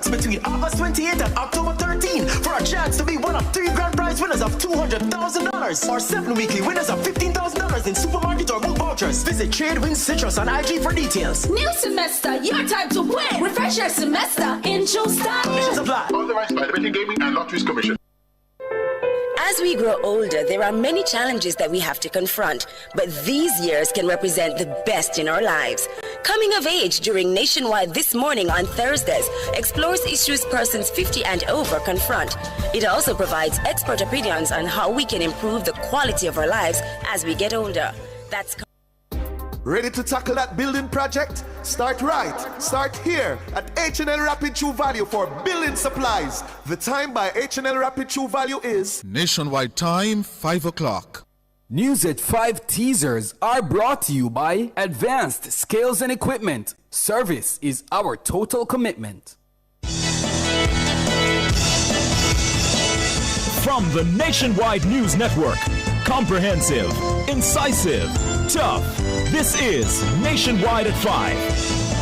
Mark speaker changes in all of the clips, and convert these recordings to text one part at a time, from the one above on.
Speaker 1: bucks between August 28th and October 13th for a chance to be one of 3 grand prize winners of $200,000 or 7 weekly winners of $15,000 in supermarket or book vouchers. Visit TradeWinds Citrus on IG for details.
Speaker 2: New semester, your time to win. Refresh your semester in True Style.
Speaker 1: Conditions apply.
Speaker 3: Authorized by the Betting, Gaming and Lotteries Commission.
Speaker 4: As we grow older, there are many challenges that we have to confront, but these years can represent the best in our lives. Coming of Age during Nationwide This Morning on Thursdays explores issues persons 50 and over confront. It also provides expert opinions on how we can improve the quality of our lives as we get older. That's
Speaker 5: Ready to tackle that building project? Start right. Start here at H&L Rapid True Value for building supplies. The time by H&L Rapid True Value is
Speaker 6: Nationwide time, 5 o'clock.
Speaker 7: News at 5 teasers are brought to you by Advanced Scales and Equipment. Service is our total commitment.
Speaker 8: From the Nationwide News Network, comprehensive, incisive, tough. This is Nationwide at 5.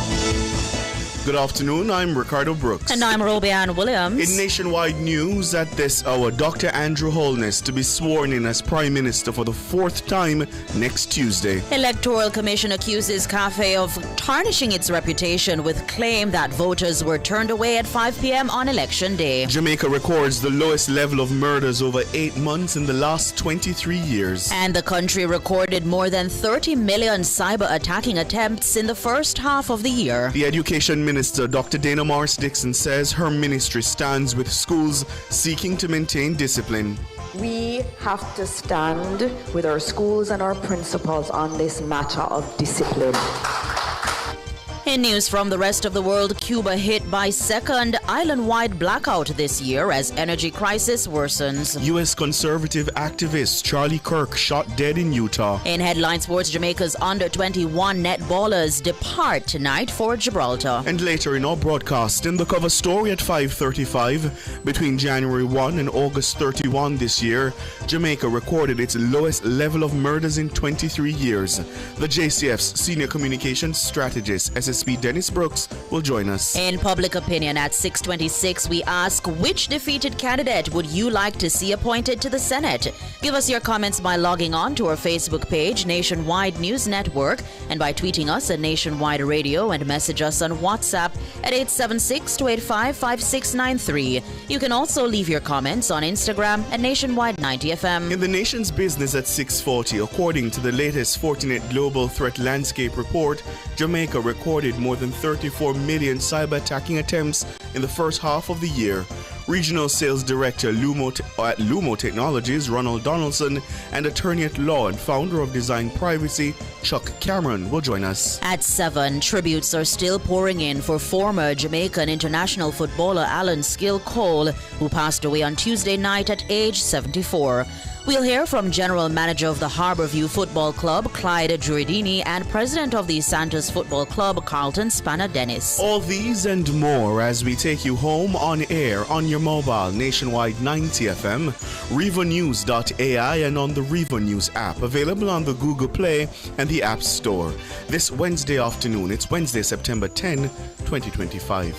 Speaker 9: Good afternoon, I'm Ricardo Brooks.
Speaker 10: And I'm Robianne Williams.
Speaker 9: In Nationwide News at this hour, Dr. Andrew Holness to be sworn in as Prime Minister for the 4th time next Tuesday.
Speaker 10: Electoral Commission accuses CAFE of tarnishing its reputation with claim that voters were turned away at 5 p.m. on Election Day.
Speaker 9: Jamaica records the lowest level of murders over 8 months in the last 23 years.
Speaker 10: And the country recorded more than 30 million cyber attacking attempts in the first half of the year.
Speaker 9: The Education Minister Dr. Dana Morris Dixon says her ministry stands with schools seeking to maintain discipline.
Speaker 11: We have to stand with our schools and our principals on this matter of discipline.
Speaker 10: In news from the rest of the world, Cuba hit by second island-wide blackout this year as energy crisis worsens.
Speaker 9: U.S. conservative activist Charlie Kirk shot dead in Utah.
Speaker 10: In headline sports, Jamaica's under-21 netballers depart tonight for Gibraltar.
Speaker 9: And later in our broadcast, in the cover story at 5:35, between January 1 and August 31 this year, Jamaica recorded its lowest level of murders in 23 years. The JCF's senior communications strategist, SSP Dennis Brooks, will join us.
Speaker 10: In public opinion at 6:26, we ask, which defeated candidate would you like to see appointed to the Senate? Give us your comments by logging on to our Facebook page, Nationwide News Network, and by tweeting us at Nationwide Radio and message us on WhatsApp at 876-285-5693. You can also leave your comments on Instagram at Nationwide 90FM.
Speaker 9: In the nation's business at 6:40, according to the latest Fortinet Global Threat Landscape Report, Jamaica recorded more than 34 million cyber attacking attempts in the first half of the year. Regional Sales Director at Lumo Technologies, Ronald Donaldson, and attorney at law and founder of Design Privacy, Chuck Cameron, will join us.
Speaker 10: At 7, tributes are still pouring in for former Jamaican international footballer Alan Skill Cole, who passed away on Tuesday night at age 74. We'll hear from General Manager of the Harborview Football Club, Clyde Giordini, and President of the Santos Football Club, Carlton Spanner Dennis.
Speaker 9: All these and more as we take you home on air on your mobile Nationwide 90 FM, RevoNews.ai, and on the Revo News app, available on the Google Play and the App Store. This Wednesday afternoon, it's Wednesday, September 10, 2025.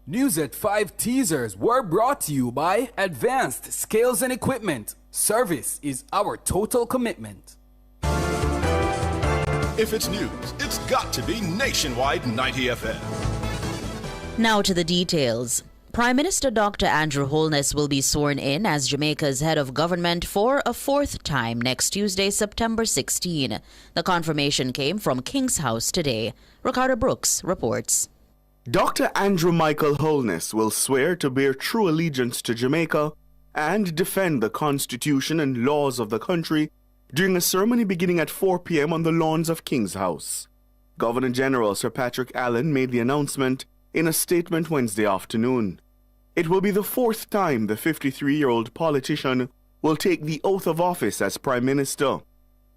Speaker 7: News at 5 teasers were brought to you by Advanced Scales and Equipment. Service is our total commitment.
Speaker 3: If it's news, it's got to be Nationwide 90 FM.
Speaker 10: Now to the details. Prime Minister Dr. Andrew Holness will be sworn in as Jamaica's head of government for a 4th time next Tuesday, September 16. The confirmation came from King's House today. Ricardo Brooks reports.
Speaker 9: Dr. Andrew Michael Holness will swear to bear true allegiance to Jamaica and defend the Constitution and laws of the country during a ceremony beginning at 4 p.m. on the lawns of King's House. Governor General Sir Patrick Allen made the announcement in a statement Wednesday afternoon. It will be the 4th time the 53-year-old politician will take the oath of office as Prime Minister.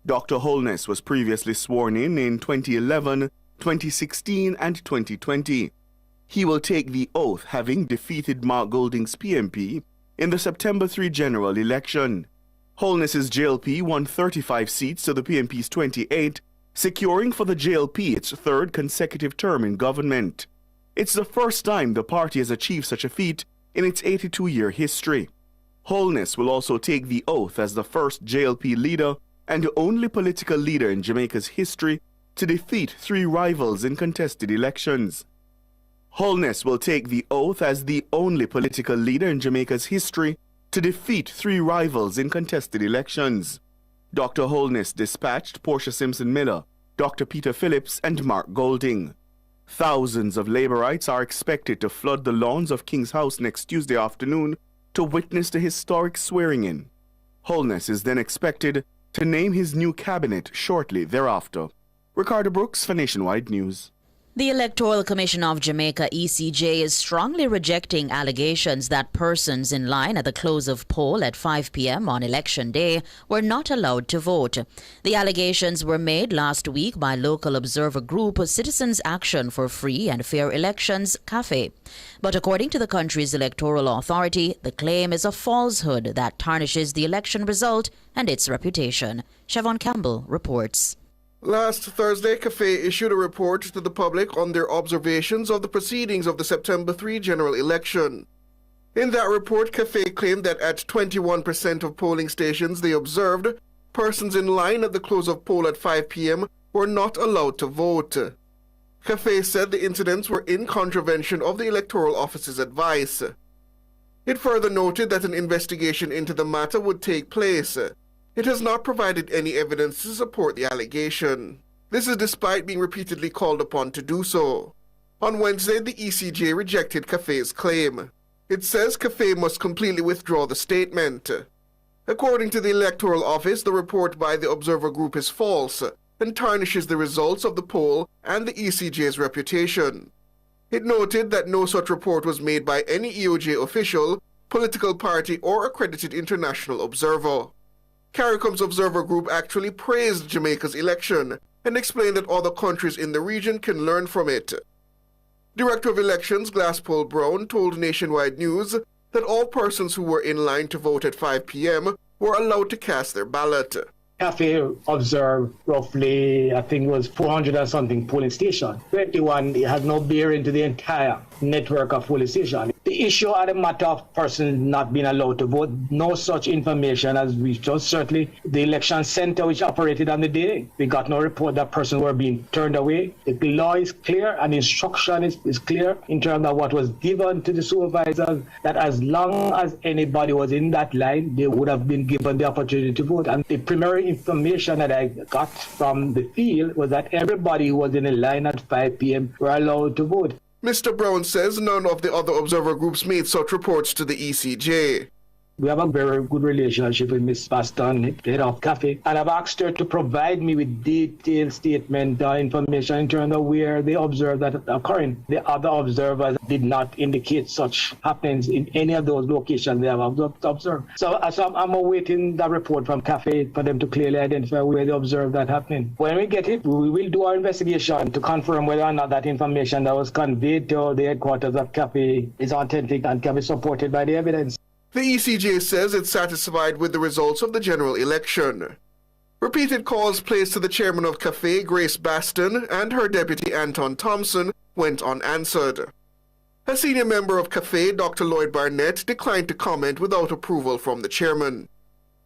Speaker 9: Dr. Holness was previously sworn in 2011, 2016 and 2020. He will take the oath having defeated Mark Golding's PMP in the September 3 general election. Holness's JLP won 35 seats to the PNP's 28, securing for the JLP its third consecutive term in government. It's the first time the party has achieved such a feat in its 82-year history. Holness will also take the oath as the first JLP leader and the only political leader in Jamaica's history to defeat 3 rivals in contested elections. Holness will take the oath as the only political leader in Jamaica's history to defeat 3 rivals in contested elections. Dr. Holness dispatched Portia Simpson-Miller, Dr. Peter Phillips, and Mark Golding. Thousands of Labourites are expected to flood the lawns of King's House next Tuesday afternoon to witness the historic swearing-in. Holness is then expected to name his new cabinet shortly thereafter. Ricardo Brooks for Nationwide News.
Speaker 10: The Electoral Commission of Jamaica, ECJ, is strongly rejecting allegations that persons in line at the close of poll at 5 p.m. on Election Day were not allowed to vote. The allegations were made last week by local observer group Citizens Action for Free and Fair Elections, CAFE. But according to the country's electoral authority, the claim is a falsehood that tarnishes the election result and its reputation. Siobhan Campbell reports.
Speaker 12: Last Thursday, CAFE issued a report to the public on their observations of the proceedings of the September 3 general election. In that report, CAFE claimed that at 21% of polling stations they observed, persons in line at the close of poll at 5 p.m. were not allowed to vote. CAFE said the incidents were in contravention of the Electoral Office's advice. It further noted that an investigation into the matter would take place. It has not provided any evidence to support the allegation. This is despite being repeatedly called upon to do so. On Wednesday, the ECJ rejected CAFE's claim. It says CAFE must completely withdraw the statement. According to the Electoral Office, the report by the Observer Group is false and tarnishes the results of the poll and the ECJ's reputation. It noted that no such report was made by any EOJ official, political party, or accredited international observer. CARICOM's Observer Group actually praised Jamaica's election and explained that other countries in the region can learn from it. Director of Elections Glasspool Brown told Nationwide News that all persons who were in line to vote at 5 p.m. were allowed to cast their ballot.
Speaker 13: CAFE observed roughly, I think it was 400 and something polling stations. 21 has no bearing to the entire network of polling stations. The issue of the matter of persons not being allowed to vote, no such information has reached us. Certainly, the election center which operated on the day, we got no report that persons were being turned away. The law is clear and the instruction is clear in terms of what was given to the supervisors, that as long as anybody was in that line, they would have been given the opportunity to vote. And the primary information that I got from the field was that everybody who was in a line at 5 p.m. were allowed to vote.
Speaker 12: Mr. Brown says none of the other observer groups made such reports to the ECJ.
Speaker 13: We have a very good relationship with Ms. Baston, the head of CAFE, and I've asked her to provide me with detailed statement information in terms of where they observed that occurring. The other observers did not indicate such happenings in any of those locations they have observed. So I'm awaiting the report from CAFE for them to clearly identify where they observed that happening. When we get it, we will do our investigation to confirm whether or not that information that was conveyed to the headquarters of CAFE is authentic and can be supported by the evidence.
Speaker 12: The ECJ says it's satisfied with the results of the general election. Repeated calls placed to the chairman of CAFE, Grace Baston, and her deputy, Anton Thompson, went unanswered. A senior member of CAFE, Dr. Lloyd Barnett, declined to comment without approval from the chairman.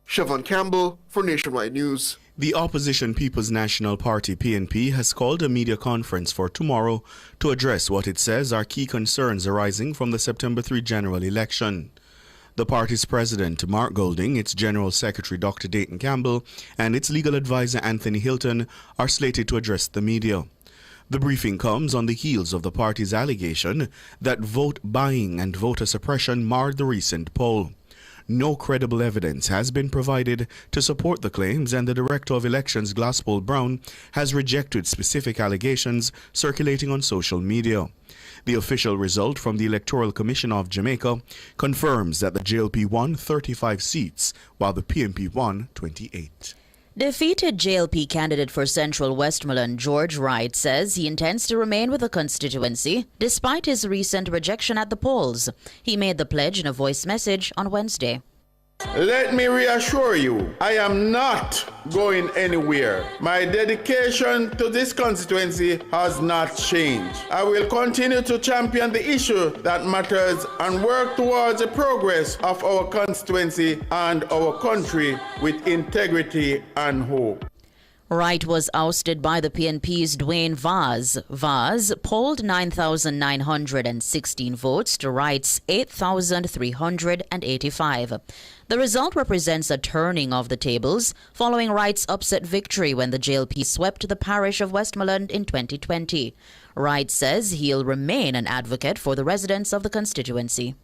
Speaker 12: Siobhan Campbell for Nationwide News.
Speaker 9: The Opposition People's National Party, PNP, has called a media conference for tomorrow to address what it says are key concerns arising from the September 3 general election. The party's president, Mark Golding, its general secretary, Dr. Dayton Campbell, and its legal advisor, Anthony Hilton, are slated to address the media. The briefing comes on the heels of the party's allegation that vote buying and voter suppression marred the recent poll. No credible evidence has been provided to support the claims, and the Director of Elections, Glasspool Brown, has rejected specific allegations circulating on social media. The official result from the Electoral Commission of Jamaica confirms that the JLP won 35 seats, while the PNP won 28.
Speaker 10: Defeated JLP candidate for Central Westmoreland, George Wright, says he intends to remain with the constituency despite his recent rejection at the polls. He made the pledge in a voice message on Wednesday.
Speaker 14: Let me reassure you, I am not going anywhere. My dedication to this constituency has not changed. I will continue to champion the issue that matters and work towards the progress of our constituency and our country with integrity and hope.
Speaker 10: Wright was ousted by the PNP's Dwayne Vaz. Vaz polled 9,916 votes to Wright's 8,385. The result represents a turning of the tables following Wright's upset victory when the JLP swept the parish of Westmoreland in 2020. Wright says he'll remain an advocate for the residents of the constituency.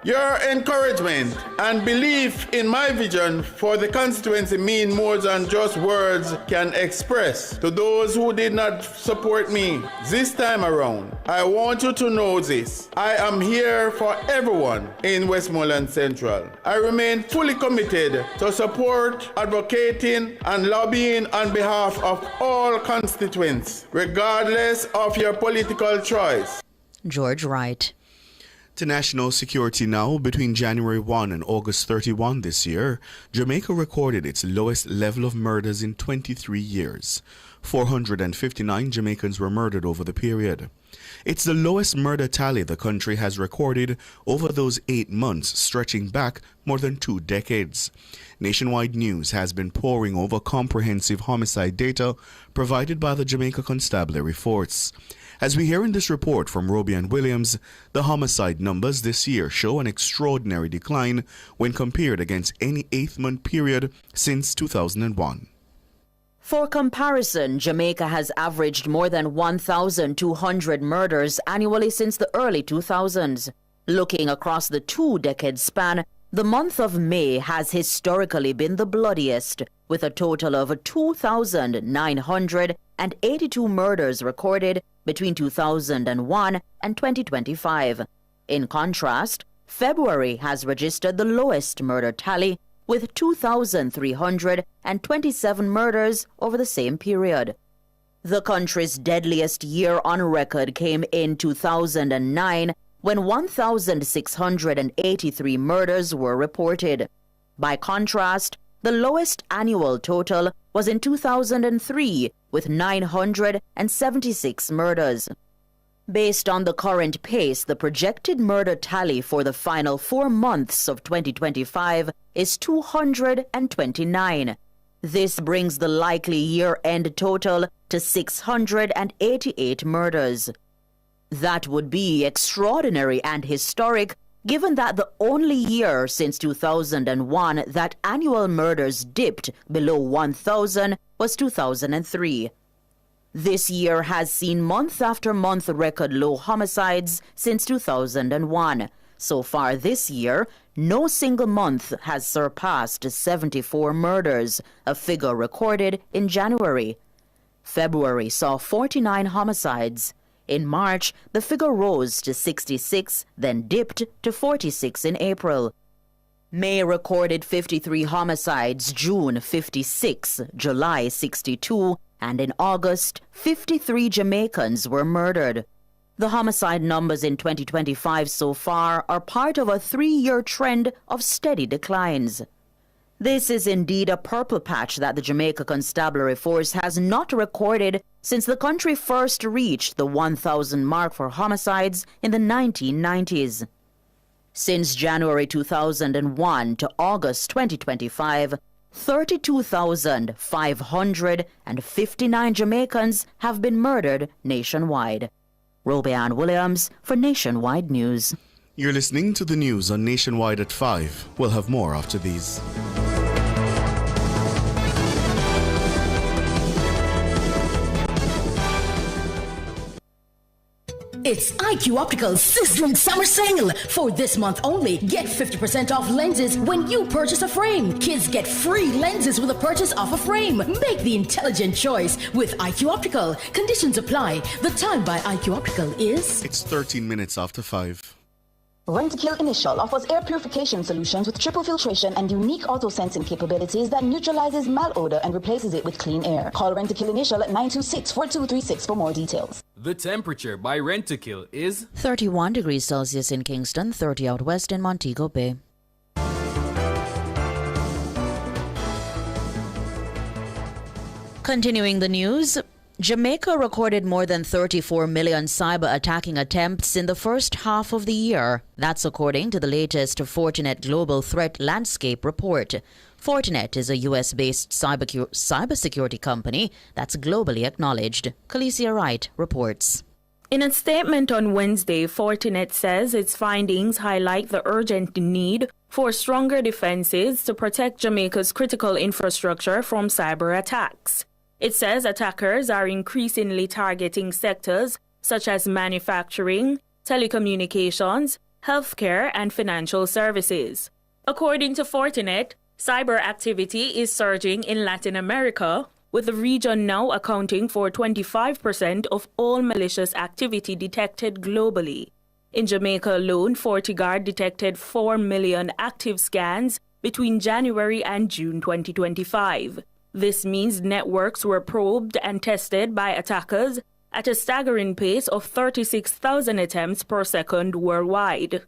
Speaker 14: Your encouragement and belief in my vision for the constituency mean more than just words can express. To those who did not support me this time around, I want you to know this. I am here for everyone in Westmoreland Central. I remain fully committed to support, advocating, and lobbying on behalf of all constituents, regardless of your political choice.
Speaker 10: George Wright.
Speaker 9: To national security now, between January 1 and August 31 this year, Jamaica recorded its lowest level of murders in 23 years. 459 Jamaicans were murdered over the period. It's the lowest murder tally the country has recorded over those 8 months, stretching back more than 2 decades. Nationwide News has been poring over comprehensive homicide data provided by the Jamaica Constabulary Force. As we hear in this report from Roby and Williams, the homicide numbers this year show an extraordinary decline when compared against any 8-month period since 2001.
Speaker 10: For comparison, Jamaica has averaged more than 1,200 murders annually since the early 2000s. Looking across the 2-decade span, the month of May has historically been the bloodiest, with a total of 2,982 murders recorded between 2001 and 2025. In contrast, February has registered the lowest murder tally, with 2,327 murders over the same period. The country's deadliest year on record came in 2009, when 1,683 murders were reported. By contrast, the lowest annual total was in 2003, with 976 murders. Based on the current pace, the projected murder tally for the final 4 months of 2025 is 229. This brings the likely year-end total to 688 murders. That would be extraordinary and historic, given that the only year since 2001 that annual murders dipped below 1,000 was 2003. This year has seen month-after-month record low homicides since 2001. So far this year, no single month has surpassed 74 murders, a figure recorded in January. February saw 49 homicides. In March, the figure rose to 66, then dipped to 46 in April. May recorded 53 homicides, June 56, July 62, and in August, 53 Jamaicans were murdered. The homicide numbers in 2025 so far are part of a 3-year trend of steady declines. This is indeed a purple patch that the Jamaica Constabulary Force has not recorded since the country first reached the 1,000 mark for homicides in the 1990s. Since January 2001 to August 2025, 32,559 Jamaicans have been murdered nationwide. Roby Ann Williams for Nationwide News.
Speaker 9: You're listening to the news on Nationwide at 5. We'll have more after these.
Speaker 2: It's IQ Optical's sizzling summer sale. For this month only, get 50% off lenses when you purchase a frame. Kids get free lenses with a purchase of a frame. Make the intelligent choice with IQ Optical. Conditions apply. The time by IQ Optical is...
Speaker 9: It's 13 minutes after 5.
Speaker 15: Rentokil Initial offers air purification solutions with triple filtration and unique auto-sensing capabilities that neutralizes malodor and replaces it with clean air. Call Rentokil Initial at 926-4236 for more details.
Speaker 7: The temperature by Rentokil is
Speaker 10: 31 degrees Celsius in Kingston, 30 out west in Montego Bay. Continuing the news, Jamaica recorded more than 34 million cyber attacking attempts in the first half of the year. That's according to the latest Fortinet Global Threat Landscape report. Fortinet is a US-based cybersecurity company that's globally acknowledged. Khaleesi Wright reports.
Speaker 16: In a statement on Wednesday, Fortinet says its findings highlight the urgent need for stronger defenses to protect Jamaica's critical infrastructure from cyber attacks. It says attackers are increasingly targeting sectors such as manufacturing, telecommunications, healthcare, and financial services. According to Fortinet, cyber activity is surging in Latin America, with the region now accounting for 25% of all malicious activity detected globally. In Jamaica alone, FortiGuard detected 4 million active scans between January and June 2025. This means networks were probed and tested by attackers at a staggering pace of 36,000 attempts per second worldwide.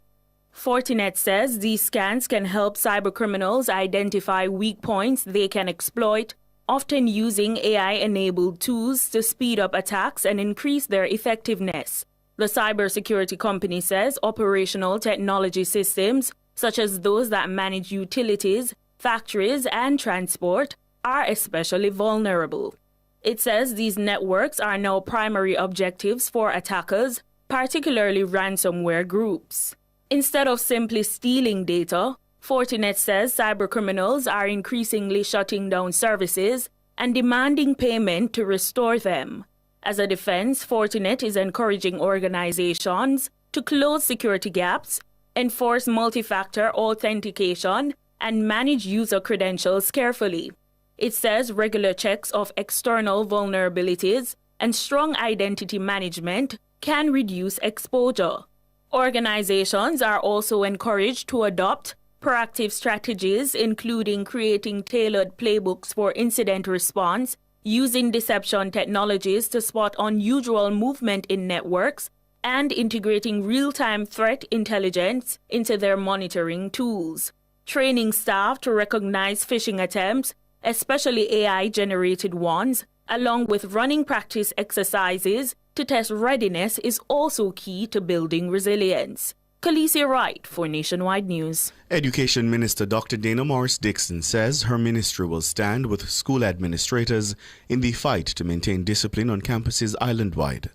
Speaker 16: Fortinet says these scans can help cybercriminals identify weak points they can exploit, often using AI-enabled tools to speed up attacks and increase their effectiveness. The cybersecurity company says operational technology systems, such as those that manage utilities, factories, and transport, are especially vulnerable. It says these networks are now primary objectives for attackers, particularly ransomware groups. Instead of simply stealing data, Fortinet says cybercriminals are increasingly shutting down services and demanding payment to restore them. As a defense, Fortinet is encouraging organizations to close security gaps, enforce multi-factor authentication, and manage user credentials carefully. It says regular checks of external vulnerabilities and strong identity management can reduce exposure. Organizations are also encouraged to adopt proactive strategies, including creating tailored playbooks for incident response, using deception technologies to spot unusual movement in networks, and integrating real-time threat intelligence into their monitoring tools. Training staff to recognize phishing attempts, especially AI-generated ones, along with running practice exercises to test readiness is also key to building resilience. Khaleesi Wright for Nationwide News.
Speaker 9: Education Minister Dr. Dana Morris Dixon says her ministry will stand with school administrators in the fight to maintain discipline on campuses island-wide.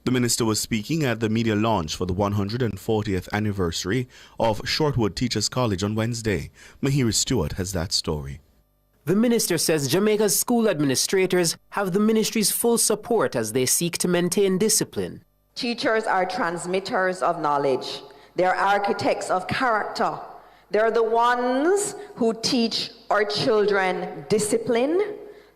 Speaker 9: The minister was speaking at the media launch for the 140th anniversary of Shortwood Teachers College on Wednesday. Mahiri Stewart has that story.
Speaker 17: The minister says Jamaica's school administrators have the ministry's full support as they seek to maintain discipline.
Speaker 11: Teachers are transmitters of knowledge. They're architects of character. They're the ones who teach our children discipline,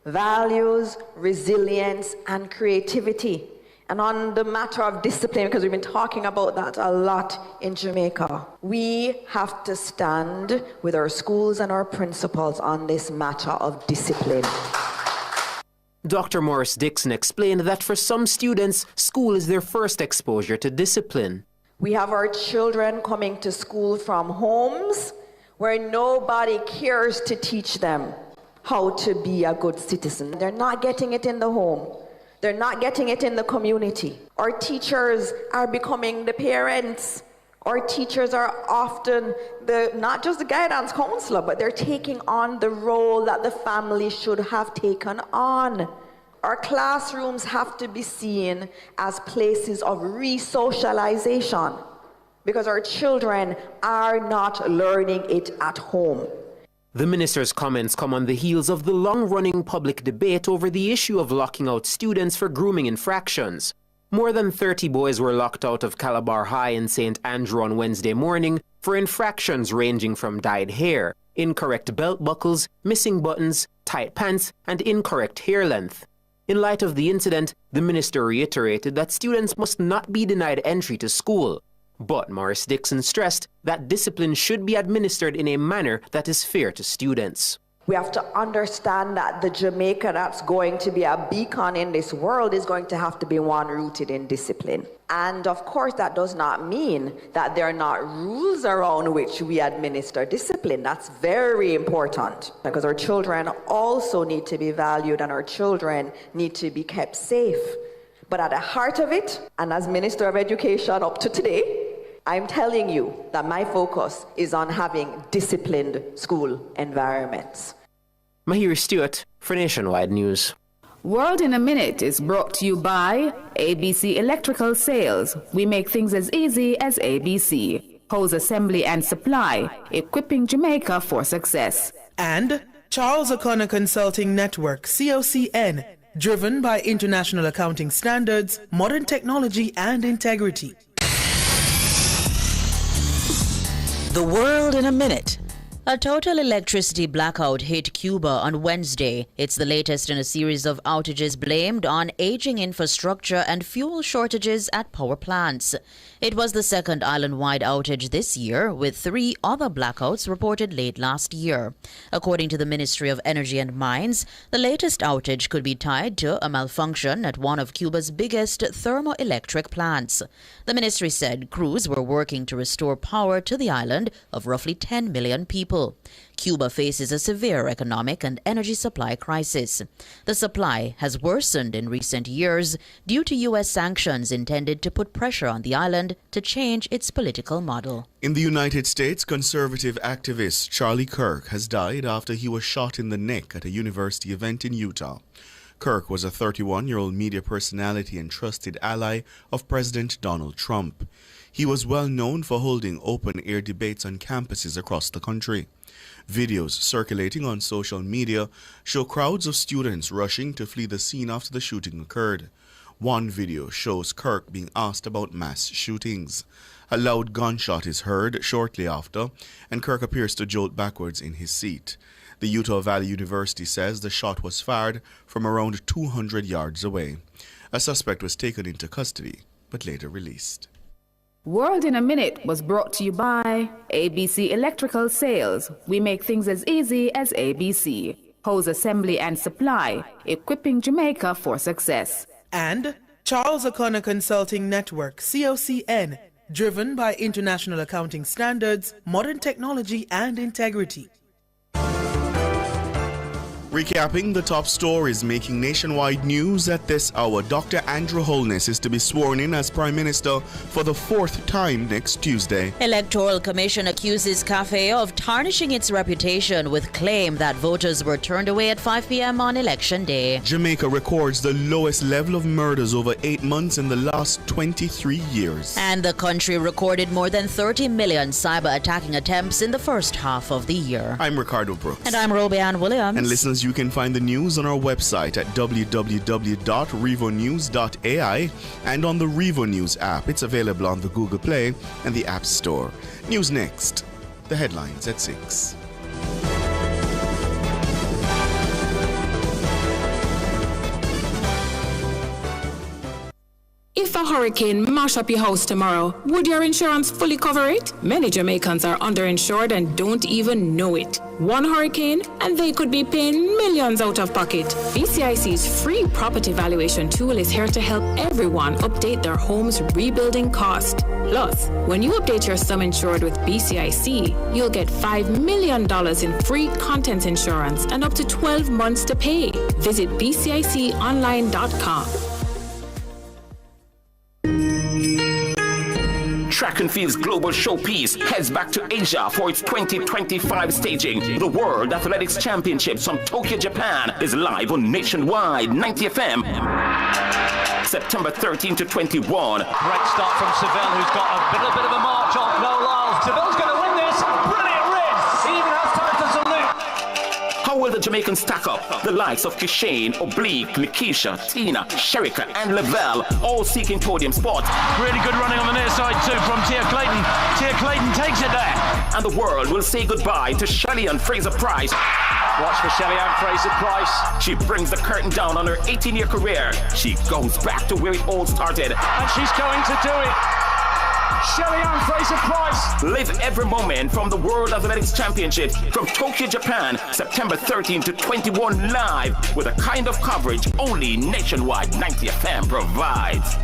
Speaker 11: values, resilience, and creativity. And on the matter of discipline, because we've been talking about that a lot in Jamaica, we have to stand with our schools and our principals on this matter of discipline.
Speaker 17: Dr. Morris Dixon explained that for some students, school is their first exposure to discipline.
Speaker 11: We have our children coming to school from homes where nobody cares to teach them how to be a good citizen. They're not getting it in the home. They're not getting it in the community. Our teachers are becoming the parents. Our teachers are often not just the guidance counselor, but they're taking on the role that the family should have taken on. Our classrooms have to be seen as places of re-socialization because our children are not learning it at home.
Speaker 17: The minister's comments come on the heels of the long-running public debate over the issue of locking out students for grooming infractions. More than 30 boys were locked out of Calabar High in St. Andrew on Wednesday morning for infractions ranging from dyed hair, incorrect belt buckles, missing buttons, tight pants, and incorrect hair length. In light of the incident, the minister reiterated that students must not be denied entry to school. But Morris Dixon stressed that discipline should be administered in a manner that is fair to students.
Speaker 11: We have to understand that the Jamaica that's going to be a beacon in this world is going to have to be one rooted in discipline. And of course, that does not mean that there are not rules around which we administer discipline. That's very important because our children also need to be valued and our children need to be kept safe. But at the heart of it, and as Minister of Education up to today, I'm telling you that my focus is on having disciplined school environments.
Speaker 17: Mahir Stewart for Nationwide News.
Speaker 18: World in a Minute is brought to you by ABC Electrical Sales. We make things as easy as ABC. Hose assembly and supply, equipping Jamaica for success.
Speaker 19: And Charles O'Connor Consulting Network, COCN, driven by international accounting standards, modern technology and integrity.
Speaker 10: The World in a Minute. A total electricity blackout hit Cuba on Wednesday. It's the latest in a series of outages blamed on aging infrastructure and fuel shortages at power plants. It was the second island-wide outage this year, with 3 other blackouts reported late last year. According to the Ministry of Energy and Mines, the latest outage could be tied to a malfunction at one of Cuba's biggest thermoelectric plants. The ministry said crews were working to restore power to the island of roughly 10 million people. Cuba faces a severe economic and energy supply crisis. The supply has worsened in recent years due to U.S. sanctions intended to put pressure on the island to change its political model.
Speaker 9: In the United States, conservative activist Charlie Kirk has died after he was shot in the neck at a university event in Utah. Kirk was a 31-year-old media personality and trusted ally of President Donald Trump. He was well known for holding open-air debates on campuses across the country. Videos circulating on social media show crowds of students rushing to flee the scene after the shooting occurred. One video shows Kirk being asked about mass shootings. A loud gunshot is heard shortly after, and Kirk appears to jolt backwards in his seat. The Utah Valley University says the shot was fired from around 200 yards away. A suspect was taken into custody, but later released.
Speaker 18: World in a Minute was brought to you by ABC Electrical Sales. We make things as easy as ABC. Hose assembly and supply, equipping Jamaica for success.
Speaker 19: And Charles O'Connor Consulting Network, COCN, driven by international accounting standards, modern technology and integrity.
Speaker 9: Recapping the top stories making nationwide news at this hour, Dr. Andrew Holness is to be sworn in as Prime Minister for the 4th time next Tuesday.
Speaker 10: Electoral Commission accuses CAFE of tarnishing its reputation with claim that voters were turned away at 5 p.m. on Election Day.
Speaker 9: Jamaica records the lowest level of murders over 8 months in the last 23 years.
Speaker 10: And the country recorded more than 30 million cyber attacking attempts in the first half of the year.
Speaker 9: I'm Ricardo Brooks.
Speaker 10: And I'm Roby Ann Williams.
Speaker 9: And listeners, you can find the news on our website at www.revonews.ai and on the Revo News app. It's available on the Google Play and the App Store. News next. The headlines at 6.
Speaker 20: If a hurricane mash up your house tomorrow, would your insurance fully cover it? Many Jamaicans are underinsured and don't even know it. One hurricane and they could be paying millions out of pocket. BCIC's free property valuation tool is here to help everyone update their home's rebuilding cost. Plus, when you update your sum insured with BCIC, you'll get $5 million in free contents insurance and up to 12 months to pay. Visit bciconline.com.
Speaker 21: Track and Field's global showpiece heads back to Asia for its 2025 staging. The World Athletics Championships from Tokyo, Japan is live on Nationwide 90 FM. September 13 to 21.
Speaker 22: Great start from Seville, who's got a bit of a march on Noel Lyles. Seville's going to win this. Brilliant race. He even has time to salute.
Speaker 21: How will the Jamaicans stack up? The likes of Kishane, Oblique, Nikisha, Tina, Sherika, and Lavelle, all seeking podium spots.
Speaker 22: Really good running on the near side too from Tia Clayton. Tia Clayton takes it there.
Speaker 21: And the world will say goodbye to Shelly-Ann Fraser-Pryce.
Speaker 22: Watch for Shelly-Ann Fraser-Pryce.
Speaker 21: She brings the curtain down on her 18-year career. She goes back to where it all started.
Speaker 22: And she's going to do it. Shelly-Ann Fraser-Price.
Speaker 21: Live every moment from the World Athletics Championship from Tokyo, Japan, September 13 to 21 live with a kind of coverage only Nationwide 90 FM provides.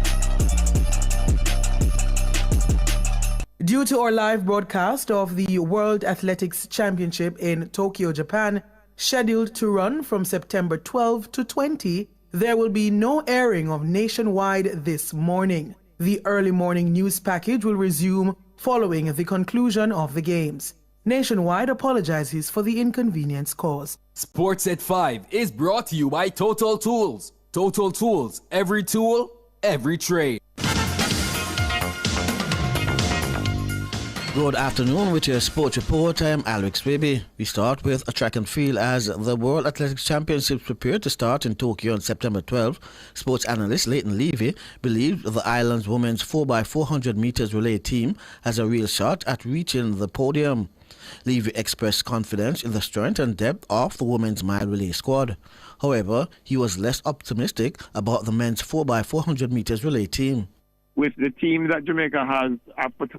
Speaker 19: Due to our live broadcast of the World Athletics Championship in Tokyo, Japan, scheduled to run from September 12 to 20, there will be no airing of Nationwide this morning. The early morning news package will resume following the conclusion of the games. Nationwide apologizes for the inconvenience caused.
Speaker 7: Sports at 5 is brought to you by Total Tools. Total Tools, every tool, every trade.
Speaker 1: Good afternoon with your sports report. I am Alex Baby. We start with a track and field as the World Athletics Championships prepare to start in Tokyo on September 12. Sports analyst Leighton Levy believes the island's women's 4x400 meters relay team has a real shot at reaching the podium. Levy expressed confidence in the strength and depth of the women's mile relay squad. However, he was less optimistic about the men's 4x400 meters relay team.
Speaker 4: With the team that Jamaica has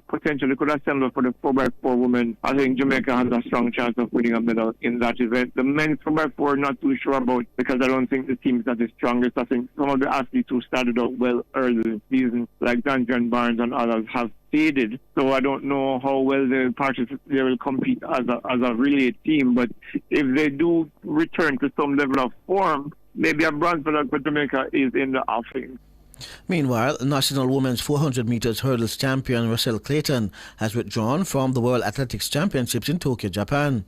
Speaker 4: potentially could assemble for the 4x4 women, I think Jamaica has a strong chance of winning a medal in that event. The men's 4x4, not too sure about because I don't think the team is that the strongest. I think some of the athletes who started out well early in the season, like Duncan Barnes and others, have faded. So I don't know how well they will compete as a relay team. But if they do return to some level of form, maybe a bronze medal for Jamaica is in the offing.
Speaker 1: Meanwhile, national women's 400 meters hurdles champion Russell Clayton has withdrawn from the World Athletics Championships in Tokyo, Japan.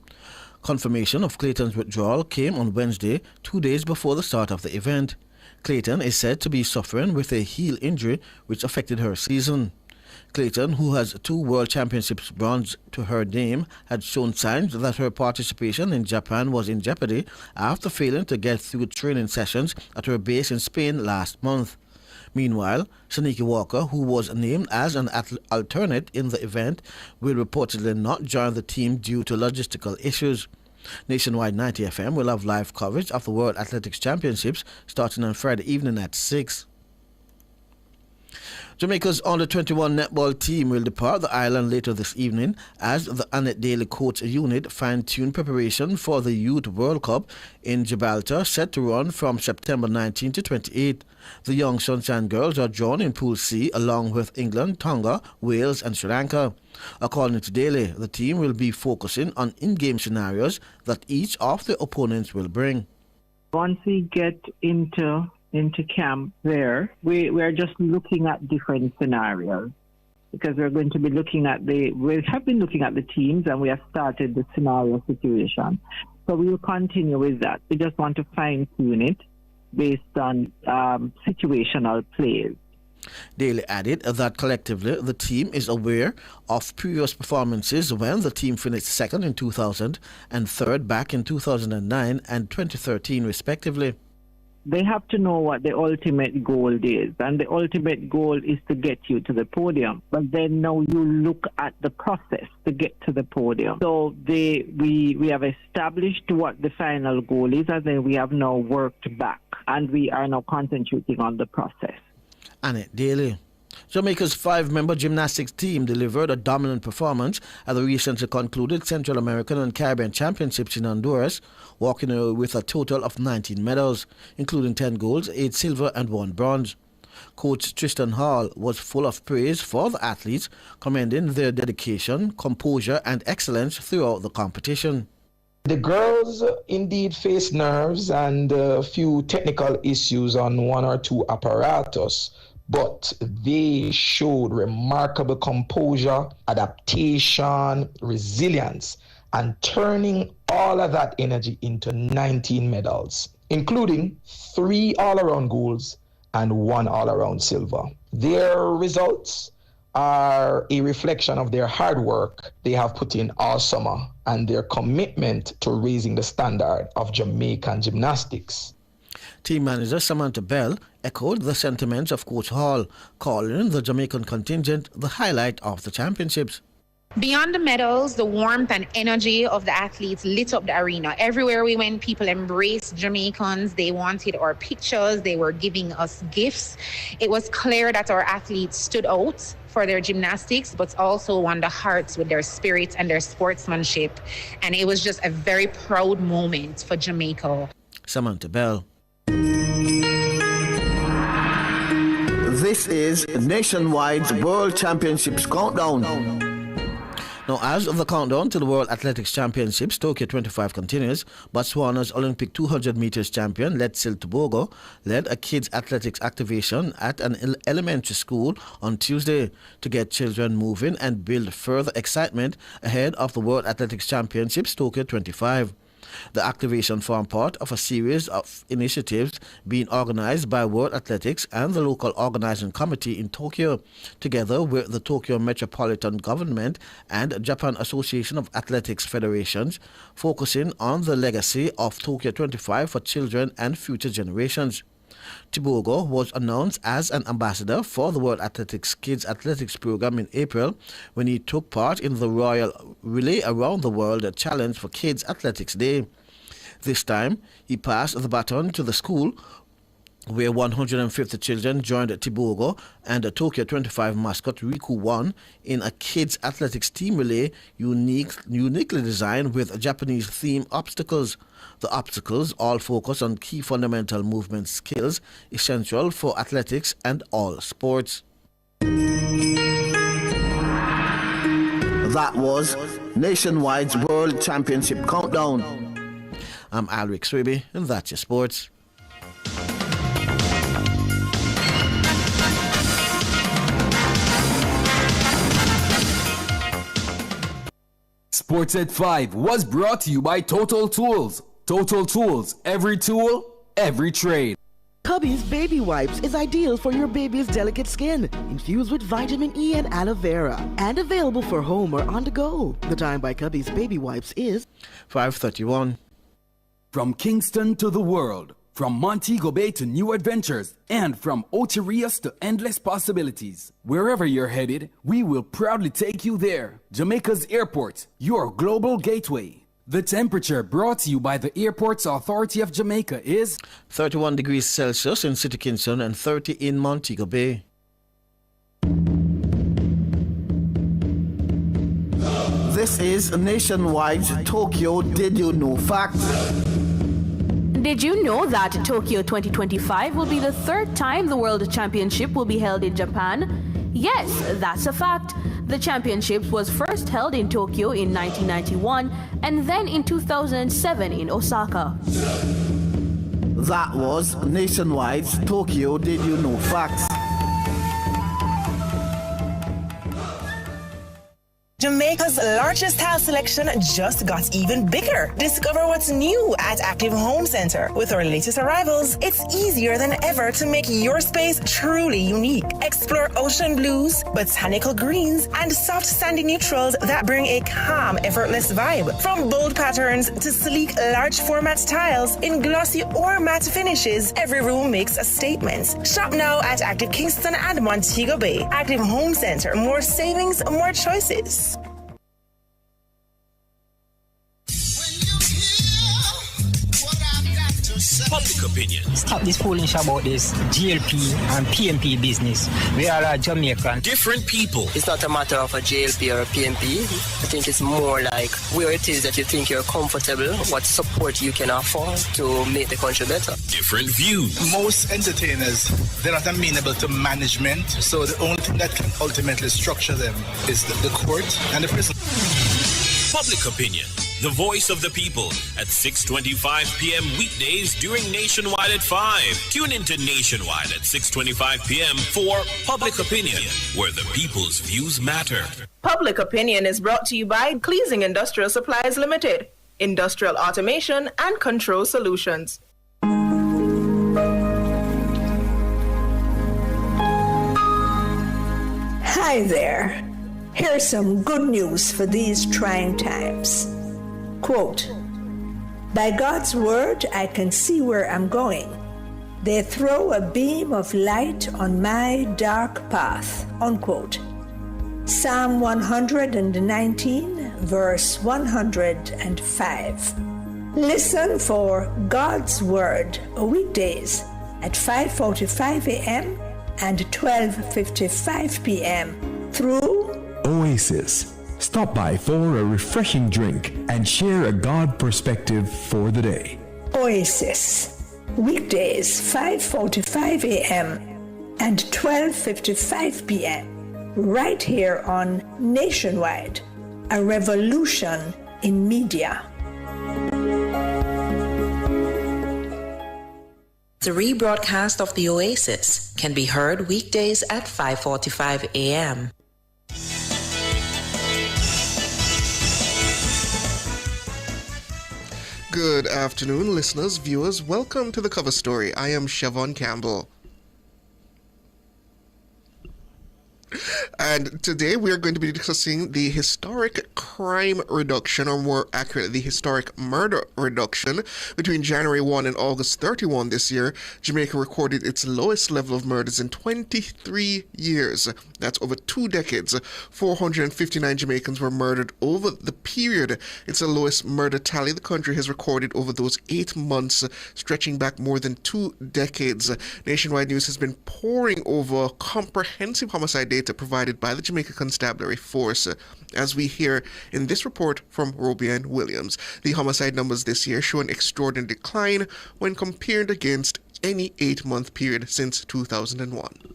Speaker 1: Confirmation of Clayton's withdrawal came on Wednesday, 2 days before the start of the event. Clayton is said to be suffering with a heel injury which affected her season. Clayton, who has 2 World Championships bronze to her name, had shown signs that her participation in Japan was in jeopardy after failing to get through training sessions at her base in Spain last month. Meanwhile, Shaniki Walker, who was named as an alternate in the event, will reportedly not join the team due to logistical issues. Nationwide 90 FM will have live coverage of the World Athletics Championships starting on Friday evening at 6. Jamaica's under-21 netball team will depart the island later this evening as the Annette Daly coach unit fine-tune preparation for the Youth World Cup in Gibraltar, set to run from September 19 to 28. The Young Sunshine Girls are drawn in Pool C along with England, Tonga, Wales and Sri Lanka. According to Daly, the team will be focusing on in-game scenarios that each of the opponents will bring.
Speaker 23: Once we get into camp there, we're just looking at different scenarios because we're going to be looking at we have been looking at the teams and we have started the scenario situation. So we will continue with that. We just want to fine tune it based on situational plays.
Speaker 1: Daly added that collectively the team is aware of previous performances when the team finished second in 2000 and third back in 2009 and 2013 respectively.
Speaker 23: They have to know what the ultimate goal is, and the ultimate goal is to get you to the podium. But then now you look at the process to get to the podium. So we have established what the final goal is, and then we have now worked back, and we are now concentrating on the process.
Speaker 1: Annette Daly. Jamaica's 5-member gymnastics team delivered a dominant performance at the recently concluded Central American and Caribbean Championships in Honduras, walking away with a total of 19 medals, including 10 golds, 8 silver and 1 bronze. Coach Tristan Hall was full of praise for the athletes, commending their dedication, composure and excellence throughout the competition.
Speaker 24: The girls indeed faced nerves and a few technical issues on 1 or 2 apparatus, but they showed remarkable composure, adaptation, resilience, and turning all of that energy into 19 medals, including 3 all-around golds and 1 all-around silver. Their results are a reflection of their hard work they have put in all summer and their commitment to raising the standard of Jamaican gymnastics.
Speaker 1: Team manager Samantha Bell echoed the sentiments of Coach Hall, calling the Jamaican contingent the highlight of the championships.
Speaker 18: Beyond the medals, the warmth and energy of the athletes lit up the arena. Everywhere we went, people embraced Jamaicans. They wanted our pictures. They were giving us gifts. It was clear that our athletes stood out for their gymnastics, but also won the hearts with their spirit and their sportsmanship. And it was just a very proud moment for Jamaica.
Speaker 1: Samantha Bell. This is Nationwide's World Championships Countdown. Now, as the countdown to the World Athletics Championships Tokyo 25 continues, Botswana's Olympic 200 meters champion, Letsil Tebogo, led a kids' athletics activation at an elementary school on Tuesday to get children moving and build further excitement ahead of the World Athletics Championships Tokyo 25. The activation formed part of a series of initiatives being organized by World Athletics and the local organizing committee in Tokyo, together with the Tokyo Metropolitan Government and Japan Association of Athletics Federations, focusing on the legacy of Tokyo 25 for children and future generations. Tebogo was announced as an ambassador for the World Athletics Kids Athletics Program in April when he took part in the Royal Relay Around the World Challenge for Kids Athletics Day. This time, he passed the baton to the school where 150 children joined Tebogo and the Tokyo 25 mascot Riku won in a kids athletics team relay uniquely designed with Japanese theme obstacles. The obstacles all focus on key fundamental movement skills essential for athletics and all sports. That was Nationwide's World Championship Countdown. I'm Alric Swiby, and that's your sports.
Speaker 7: Sports at 5 was brought to you by Total Tools. Total Tools, every tool, every trade.
Speaker 3: Cubby's Baby Wipes is ideal for your baby's delicate skin, infused with vitamin E and aloe vera, and available for home or on the go. The time by Cubby's Baby Wipes is
Speaker 1: 5:31.
Speaker 7: From Kingston to the world, from Montego Bay to new adventures, and from Ocherias to endless possibilities. Wherever you're headed, we will proudly take you there. Jamaica's Airport, your global gateway. The temperature brought to you by the Airports Authority of Jamaica is
Speaker 1: 31 degrees Celsius in City Kingston and 30 in Montego Bay. This is Nationwide's Tokyo Did You Know Fact.
Speaker 5: Did you know that Tokyo 2025 will be the third time the World Championship will be held in Japan? Yes, that's a fact. The championships was first held in Tokyo in 1991 and then in 2007 in Osaka.
Speaker 1: That was Nationwide's Tokyo Did You Know Facts.
Speaker 6: Jamaica's largest tile selection just got even bigger. Discover what's new at Active Home Center. With our latest arrivals, it's easier than ever to make your space truly unique. Explore ocean blues, botanical greens, and soft sandy neutrals that bring a calm, effortless vibe. From bold patterns to sleek, large format tiles in glossy or matte finishes, every room makes a statement. Shop now at Active Kingston and Montego Bay. Active Home Center. More savings, more choices.
Speaker 8: Public opinion.
Speaker 25: Stop this foolish about this GLP and PMP business. We are Jamaican.
Speaker 8: Different people.
Speaker 26: It's not a matter of a GLP or a PMP. I think it's more like where it is that you think you're comfortable, what support you can afford to make the country better.
Speaker 8: Different views.
Speaker 27: Most entertainers, they're not amenable to management, so the only thing that can ultimately structure them is the court and the prison.
Speaker 8: Public opinion. The voice of the people at 6:25 p.m. weekdays during Nationwide at 5. Tune into Nationwide at 6:25 p.m. for Public Opinion, where the people's views matter.
Speaker 28: Public Opinion is brought to you by Cleasing Industrial Supplies Limited, Industrial Automation and Control Solutions.
Speaker 29: Hi there. Here's some good news for these trying times. Quote, by God's word, I can see where I'm going. They throw a beam of light on my dark path, unquote. Psalm 119, verse 105. Listen for God's Word weekdays at 5:45 a.m. and 12:55 p.m. through
Speaker 2: Oasis. Stop by for a refreshing drink and share a God perspective for the day.
Speaker 29: Oasis. Weekdays 5:45 a.m. and 12:55 p.m. right here on Nationwide, a revolution in media.
Speaker 10: The rebroadcast of the Oasis can be heard weekdays at 5:45 a.m.
Speaker 11: Good afternoon, listeners, viewers. Welcome to The Cover Story. I am Siobhan Campbell. And today we are going to be discussing the historic crime reduction, or more accurately, the historic murder reduction. Between January 1 and August 31 this year, Jamaica recorded its lowest level of murders in 23 years. That's over 2 decades. 459 Jamaicans were murdered over the period. It's the lowest murder tally the country has recorded over those 8 months, stretching back more than 2 decades. Nationwide News has been poring over comprehensive homicide data provided by the Jamaica Constabulary Force, as we hear in this report from Robian Williams. The homicide numbers this year show an extraordinary decline when compared against any 8-month period since 2001.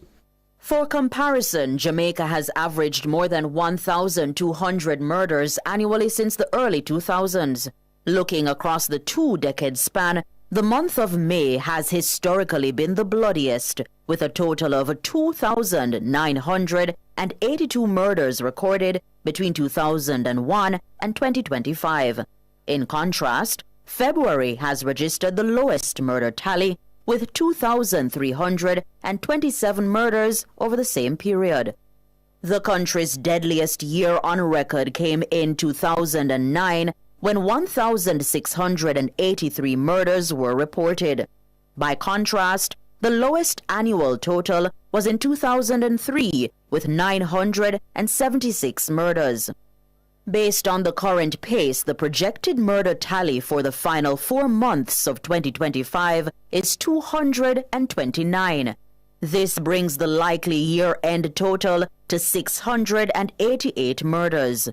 Speaker 12: For comparison, Jamaica has averaged more than 1,200 murders annually since the early 2000s. Looking across the 2-decade span, the month of May has historically been the bloodiest, with a total of 2,982 murders recorded between 2001 and 2025. In contrast, February has registered the lowest murder tally, with 2,327 murders over the same period. The country's deadliest year on record came in 2009, when 1,683 murders were reported. By contrast, the lowest annual total was in 2003, with 976 murders. Based on the current pace, the projected murder tally for the final 4 months of 2025 is 229. This brings the likely year-end total to 688 murders.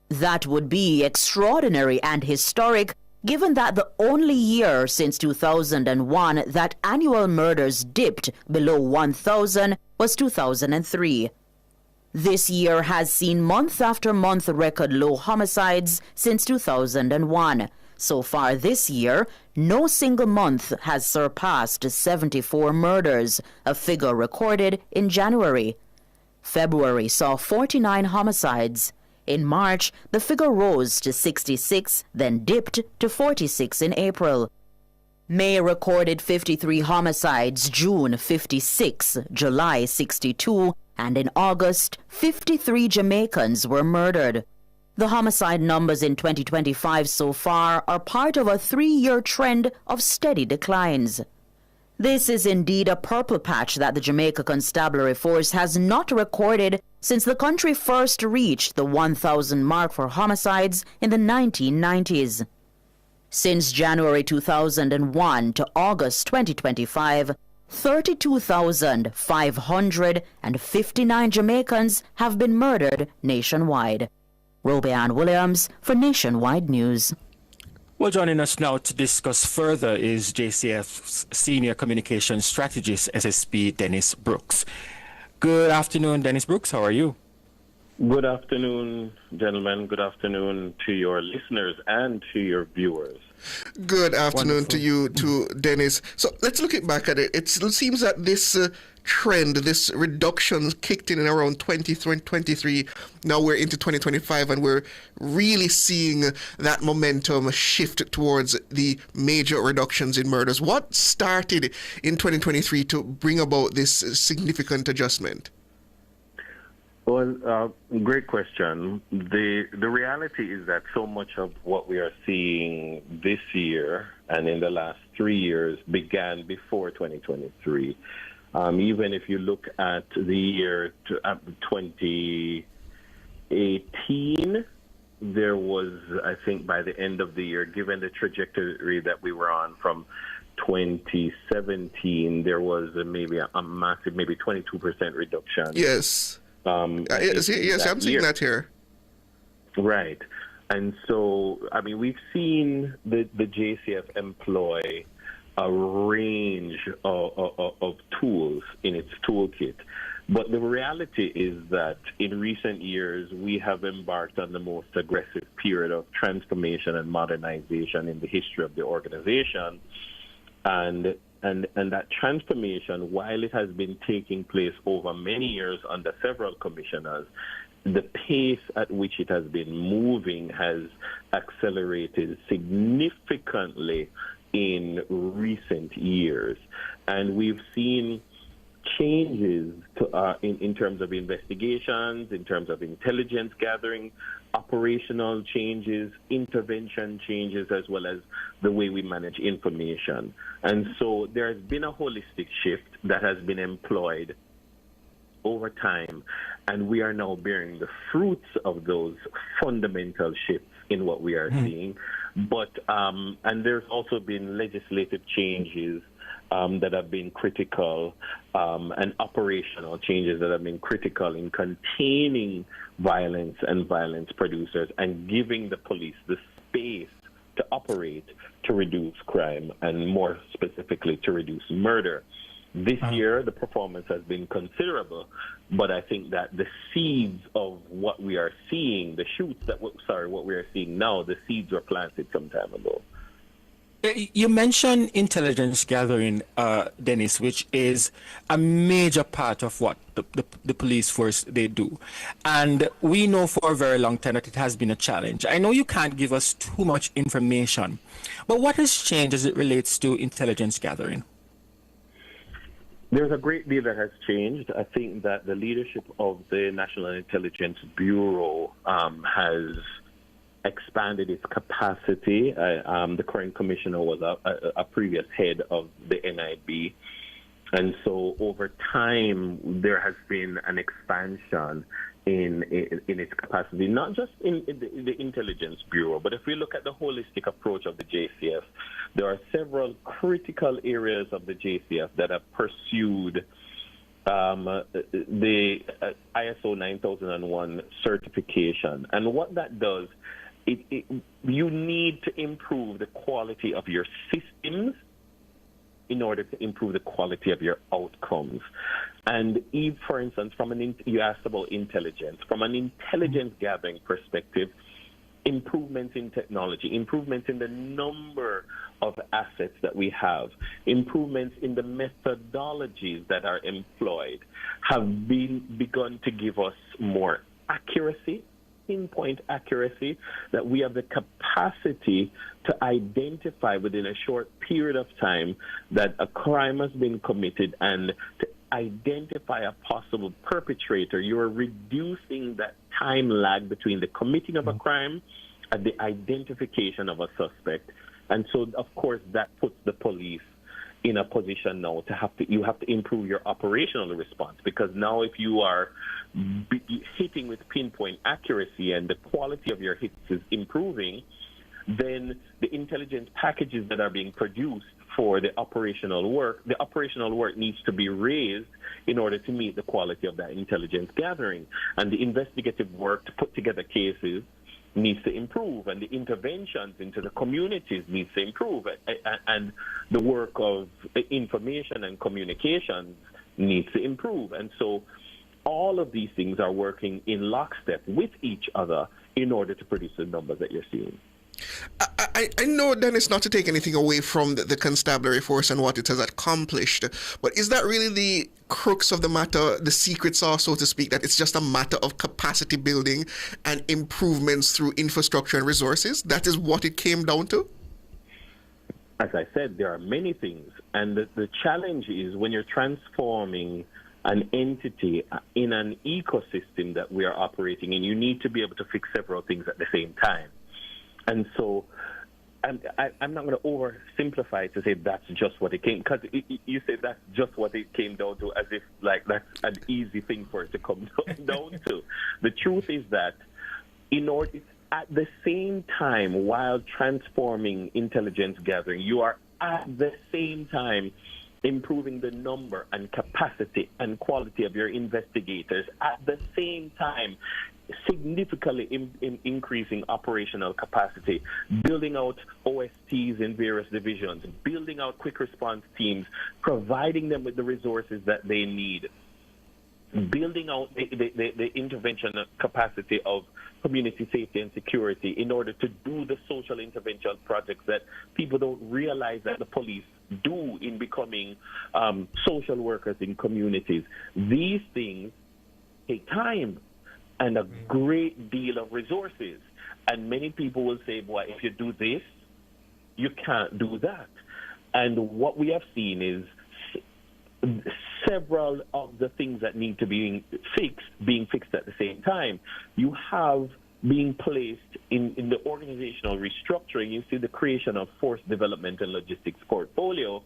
Speaker 12: That would be extraordinary and historic, given that the only year since 2001 that annual murders dipped below 1,000 was 2003. This year has seen month after month record low homicides since 2001. So far this year, no single month has surpassed 74 murders, a figure recorded in January. February saw 49 homicides. In March, the figure rose to 66, then dipped to 46 in April. May recorded 53 homicides, June 56, July 62, and in August, 53 Jamaicans were murdered. The homicide numbers in 2025 so far are part of a 3-year trend of steady declines. This is indeed a purple patch that the Jamaica Constabulary Force has not recorded since the country first reached the 1,000 mark for homicides in the 1990s. Since January 2001 to August 2025, 32,559 Jamaicans have been murdered nationwide. Robian Williams for Nationwide News.
Speaker 13: Well, joining us now to discuss further is JCF's Senior Communications Strategist, SSP Dennis Brooks. Good afternoon, Dennis Brooks. How are you?
Speaker 14: Good afternoon, gentlemen. Good afternoon to your listeners and to your viewers.
Speaker 11: Good afternoon
Speaker 14: Wonderful.
Speaker 11: to you, to Dennis. So let's look back at it. It seems that this trend, this reduction kicked in around 2023. Now we're into 2025 and we're really seeing that momentum shift towards the major reductions in murders. What started in 2023 to bring about this significant adjustment?
Speaker 14: Well, great question. The reality is that so much of what we are seeing this year and in the last 3 years began before 2023. Even if you look at the year 2020, 2018, there was, I think, by the end of the year, given the trajectory that we were on from 2017, there was maybe a massive, maybe 22% reduction.
Speaker 11: Yes. Yes, I'm seeing that here.
Speaker 14: Right. And so, I mean, we've seen the JCF employ a range of tools in its toolkit. But the reality is that in recent years, we have embarked on the most aggressive period of transformation and modernization in the history of the organization. And that transformation, while it has been taking place over many years under several commissioners, the pace at which it has been moving has accelerated significantly in recent years. And we've seen changes to, in terms of investigations, in terms of intelligence gathering, operational changes, intervention changes, as well as the way we manage information. And so there has been a holistic shift that has been employed over time, and we are now bearing the fruits of those fundamental shifts in what we are seeing. But and there's also been legislative changes that have been critical, and operational changes that have been critical in containing violence and violence producers and giving the police the space to operate to reduce crime and more specifically to reduce murder. This year, the performance has been considerable, but I think that the seeds of what we are seeing, the shoots that, what we are seeing now, the seeds were planted some time ago.
Speaker 13: You mentioned intelligence gathering, Dennis, which is a major part of what the police force they do. And we know for a very long time that it has been a challenge. I know you can't give us too much information, but what has changed as it relates to intelligence gathering?
Speaker 14: There's a great deal that has changed. I think that the leadership of the National Intelligence Bureau has expanded its capacity. The current commissioner was a previous head of the NIB. And so over time, there has been an expansion in its capacity, not just in the Intelligence Bureau, but if we look at the holistic approach of the JCF, there are several critical areas of the JCF that have pursued the ISO 9001 certification. And what that does, you need to improve the quality of your systems in order to improve the quality of your outcomes. And if, for instance, you asked about intelligence. From an intelligence gathering perspective, improvements in technology, improvements in the number of assets that we have, improvements in the methodologies that are employed have begun to give us more accuracy, pinpoint accuracy, that we have the capacity to identify within a short period of time that a crime has been committed and to identify a possible perpetrator. You're reducing that time lag between the committing of a crime and the identification of a suspect. And so, of course, that puts the police in a position now you have to improve your operational response, because now if you are hitting with pinpoint accuracy and the quality of your hits is improving, then the intelligence packages that are being produced for the operational work needs to be raised in order to meet the quality of that intelligence gathering. And the investigative work to put together cases needs to improve, and the interventions into the communities needs to improve, and the work of information and communications needs to improve. And so all of these things are working in lockstep with each other in order to produce the numbers that you're seeing.
Speaker 11: I know, Dennis, not to take anything away from the constabulary force and what it has accomplished, but is that really the crux of the matter, the secret sauce, so to speak, that it's just a matter of capacity building and improvements through infrastructure and resources? That is what it came down to?
Speaker 14: As I said, there are many things, and the challenge is when you're transforming an entity in an ecosystem that we are operating in, you need to be able to fix several things at the same time. And so I'm not going to oversimplify to say that's just what it came, because you say that's just what it came down to, as if like that's an easy thing for it to come down to. The truth is that in order, at the same time, while transforming intelligence gathering, you are at the same time improving the number and capacity and quality of your investigators, at the same time significantly increasing operational capacity, building out OSTs in various divisions, building out quick response teams, providing them with the resources that they need, building out the intervention capacity of community safety and security in order to do the social intervention projects that people don't realize that the police do in becoming social workers in communities. These things take time and a great deal of resources. And many people will say, boy, if you do this, you can't do that. And what we have seen is several of the things that need to be being fixed at the same time. You have being placed in the organizational restructuring, you see the creation of force development and logistics portfolio,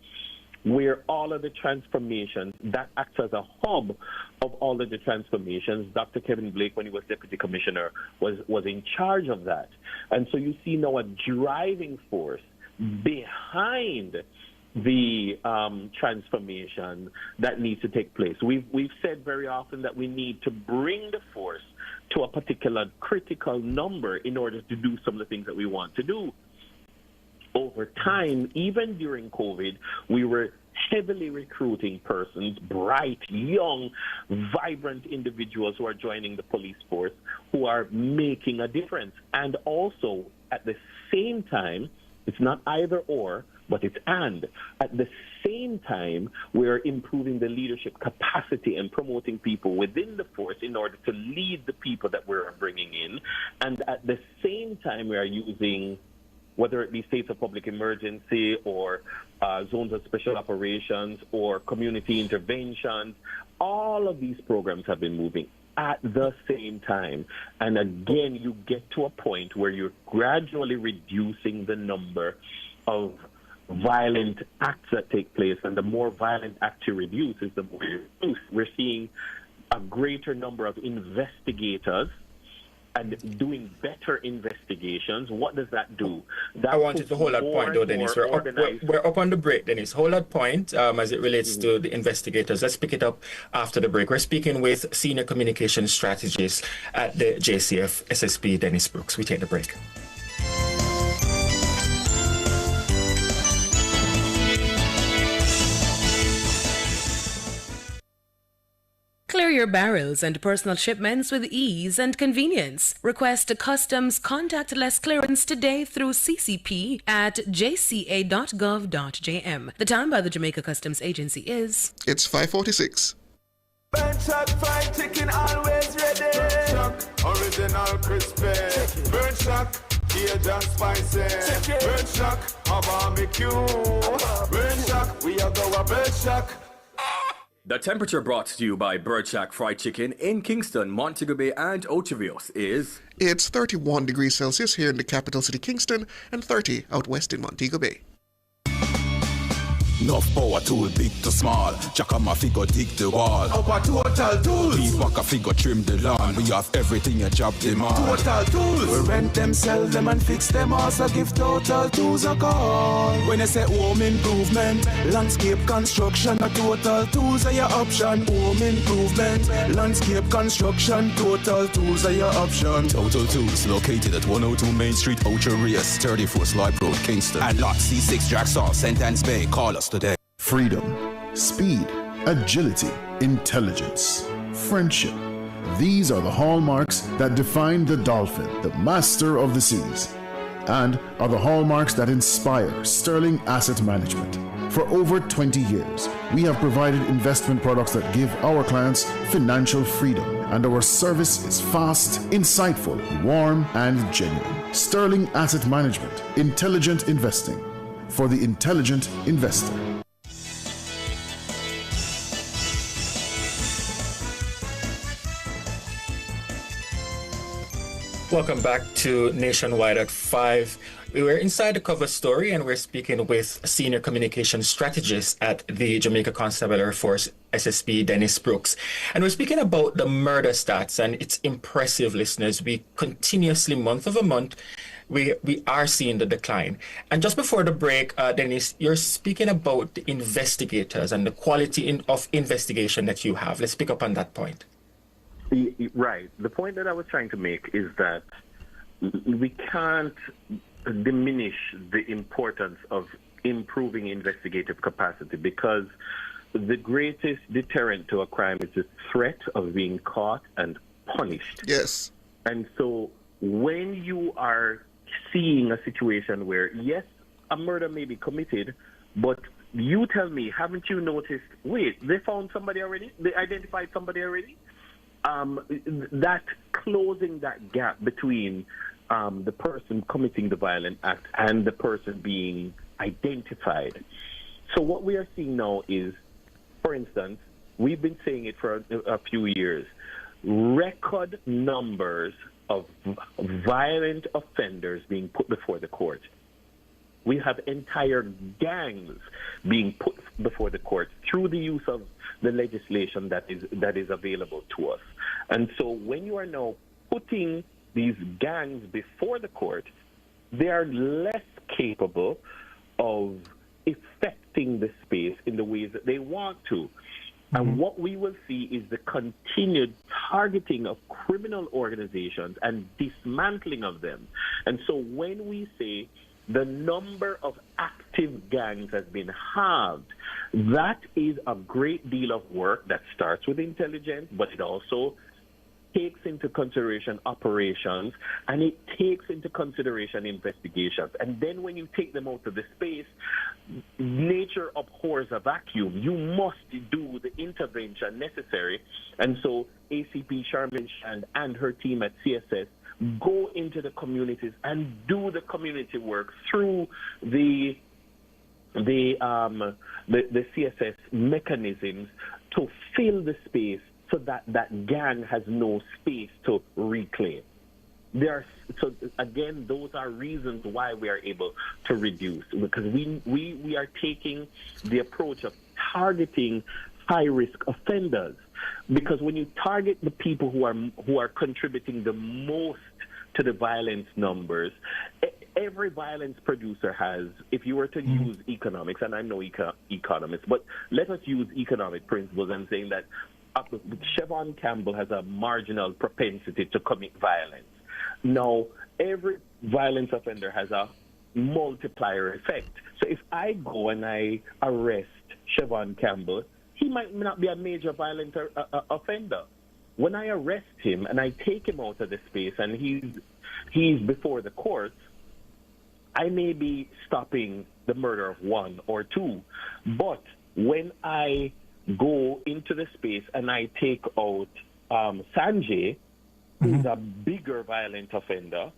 Speaker 14: where all of the transformations, that acts as a hub of all of the transformations. Dr. Kevin Blake, when he was deputy commissioner, was in charge of that. And so you see now a driving force behind the transformation that needs to take place. We've said very often that we need to bring the force to a particular critical number in order to do some of the things that we want to do. Over time, even during COVID, we were heavily recruiting persons, bright, young, vibrant individuals who are joining the police force, who are making a difference. And also, at the same time, it's not either or, but it's and. At the same time, we're improving the leadership capacity and promoting people within the force in order to lead the people that we're bringing in. And at the same time, we are using, whether it be states of public emergency or zones of special operations or community interventions, all of these programs have been moving at the same time. And again, you get to a point where you're gradually reducing the number of violent acts that take place, and the more violent acts you reduce is the more you reduce. We're seeing a greater number of investigators and doing better investigations. What does that do?
Speaker 13: I wanted to hold that point, though, Dennis. We're up on the break, Dennis. Hold that point as it relates to the investigators. Let's pick it up after the break. We're speaking with Senior Communication Strategist at the JCF SSP, Dennis Brooks. We take the break.
Speaker 4: Clear your barrels and personal shipments with ease and convenience. Request a customs contactless clearance today through CCP at jca.gov.jm. The time by the Jamaica Customs Agency is...
Speaker 11: It's 5:46.
Speaker 9: Burn Shack fried chicken always ready. Burn Shack original crispy. Burn Shack Cajun spicy. Burn Shack a barbecue. Burn Shack we are go a Burn Shack.
Speaker 15: The temperature brought to you by Bird Shack Fried Chicken in Kingston, Montego Bay and Ocho Rios is...
Speaker 11: It's 31 degrees Celsius here in the capital city Kingston and 30 out west in Montego Bay.
Speaker 16: Enough power tool, big to small. Jack and my figure dig the wall.
Speaker 9: Our Total Tools.
Speaker 16: Beat back a figure trim the lawn. We have everything a job demand.
Speaker 9: Total Tools.
Speaker 16: We rent them, sell them and fix them. Also give Total Tools a call. When I say home improvement, landscape construction, a Total Tools are your option. Home improvement, landscape construction, Total Tools are your option.
Speaker 15: Total Tools located at 102 Main Street, Ocho Rios, 34 Slipe Road, Kingston.
Speaker 16: And lot C6 Jackson, Sentence Bay. Call us today.
Speaker 17: Freedom, speed, agility, intelligence, friendship. These are the hallmarks that define the dolphin, the master of the seas, and are the hallmarks that inspire Sterling Asset Management. For over 20 years, we have provided investment products that give our clients financial freedom, and our service is fast, insightful, warm, and genuine. Sterling Asset Management, intelligent investing for the intelligent investor.
Speaker 13: Welcome back to Nationwide at 5. We were inside the cover story and we're speaking with Senior Communication Strategist at the Jamaica Constabulary Force, SSP, Dennis Brooks. And we're speaking about the murder stats, and it's impressive, listeners. We continuously, month over month, we are seeing the decline. And just before the break, Dennis, you're speaking about the investigators and the quality of investigation that you have. Let's pick up on that point.
Speaker 14: Right. The point that I was trying to make is that we can't diminish the importance of improving investigative capacity, because the greatest deterrent to a crime is the threat of being caught and punished.
Speaker 11: Yes.
Speaker 14: And so when you are seeing a situation where, yes, a murder may be committed, but you tell me, haven't you noticed, wait, they found somebody already? They identified somebody already? That closing that gap between the person committing the violent act and the person being identified. So what we are seeing now is, for instance, we've been saying it for a few years, record numbers of violent offenders being put before the court. We have entire gangs being put before the court through the use of the legislation that is available to us. And so when you are now putting these gangs before the court, they are less capable of affecting the space in the ways that they want to. And what we will see is the continued targeting of criminal organizations and dismantling of them. And so when we say the number of active gangs has been halved, that is a great deal of work that starts with intelligence, but it also takes into consideration operations, and it takes into consideration investigations. And then when you take them out of the space, nature abhors a vacuum. You must do the intervention necessary. And so ACP Charmaine Shand and her team at CSS go into the communities and do the community work through the CSS mechanisms to fill the space so that that gang has no space to reclaim. So again, those are reasons why we are able to reduce, because we are taking the approach of targeting high-risk offenders. Because when you target the people who are contributing the most to the violence numbers, every violence producer has, if you were to use economics, and I'm no economist, but let us use economic principles and saying that Siobhan Campbell has a marginal propensity to commit violence. Now, every violence offender has a multiplier effect. So if I go and I arrest Siobhan Campbell, he might not be a major violent offender. When I arrest him and I take him out of the space and he's before the courts, I may be stopping the murder of one or two. But when I go into the space and I take out Sanjay, who's a bigger violent offender,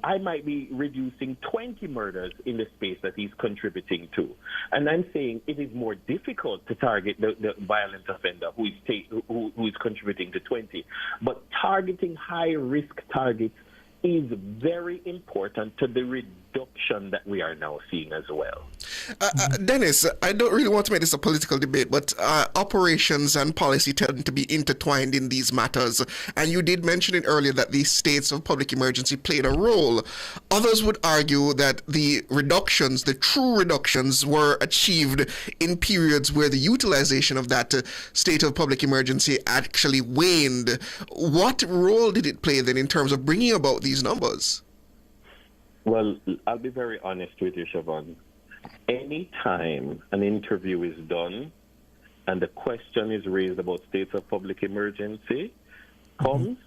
Speaker 14: I might be reducing 20 murders in the space that he's contributing to. And I'm saying it is more difficult to target the violent offender who is contributing to 20. But targeting high-risk targets is very important to the reduction that we are now seeing as well.
Speaker 11: Dennis, I don't really want to make this a political debate, but operations and policy tend to be intertwined in these matters. And you did mention it earlier that the states of public emergency played a role. Others would argue that the reductions, the true reductions, were achieved in periods where the utilization of that state of public emergency actually waned. What role did it play then in terms of bringing about these numbers?
Speaker 14: Well, I'll be very honest with you, Siobhan. Any time an interview is done and the question is raised about states of public emergency comes,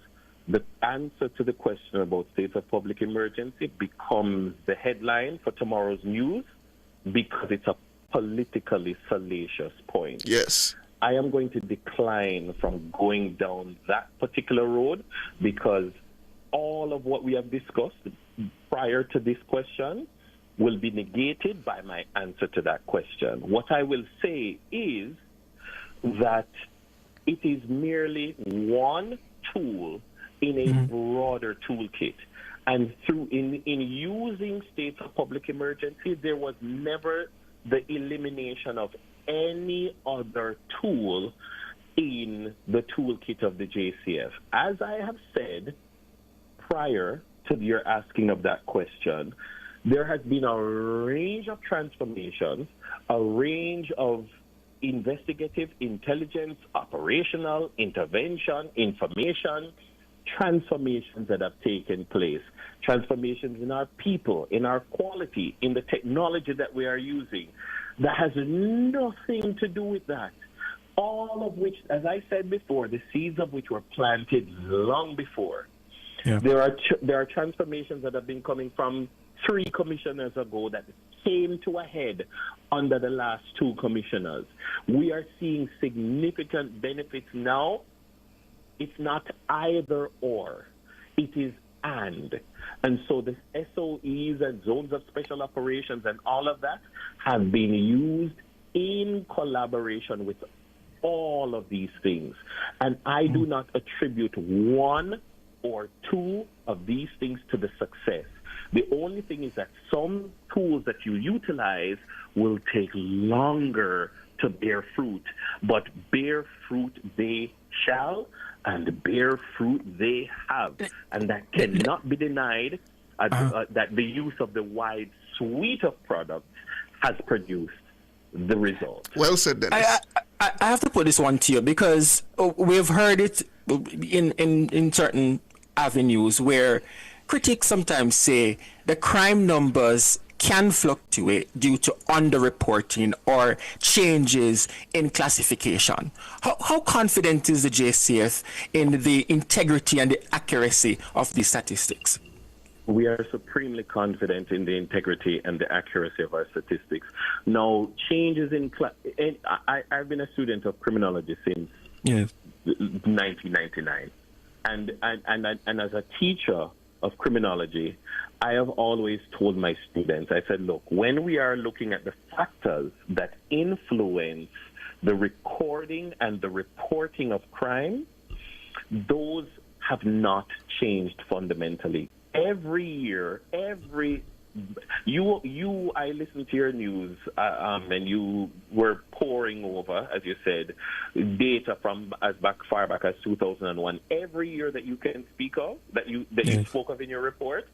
Speaker 14: the answer to the question about states of public emergency becomes the headline for tomorrow's news because it's a politically salacious point.
Speaker 11: Yes.
Speaker 14: I am going to decline from going down that particular road because all of what we have discussed prior to this question will be negated by my answer to that question. What I will say is that it is merely one tool in a broader toolkit. And in using states of public emergency, there was never the elimination of any other tool in the toolkit of the JCF. As I have said prior to your asking of that question, there has been a range of transformations, a range of investigative, intelligence, operational, intervention, information, transformations that have taken place. Transformations in our people, in our quality, in the technology that we are using. That has nothing to do with that. All of which, as I said before, the seeds of which were planted long before. Yeah. There are transformations that have been coming from 3 commissioners ago that came to a head under the last 2 commissioners. We are seeing significant benefits now. It's not either or. It is and. And so the SOEs and zones of special operations and all of that have been used in collaboration with all of these things. And I do not attribute 1 or 2 of these things to the success. The only thing is that some tools that you utilize will take longer to bear fruit, but bear fruit they shall, and bear fruit they have. And that cannot be denied, that the use of the wide suite of products has produced the result.
Speaker 11: Well said, Dennis.
Speaker 13: I have to put this one to you because we've heard it in certain avenues where critics sometimes say the crime numbers can fluctuate due to underreporting or changes in classification. How confident is the JCF in the integrity and the accuracy of these statistics?
Speaker 14: We are supremely confident in the integrity and the accuracy of our statistics. Now, changes I've been a student of criminology since 1999. And as a teacher of criminology, I have always told my students, I said, look, when we are looking at the factors that influence the recording and the reporting of crime, those have not changed fundamentally. Every year, I listened to your news, and you were pouring over, as you said, data from as far back as 2001. Every year that you can speak of, that you spoke of in your report,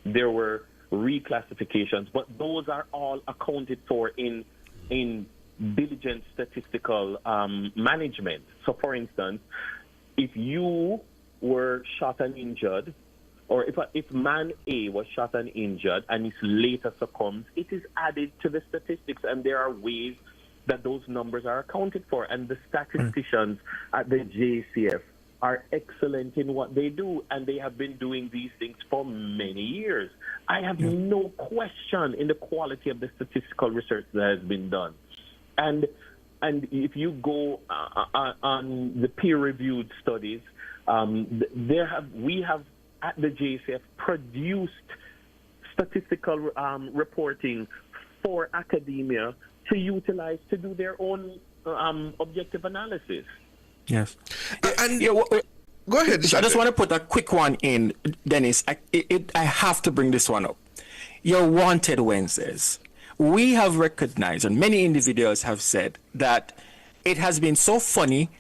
Speaker 14: there were reclassifications, but those are all accounted for in diligent statistical management. So, for instance, if you were shot and injured, or if man A was shot and injured and is later succumbs, it is added to the statistics, and there are ways that those numbers are accounted for. And the statisticians at the JCF are excellent in what they do, and they have been doing these things for many years. I have no question in the quality of the statistical research that has been done. And if you go on the peer-reviewed studies, we have at the JCF produced statistical reporting for academia to utilize to do their own objective analysis.
Speaker 13: Yes.
Speaker 11: Go ahead.
Speaker 13: I just want to put a quick one in, Dennis. I have to bring this one up. Your Wanted Wednesdays. We have recognized, and many individuals have said, that it has been so funny,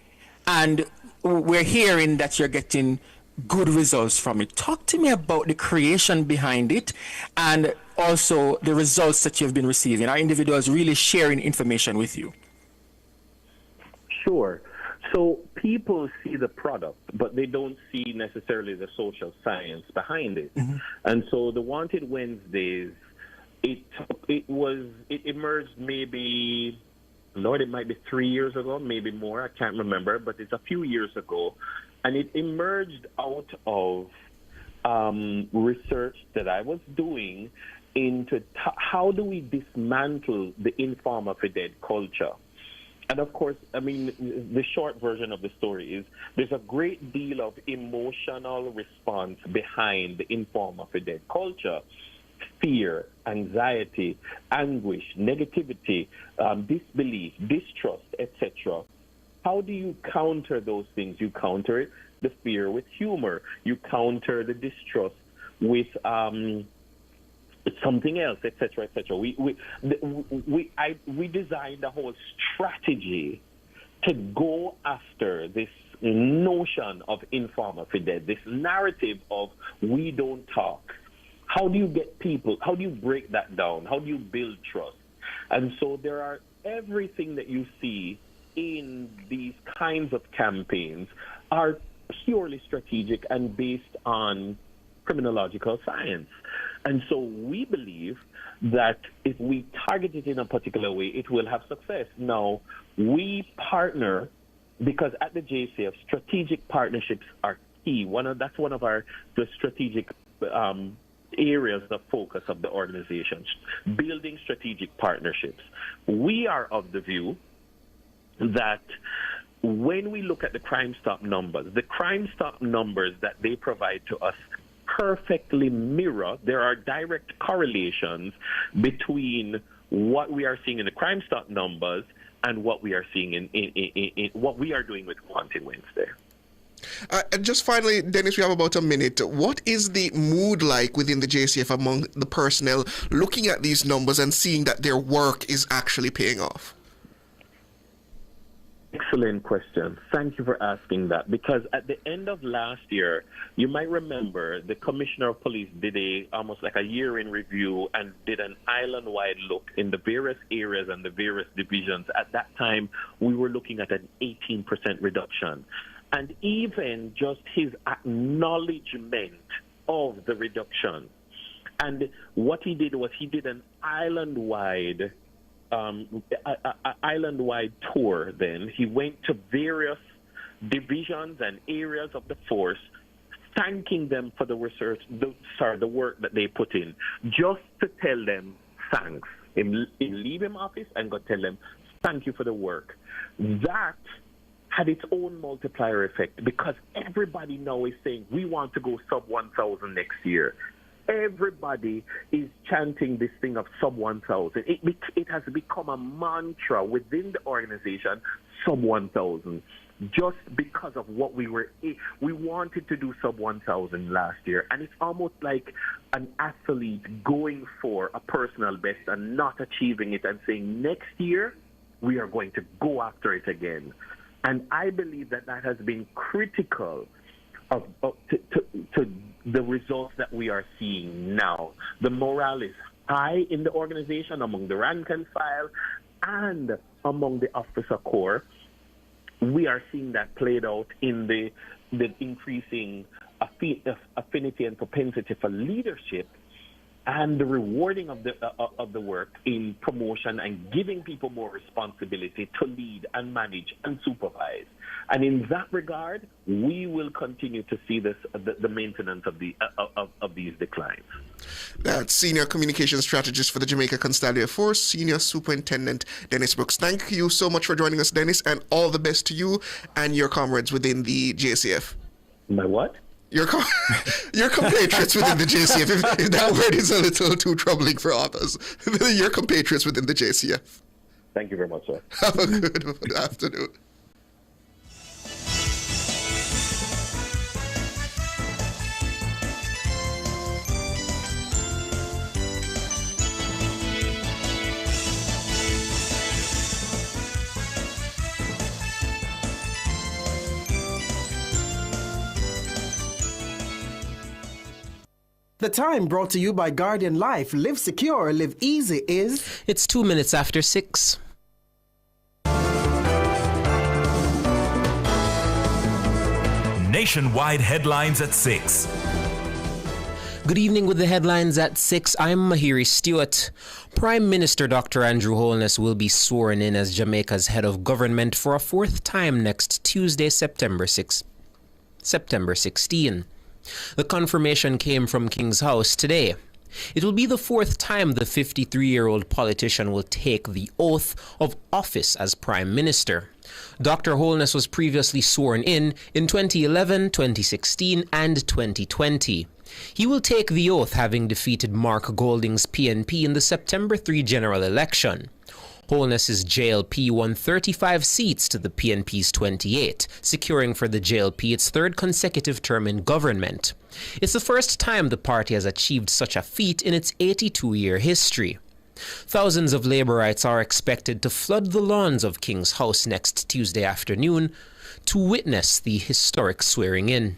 Speaker 13: and we're hearing that you're getting good results from it. Talk to me about the creation behind it and also the results that you've been receiving. Are individuals really sharing information with you?
Speaker 14: Sure. So people see the product, but they don't see necessarily the social science behind it. Mm-hmm. And so the Wanted Wednesdays, it emerged maybe, Lord, it might be 3 years ago, maybe more, I can't remember, but it's a few years ago. And it emerged out of research that I was doing into how do we dismantle the informer for dead culture. And of course, I mean, the short version of the story is there's a great deal of emotional response behind the informer for dead culture. Fear, anxiety, anguish, negativity, disbelief, distrust, etc. how do you counter those things? You counter it, the fear, with humor. You counter the distrust with something else, etc., etc. We designed a whole strategy to go after this notion of informer fidel, this narrative of we don't talk. How do you get people? How do you break that down? How do you build trust? And so there are everything that you see in these kinds of campaigns are purely strategic and based on criminological science. And so we believe that if we target it in a particular way, it will have success. Now, we partner because at the JCF, strategic partnerships are key. That's one of the strategic areas of focus of the organization, building strategic partnerships. We are of the view that when we look at the Crime Stop numbers, the Crime Stop numbers that they provide to us perfectly mirror, there are direct correlations between what we are seeing in the Crime Stop numbers and what we are seeing in what we are doing with Wanted Wednesday.
Speaker 11: And just finally, Dennis, we have about a minute. What is the mood like within the JCF among the personnel looking at these numbers and seeing that their work is actually paying off?
Speaker 14: Excellent question. Thank you for asking that, because at the end of last year, you might remember the Commissioner of Police did almost like a year in review and did an island-wide look in the various areas and the various divisions. At that time, we were looking at an 18% reduction. And even just his acknowledgement of the reduction. And what he did was he did an island-wide tour then. He went to various divisions and areas of the force, thanking them for the work that they put in, just to tell them thanks. Him leave him office and go tell them thank you for the work. That had its own multiplier effect, because everybody now is saying we want to go sub 1,000 next year. Everybody is chanting this thing of sub 1,000. It has become a mantra within the organization, sub 1,000, just because of what we wanted to do sub 1,000 last year. And it's almost like an athlete going for a personal best and not achieving it and saying next year we are going to go after it again. And I believe that has been critical to the results that we are seeing now. The morale is high in the organization, among the rank and file, and among the officer corps. We are seeing that played out in the increasing affinity and propensity for leadership, and the rewarding of the work in promotion and giving people more responsibility to lead and manage and supervise. And in that regard, we will continue to see the maintenance of these declines.
Speaker 11: That's Senior Communications Strategist for the Jamaica Constabulary Force, Senior Superintendent Dennis Brooks. Thank you so much for joining us, Dennis, and all the best to you and your comrades within the JCF.
Speaker 14: My what?
Speaker 11: Your compatriots within the JCF, if that word is a little too troubling for others. Your compatriots within the JCF.
Speaker 14: Thank you very much, sir.
Speaker 11: Have a good afternoon.
Speaker 3: The time brought to you by Guardian Life. Live secure, live easy is...
Speaker 7: It's 2 minutes after 6.
Speaker 18: Nationwide headlines at 6.
Speaker 7: Good evening with the headlines at 6. I'm Mahiri Stewart. Prime Minister Dr. Andrew Holness will be sworn in as Jamaica's head of government for a fourth time next Tuesday, September 16. The confirmation came from King's House today. It will be the fourth time the 53-year-old politician will take the oath of office as Prime Minister. Dr. Holness was previously sworn in 2011, 2016, and 2020. He will take the oath having defeated Mark Golding's PNP in the September 3 general election. Holness's JLP won 35 seats to the PNP's 28, securing for the JLP its third consecutive term in government. It's the first time the party has achieved such a feat in its 82-year history. Thousands of Labourites are expected to flood the lawns of King's House next Tuesday afternoon to witness the historic swearing-in.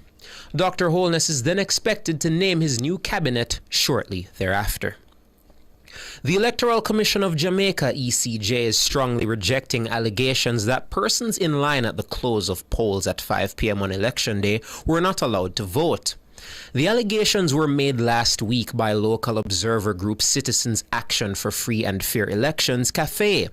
Speaker 7: Dr. Holness is then expected to name his new cabinet shortly thereafter. The Electoral Commission of Jamaica, ECJ, is strongly rejecting allegations that persons in line at the close of polls at 5 p.m. on Election Day were not allowed to vote. The allegations were made last week by local observer group Citizens Action for Free and Fair Elections, CAFE.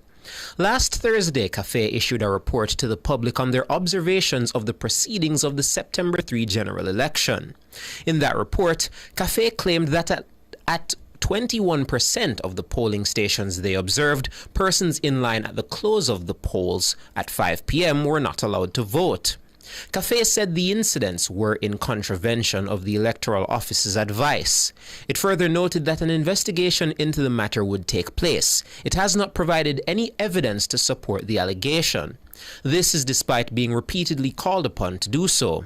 Speaker 7: Last Thursday, CAFE issued a report to the public on their observations of the proceedings of the September 3 general election. In that report, CAFE claimed that at 21% of the polling stations they observed, persons in line at the close of the polls at 5 p.m. were not allowed to vote. CAFE said the incidents were in contravention of the Electoral Office's advice. It further noted that an investigation into the matter would take place. It has not provided any evidence to support the allegation. This is despite being repeatedly called upon to do so.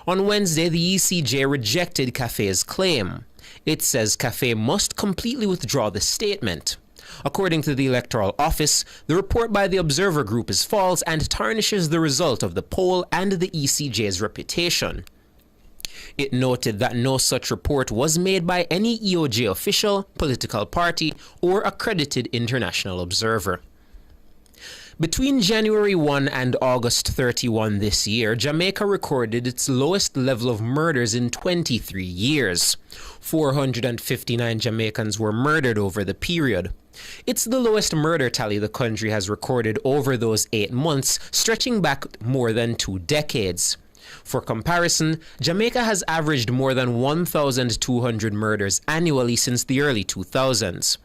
Speaker 7: On Wednesday, the ECJ rejected CAFE's claim. It says CAFE must completely withdraw the statement. According to the Electoral Office, the report by the Observer Group is false and tarnishes the result of the poll and the ECJ's reputation. It noted that no such report was made by any EOJ official, political party, or accredited international observer. Between January 1 and August 31 this year, Jamaica recorded its lowest level of murders in 23 years. 459 Jamaicans were murdered over the period. It's the lowest murder tally the country has recorded over those 8 months, stretching back more than 2 decades. For comparison, Jamaica has averaged more than 1,200 murders annually since the early 2000s.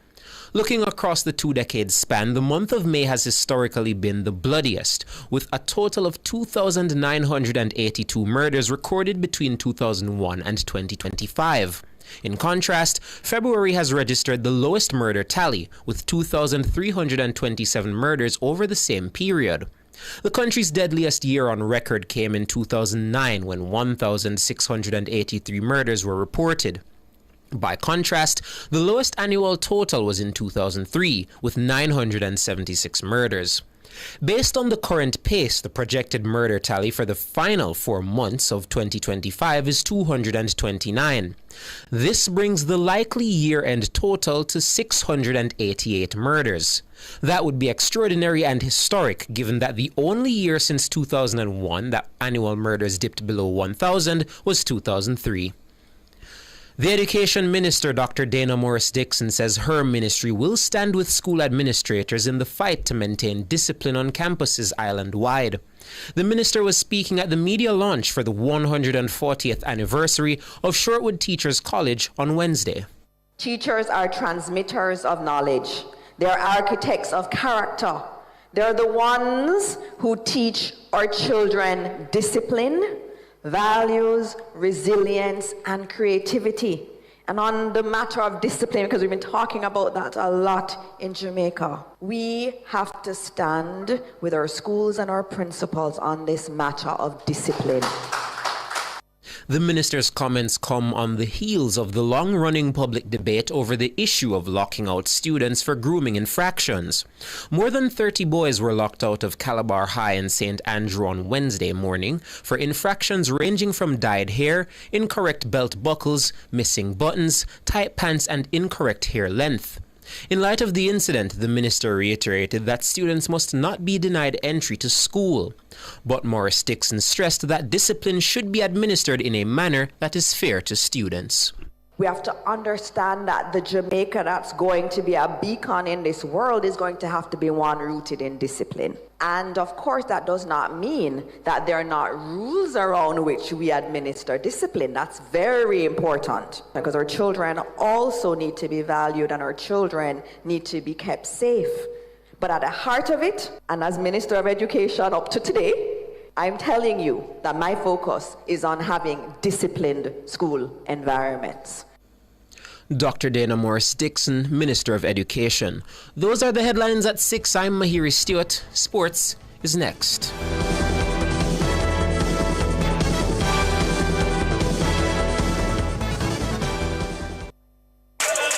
Speaker 7: Looking across the 2-decade span, the month of May has historically been the bloodiest, with a total of 2,982 murders recorded between 2001 and 2025. In contrast, February has registered the lowest murder tally, with 2,327 murders over the same period. The country's deadliest year on record came in 2009, when 1,683 murders were reported. By contrast, the lowest annual total was in 2003, with 976 murders. Based on the current pace, the projected murder tally for the final 4 months of 2025 is 229. This brings the likely year-end total to 688 murders. That would be extraordinary and historic, given that the only year since 2001 that annual murders dipped below 1,000 was 2003. The Education Minister, Dr. Dana Morris-Dixon, says her ministry will stand with school administrators in the fight to maintain discipline on campuses island-wide. The minister was speaking at the media launch for the 140th anniversary of Shortwood Teachers College on Wednesday.
Speaker 1: Teachers are transmitters of knowledge. They are architects of character. They're the ones who teach our children discipline, values, resilience, and creativity. And on the matter of discipline, because we've been talking about that a lot in Jamaica, we have to stand with our schools and our principals on this matter of discipline.
Speaker 7: The minister's comments come on the heels of the long-running public debate over the issue of locking out students for grooming infractions. More than 30 boys were locked out of Calabar High in St. Andrew on Wednesday morning for infractions ranging from dyed hair, incorrect belt buckles, missing buttons, tight pants, and incorrect hair length. In light of the incident, the minister reiterated that students must not be denied entry to school. But Morris-Dixon stressed that discipline should be administered in a manner that is fair to students.
Speaker 1: We have to understand that the Jamaica that's going to be a beacon in this world is going to have to be one rooted in discipline. And of course, that does not mean that there are not rules around which we administer discipline. That's very important, because our children also need to be valued and our children need to be kept safe. But at the heart of it, and as Minister of Education up to today, I'm telling you that my focus is on having disciplined school environments.
Speaker 7: Dr. Dana Morris-Dixon, Minister of Education. Those are the headlines at 6. I'm Mahiri Stewart. Sports is next.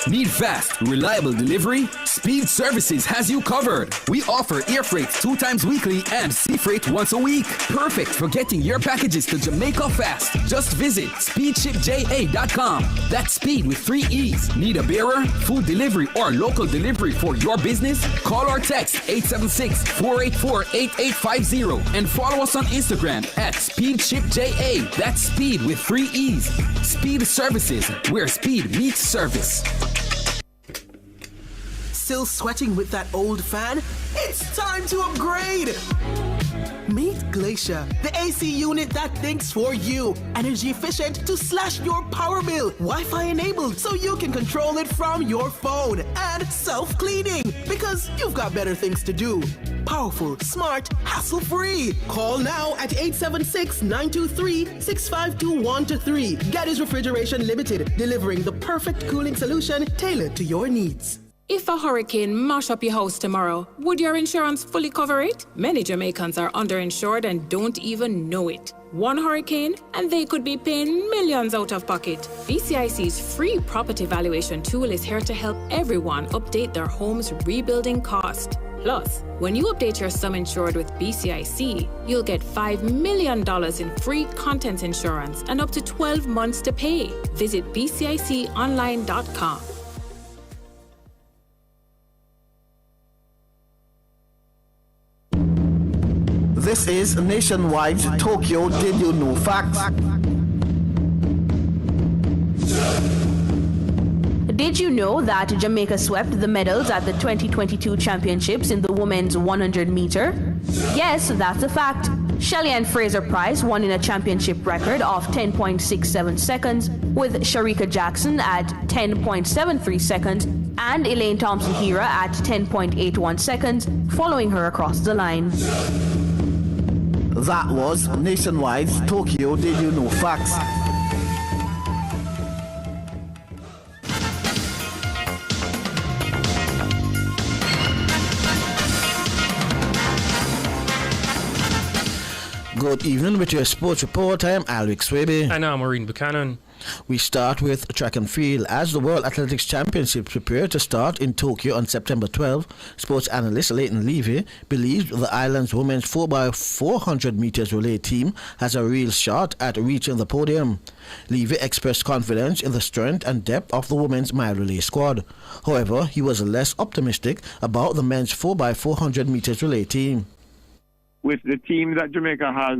Speaker 5: Need fast, reliable delivery? Speed Services has you covered. We offer air freight 2 times weekly and sea freight once a week. Perfect for getting your packages to Jamaica fast. Just visit speedshipja.com. That's speed with 3 E's. Need a bearer, food delivery, or local delivery for your business? Call or text 876-484-8850 and follow us on Instagram at speedshipja. That's speed with 3 E's. Speed Services, where speed meets service.
Speaker 3: Still sweating with that old fan? It's time to upgrade! Meet Glacier, the AC unit that thinks for you. Energy efficient to slash your power bill. Wi-Fi enabled so you can control it from your phone. And self-cleaning because you've got better things to do. Powerful, smart, hassle-free. Call now at 876-923-6521-3. Geddes Refrigeration Limited, delivering the perfect cooling solution tailored to your needs.
Speaker 6: If a hurricane mash up your house tomorrow, would your insurance fully cover it? Many Jamaicans are underinsured and don't even know it. One hurricane and they could be paying millions out of pocket. BCIC's free property valuation tool is here to help everyone update their home's rebuilding cost. Plus, when you update your sum insured with BCIC, you'll get $5 million in free contents insurance and up to 12 months to pay. Visit bciconline.com.
Speaker 3: This is Nationwide's Tokyo Did You Know Facts.
Speaker 19: Did you know that Jamaica swept the medals at the 2022 championships in the women's 100 meter? Yes, that's a fact. Shelly-Ann Fraser-Pryce won in a championship record of 10.67 seconds, with Sharika Jackson at 10.73 seconds and Elaine Thompson-Hira at 10.81 seconds, following her across the line.
Speaker 3: That was Nationwide's Tokyo Did You Know Facts. Good evening with your sports report. I am Alric Swaby.
Speaker 20: And I'm Maureen Buchanan.
Speaker 3: We start with track and field. As the World Athletics Championships prepare to start in Tokyo on September 12, sports analyst Leighton Levy believes the island's women's 4x400 meters relay team has a real shot at reaching the podium. Levy expressed confidence in the strength and depth of the women's mile relay squad. However, he was less optimistic about the men's 4x400 meters relay team.
Speaker 21: With the team that Jamaica has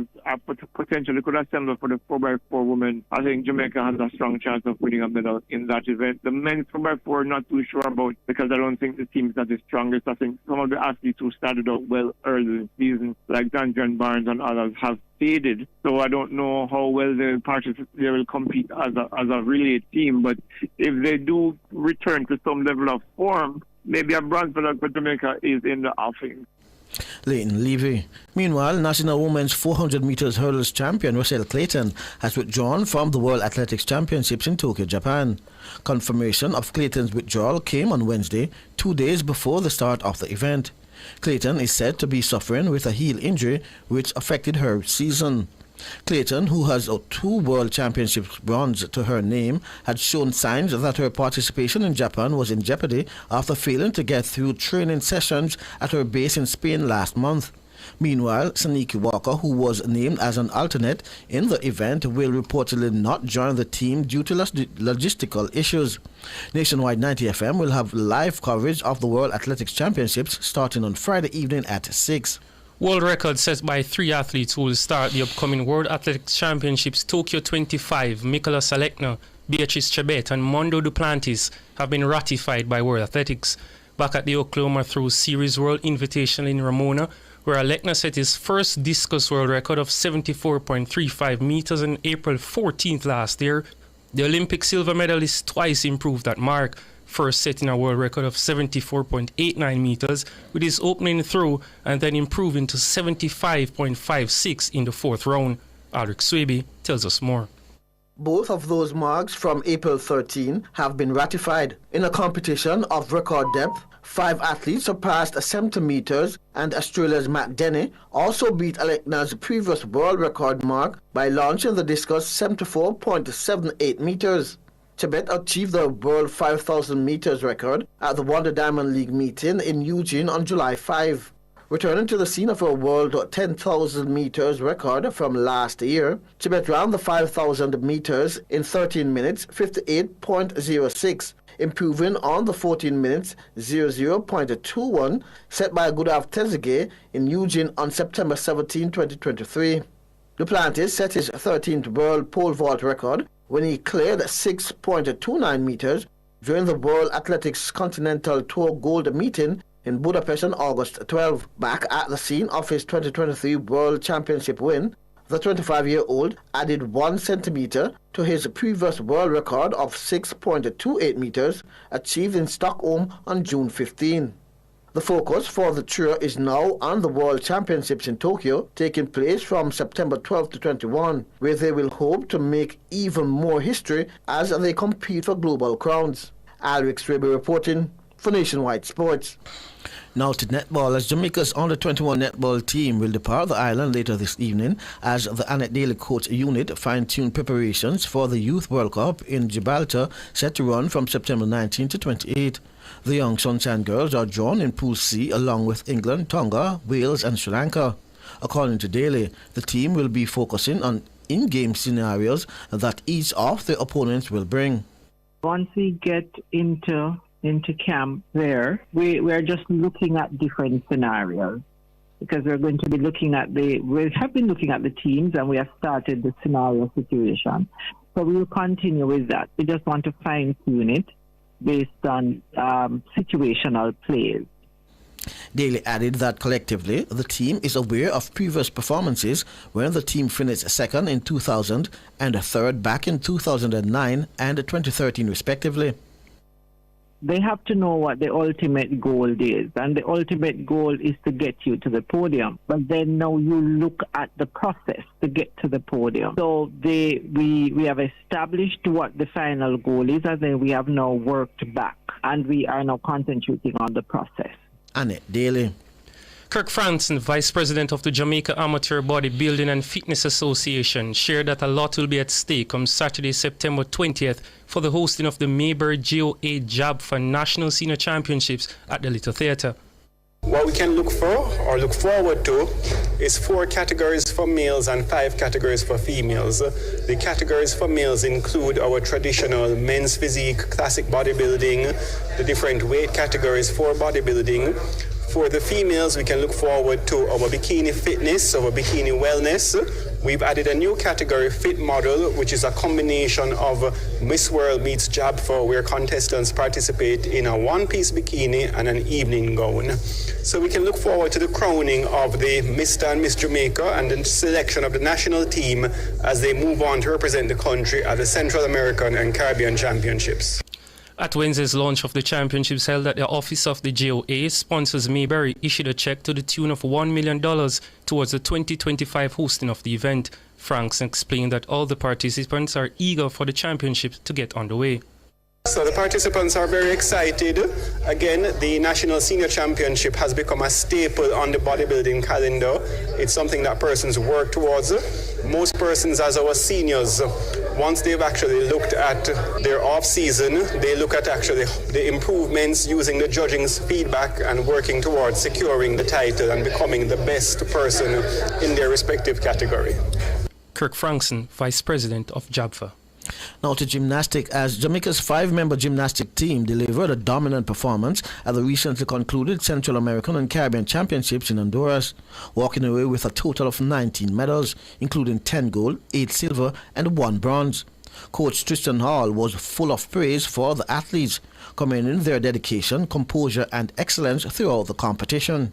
Speaker 21: potentially could assemble for the 4x4 women, I think Jamaica has a strong chance of winning a medal in that event. The men's 4x4, not too sure about because I don't think the team is at the strongest. I think some of the athletes who started out well early in the season, like John Barnes and others, have faded. So I don't know how well they will compete as a relay team. But if they do return to some level of form, maybe a bronze medal for Jamaica is in the offing.
Speaker 3: Leighton Levy. Meanwhile, National Women's 400 meters hurdles champion Rochelle Clayton has withdrawn from the World Athletics Championships in Tokyo, Japan. Confirmation of Clayton's withdrawal came on Wednesday, 2 days before the start of the event. Clayton is said to be suffering with a heel injury which affected her season. Clayton, who has 2 World Championships bronze to her name, had shown signs that her participation in Japan was in jeopardy after failing to get through training sessions at her base in Spain last month. Meanwhile, Saniki Walker, who was named as an alternate in the event, will reportedly not join the team due to logistical issues. Nationwide 90 FM will have live coverage of the World Athletics Championships starting on Friday evening at 6.
Speaker 20: World record set by 3 athletes who will start the upcoming World Athletics Championships Tokyo 25, Nicholas Alekna, Beatrice Chebet and Mondo Duplantis have been ratified by World Athletics. Back at the Oklahoma Through Series World Invitational in Ramona, where Alekna set his first discus world record of 74.35 meters on April 14th last year, the Olympic silver medalist twice improved that mark, first setting a world record of 74.89 meters with his opening throw and then improving to 75.56 in the 4th round. Alric Swaby tells us more.
Speaker 3: Both of those marks from April 13 have been ratified. In a competition of record depth, 5 athletes surpassed 70 meters, and Australia's Matt Denny also beat Alekna's previous world record mark by launching the discus 74.78 meters. Tibet achieved the world 5,000 meters record at the Wonder Diamond League meeting in Eugene on July 5. Returning to the scene of a world 10,000 meters record from last year, Tibet ran the 5,000 meters in 13 minutes 58.06, improving on the 14 minutes 00.21 set by Gudav Tezegay in Eugene on September 17, 2023. Duplantis set his 13th world pole vault record when he cleared 6.29 meters during the World Athletics Continental Tour Gold meeting in Budapest on August 12. Back at the scene of his 2023 World Championship win, the 25-year-old added 1 centimeter to his previous world record of 6.28 meters achieved in Stockholm on June 15. The focus for the tour is now on the World Championships in Tokyo, taking place from September 12 to 21, where they will hope to make even more history as they compete for global crowns. Alrix Raby reporting for Nationwide Sports. Now to netball, as Jamaica's under-21 netball team will depart the island later this evening as the Annette Daly coach unit fine-tune preparations for the Youth World Cup in Gibraltar, set to run from September 19 to 28. The young Sunshine Girls are drawn in Pool C along with England, Tonga, Wales and Sri Lanka. According to Daly, the team will be focusing on in-game scenarios that each of the opponents will bring.
Speaker 2: Once we get into camp there, we're just looking at different scenarios, because we're going to be looking at we have been looking at the teams and we have started the scenario situation. So we will continue with that. We just want to fine tune it based on situational plays.
Speaker 3: Daly added that collectively, the team is aware of previous performances when the team finished second in 2000 and third back in 2009 and 2013 respectively.
Speaker 2: They have to know what the ultimate goal is, and the ultimate goal is to get you to the podium. But then now you look at the process to get to the podium. So we have established what the final goal is, and then we have now worked back, and we are now concentrating on the process.
Speaker 3: Annette Daly.
Speaker 20: Kirk Franson, Vice President of the Jamaica Amateur Bodybuilding and Fitness Association, shared that a lot will be at stake on Saturday, September 20th for the hosting of the Mayberry GOA JABFA National Senior Championships at the Little Theatre.
Speaker 8: What we can look for or look forward to is 4 categories for males and 5 categories for females. The categories for males include our traditional men's physique, classic bodybuilding, the different weight categories for bodybuilding. For the females, we can look forward to our bikini fitness, our bikini wellness. We've added a new category, fit model, which is a combination of Miss World meets JABFA, where contestants participate in a one-piece bikini and an evening gown. So we can look forward to the crowning of the Mr. and Miss Jamaica and the selection of the national team as they move on to represent the country at the Central American and Caribbean Championships.
Speaker 20: At Wednesday's launch of the championships held at the office of the GOA, sponsors Mayberry issued a check to the tune of $1 million towards the 2025 hosting of the event. Franks explained that all the participants are eager for the championships to get underway.
Speaker 8: So the participants are very excited. Again, the National Senior Championship has become a staple on the bodybuilding calendar. It's something that persons work towards. Most persons, as our seniors, once they've actually looked at their off-season, they look at actually the improvements using the judging's feedback and working towards securing the title and becoming the best person in their respective category.
Speaker 20: Kirk Frankson, Vice President of JABFA.
Speaker 3: Now to gymnastics, as Jamaica's 5-member gymnastic team delivered a dominant performance at the recently concluded Central American and Caribbean Championships in Honduras, walking away with a total of 19 medals, including 10 gold, 8 silver and 1 bronze. Coach Tristan Hall was full of praise for the athletes, commending their dedication, composure and excellence throughout the competition.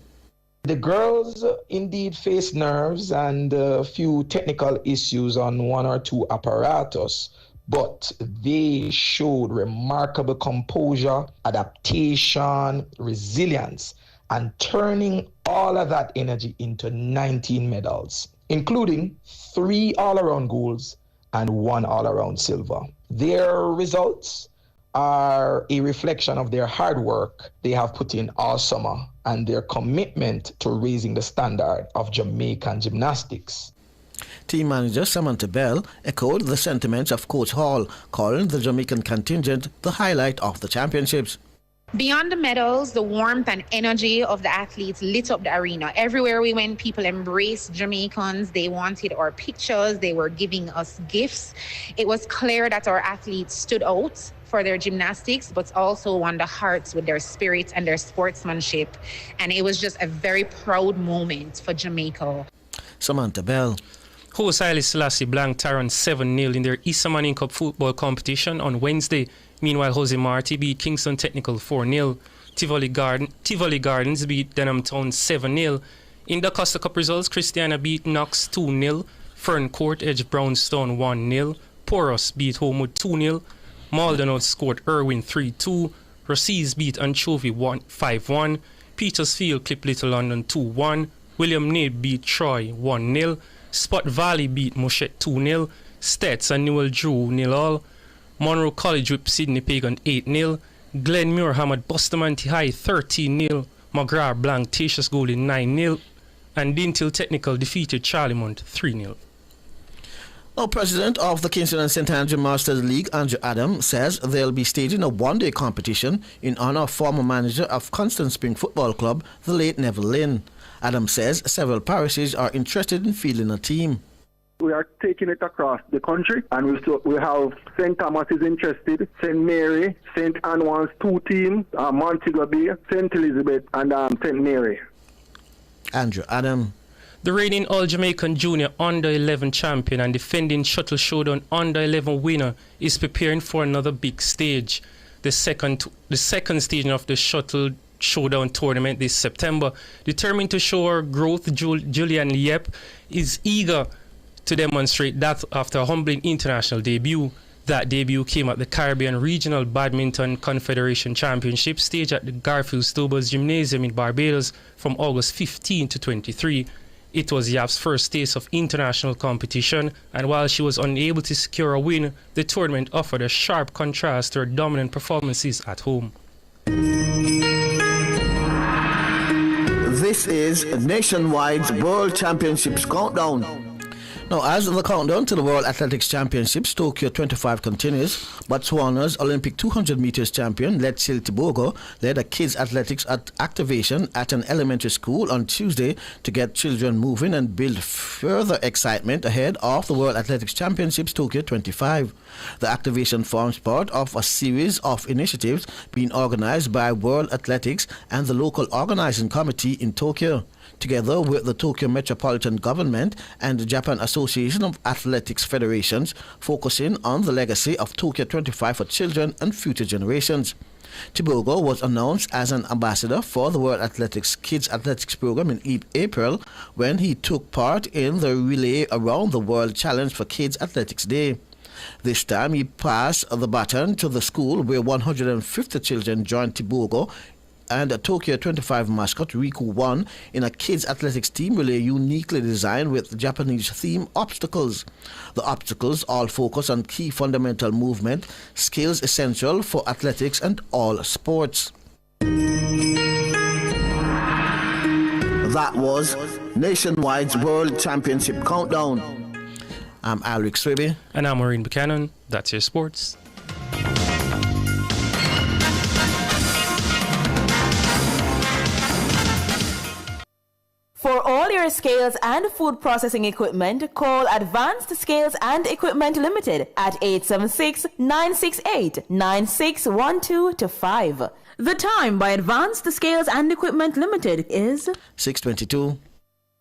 Speaker 22: The girls indeed faced nerves and a few technical issues on 1 or 2 apparatus, but they showed remarkable composure, adaptation, resilience, and turning all of that energy into 19 medals, including 3 all-around golds and 1 all-around silver. Their results are a reflection of their hard work they have put in all summer and their commitment to raising the standard of Jamaican gymnastics.
Speaker 3: Team manager Samantha Bell echoed the sentiments of Coach Hall, calling the Jamaican contingent the highlight of the championships.
Speaker 10: Beyond the medals, the warmth and energy of the athletes lit up the arena. Everywhere we went, people embraced Jamaicans. They wanted our pictures. They were giving us gifts. It was clear that our athletes stood out for their gymnastics, but also won the hearts with their spirit and their sportsmanship. And it was just a very proud moment for Jamaica.
Speaker 3: Samantha Bell.
Speaker 20: Host Haile Selassie blanked Tyrone 7-0 in their Easter Manning Cup football competition on Wednesday. Meanwhile, Jose Marti beat Kingston Technical 4-0. Tivoli Gardens beat Denham Town 7-0. In the Costa Cup results, Christiana beat Knox 2-0. Fern Court edged Brownstone 1-0. Porus beat Homewood 2-0. Malden outscored Irwin 3-2. Rossies beat Anchovy 5-1. Petersfield clipped Little London 2-1. William Nade beat Troy 1-0. Spot Valley beat Moshette 2-0. Stets and Newell drew 0-0. Monroe College whipped Sydney Pagan 8-0. Glenmuir hammered Bustamante High 13-0. McGrath blanked Tatius Golden 9-0. And Dintil Technical defeated Charlemont 3-0.
Speaker 3: Now, President of the Kingston and St. Andrew Masters League, Andrew Adam, says they'll be staging a one-day competition in honor of former manager of Constant Spring Football Club, the late Neville Lynn. Adam says several parishes are interested in fielding a team.
Speaker 12: We are taking it across the country, and we have St. Thomas is interested, St. Mary, St. Anne wants 2 teams, Montego Bay, St. Elizabeth, and St. Mary.
Speaker 3: Andrew Adam.
Speaker 20: The reigning All-Jamaican Junior Under-11 champion and defending Shuttle Showdown Under-11 winner is preparing for another big stage. The second staging of the Shuttle Showdown tournament this September. Determined to show her growth, Julian Liep is eager to demonstrate that after a humbling international debut. That debut came at the Caribbean Regional Badminton Confederation Championship stage at the Garfield Stobers Gymnasium in Barbados from August 15 to 23. It was Yap's first taste of international competition, and while she was unable to secure a win, the tournament offered a sharp contrast to her dominant performances at home.
Speaker 3: This is Nationwide's World Championships Countdown. Now, as the countdown to the World Athletics Championships Tokyo 25 continues, Botswana's Olympic 200 meters champion, Letsil Tibogo, led a kids' athletics activation at an elementary school on Tuesday to get children moving and build further excitement ahead of the World Athletics Championships Tokyo 25. The activation forms part of a series of initiatives being organized by World Athletics and the local organizing committee in Tokyo, together with the Tokyo Metropolitan Government and the Japan Association of Athletics Federations, focusing on the legacy of Tokyo 25 for children and future generations. Tibogo was announced as an ambassador for the World Athletics Kids Athletics Program in April when he took part in the Relay Around the World Challenge for Kids Athletics Day. This time he passed the baton to the school where 150 children joined Tibogo and a Tokyo 25 mascot Riku won in a kids athletics team relay uniquely designed with the Japanese theme obstacles. The obstacles all focus on key fundamental movement skills essential for athletics and all sports. That was Nationwide's World Championship Countdown. I'm Alric Swiby.
Speaker 20: And I'm Maureen Buchanan. That's your sports.
Speaker 19: For all your scales and food processing equipment, call Advanced Scales and Equipment Limited at 876-968-9612-5. The time by Advanced Scales and Equipment Limited is
Speaker 3: 6:22.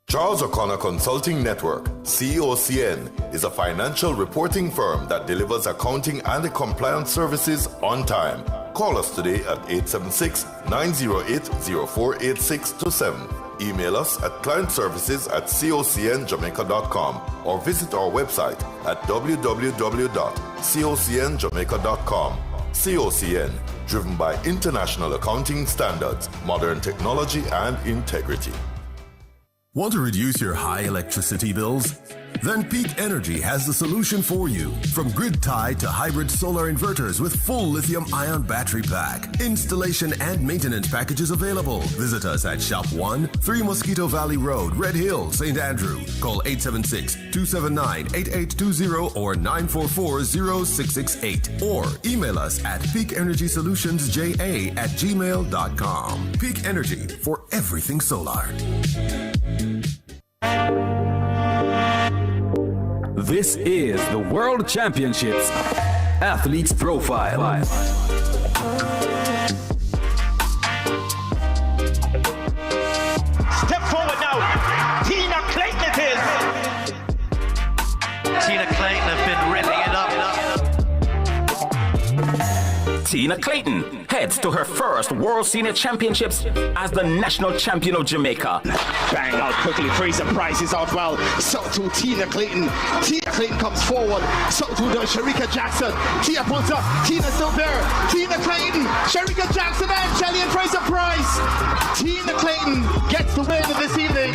Speaker 23: Charles O'Connor Consulting Network, COCN, is a financial reporting firm that delivers accounting and compliance services on time. Call us today at 876-908-0486-7. Email us at clientservices@cocnjamaica.com or visit our website at www.cocnjamaica.com. COCN, driven by international accounting standards, modern technology, and integrity.
Speaker 4: Want to reduce your high electricity bills? Then Peak Energy has the solution for you. From grid tie to hybrid solar inverters with full lithium-ion battery pack. Installation and maintenance packages available. Visit us at Shop 1, 3 Mosquito Valley Road, Red Hill, St. Andrew. Call 876-279-8820 or 944-0668. Or email us at peakenergysolutionsja@gmail.com. Peak Energy for everything solar.
Speaker 5: This is the World Championships Athletes Profile.
Speaker 9: Step forward now. Tina Clayton it is. Tina Clayton has been ripping it up.
Speaker 15: Tina Clayton heads to her first World Senior Championships as the national champion of Jamaica.
Speaker 9: Bang out quickly. Fraser Price is out well. So to Tina Clayton. Tina Clayton comes forward. So to the Sharika Jackson. Tia pulls up. Tina's still there. Tina Clayton. Sharika Jackson and Shelly and Fraser Price. Tina Clayton gets the win this evening.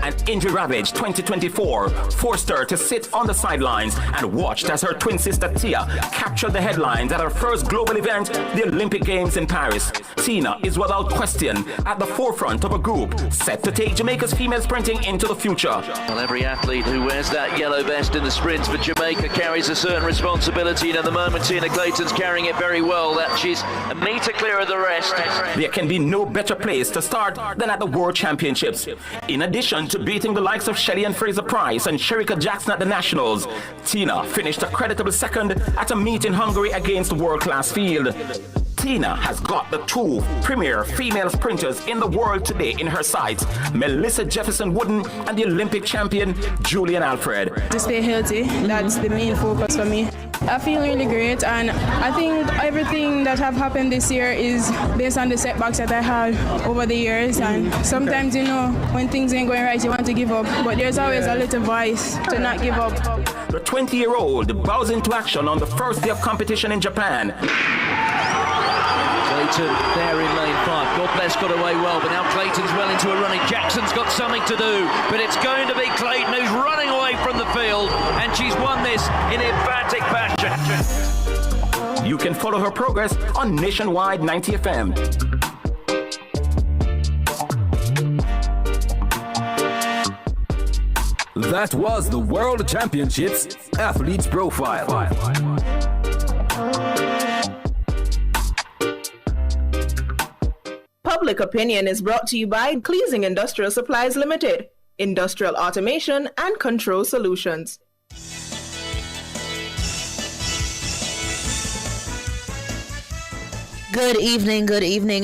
Speaker 15: An injury ravaged 2024 forced her to sit on the sidelines and watched as her twin sister Tia captured the headlines at her first global event, the Olympic Games in Paris. Tina is without question at the forefront of a group set to take Jamaica's female sprinting into the future.
Speaker 24: Well, every athlete who wears that yellow vest in the sprints for Jamaica carries a certain responsibility, and at the moment Tina Clayton's carrying it very well, that she's a metre clear of the rest.
Speaker 15: There can be no better place to start than at the World Championships. In addition to beating the likes of Shelly and Fraser Price and Sharika Jackson at the Nationals, Tina finished a creditable second at a meet in Hungary against world-class field. Tina has got the two premier female sprinters in the world today in her sights, Melissa Jefferson Wooden and the Olympic champion Julian Alfred.
Speaker 25: To stay healthy, that's the main focus for me. I feel really great, and I think everything that have happened this year is based on the setbacks that I had over the years, and sometimes, you know, when things ain't going right, you want to give up, but there's always a little voice to not give up.
Speaker 15: The 20-year-old bows into action on the first day of competition in Japan.
Speaker 24: Clayton there in lane 5. God bless got away well, but now Clayton's well into a running. Jackson's got something to do, but it's going to be Clayton who's running away from the field, and she's won this in emphatic fashion.
Speaker 15: You can follow her progress on Nationwide 90 FM.
Speaker 5: That was the World Championships Athletes Profile.
Speaker 26: Public Opinion is brought to you by Cleasing Industrial Supplies Limited, Industrial Automation and Control Solutions.
Speaker 27: Good evening,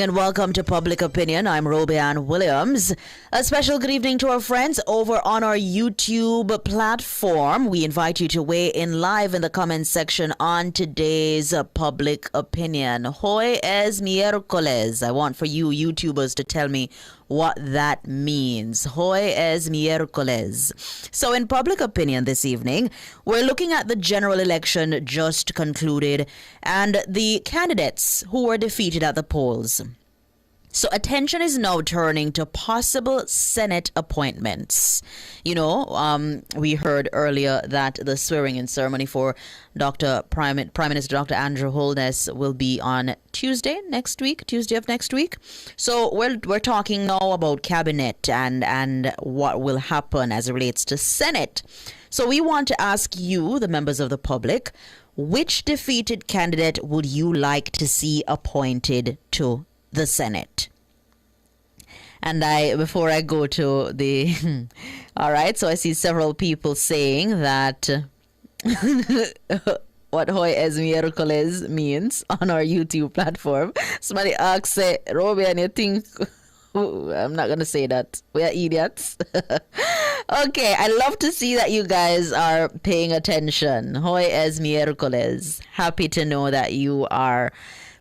Speaker 27: and welcome to Public Opinion. I'm Robianne Williams. A special good evening to our friends over on our YouTube platform. We invite you to weigh in live in the comments section on today's Public Opinion. Hoy es miércoles. I want for you YouTubers to tell me what that means. Hoy es miércoles. So in Public Opinion this evening, we're looking at the general election just concluded and the candidates who were defeated at the polls. So attention is now turning to possible Senate appointments. You know, we heard earlier that the swearing-in ceremony for Prime Minister Dr. Andrew Holness will be on Tuesday of next week. So we're talking now about cabinet and what will happen as it relates to Senate. So we want to ask you, the members of the public, which defeated candidate would you like to see appointed to the Senate? And before I go to the, all right, so I see several people saying that what Hoy es miércoles means on our YouTube platform. Somebody asks, Robbie, and you think, I'm not going to say that. We are idiots. Okay, I love to see that you guys are paying attention. Hoy es miércoles. Happy to know that you are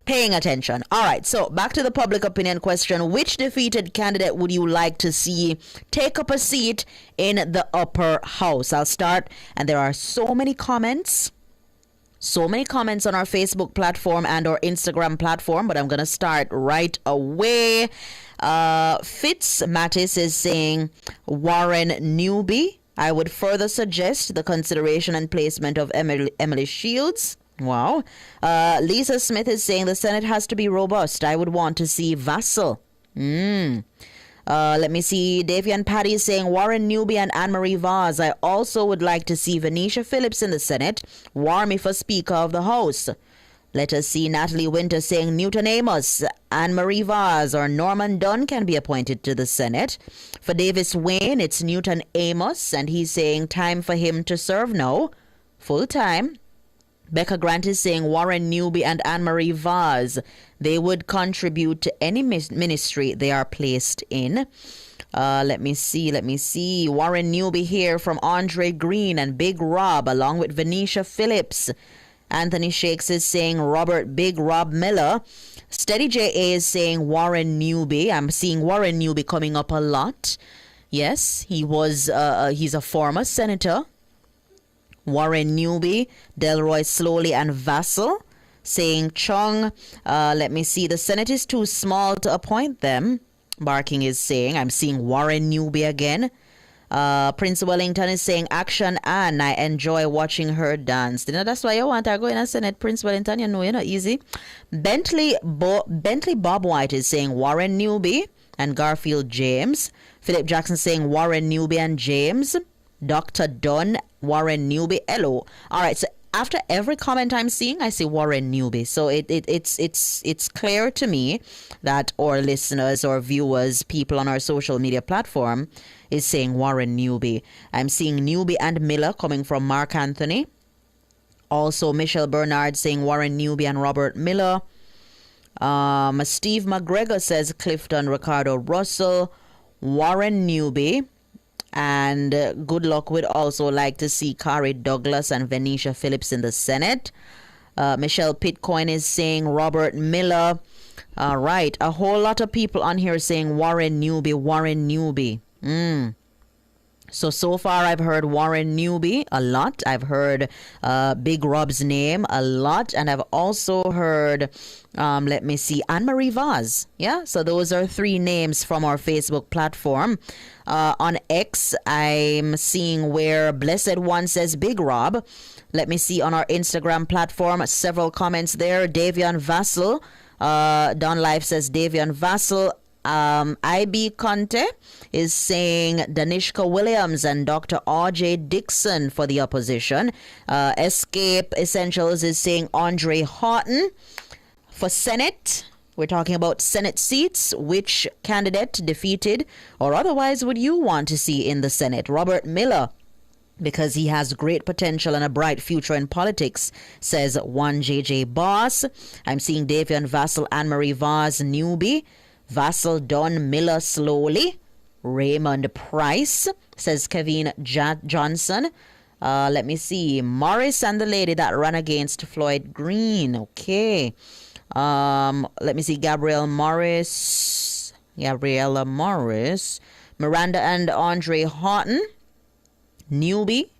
Speaker 27: paying attention. All right, so back to the public opinion question. Which defeated candidate would you like to see take up a seat in the upper house? I'll start, and there are so many comments on our Facebook platform and our Instagram platform, but I'm going to start right away. Fitz Mattis is saying Warren Newby. I would further suggest the consideration and placement of Emily Shields. Wow. Lisa Smith is saying the Senate has to be robust. I would want to see Vassal. Let me see. Davian Paddy is saying Warren Newby and Anne-Marie Vaz. I also would like to see Venetia Phillips in the Senate. Warmy for Speaker of the House. Let us see. Natalie Winter saying Newton Amos, Anne-Marie Vaz, or Norman Dunn can be appointed to the Senate. For Davis Wayne, it's Newton Amos, and he's saying time for him to serve now. Full time. Becca Grant is saying Warren Newby and Anne-Marie Vaz. They would contribute to any ministry they are placed in. Let me see. Warren Newby here from Andre Green and Big Rob, along with Venetia Phillips. Anthony Shakes is saying Robert Big Rob Miller. Steady J.A. is saying Warren Newby. I'm seeing Warren Newby coming up a lot. Yes, he's a former senator. Warren Newby, Delroy Slowly, and Vassal saying Chung. Let me see. The Senate is too small to appoint them. Barking is saying, I'm seeing Warren Newby again. Prince Wellington is saying Action Ann. I enjoy watching her dance. You know, that's why you want to go in a Senate, Prince Wellington. You know, you're not easy. Bentley Bob White is saying Warren Newby and Garfield James. Philip Jackson saying Warren Newby and James. Dr. Dunn, Warren Newby. Hello. All right. So after every comment I'm seeing, I see Warren Newby. So it's clear to me that our listeners or viewers, people on our social media platform, is saying Warren Newby. I'm seeing Newby and Miller coming from Mark Anthony. Also, Michelle Bernard saying Warren Newby and Robert Miller. Steve McGregor says Clifton Ricardo Russell, Warren Newby. And good luck would also like to see Kari Douglas and Venetia Phillips in the Senate. Michelle Pitcoin is saying Robert Miller. All right. A whole lot of people on here saying Warren Newby. So far I've heard Warren Newby a lot. I've heard Big Rob's name a lot. And I've also heard, let me see, Anne-Marie Vaz. Yeah, so those are 3 names from our Facebook platform. On X, I'm seeing where Blessed One says Big Rob. Let me see on our Instagram platform, several comments there. Davian Vassal. Don Life says Davian Vassal. IB Conte is saying Danishka Williams and Dr. R.J. Dixon for the opposition. Escape Essentials is saying Andre Houghton. For Senate, we're talking about Senate seats. Which candidate defeated or otherwise would you want to see in the Senate? Robert Miller, because he has great potential and a bright future in politics, says one JJ Boss. I'm seeing Davian Vassal, Anne-Marie Vaz, Newby. Vassal, Dunn, Miller, Slowly. Raymond Price, says Kevin Johnson. Let me see. Morris and the lady that ran against Floyd Green. Okay. Let me see. Gabriella Morris. Miranda and Andre Houghton. Newby.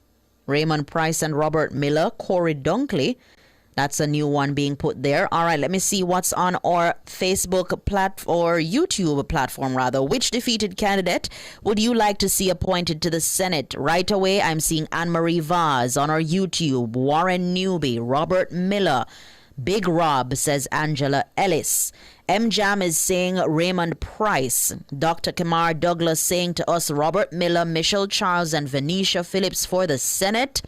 Speaker 27: Raymond Price and Robert Miller. Corey Dunkley. That's a new one being put there. All right, let me see what's on our Facebook or YouTube platform, rather. Which defeated candidate would you like to see appointed to the Senate? Right away, I'm seeing Anne-Marie Vaz on our YouTube, Warren Newby, Robert Miller, Big Rob, says Angela Ellis. M-Jam is saying Raymond Price. Dr. Kamar Douglas saying to us Robert Miller, Michelle Charles, and Venetia Phillips for the Senate.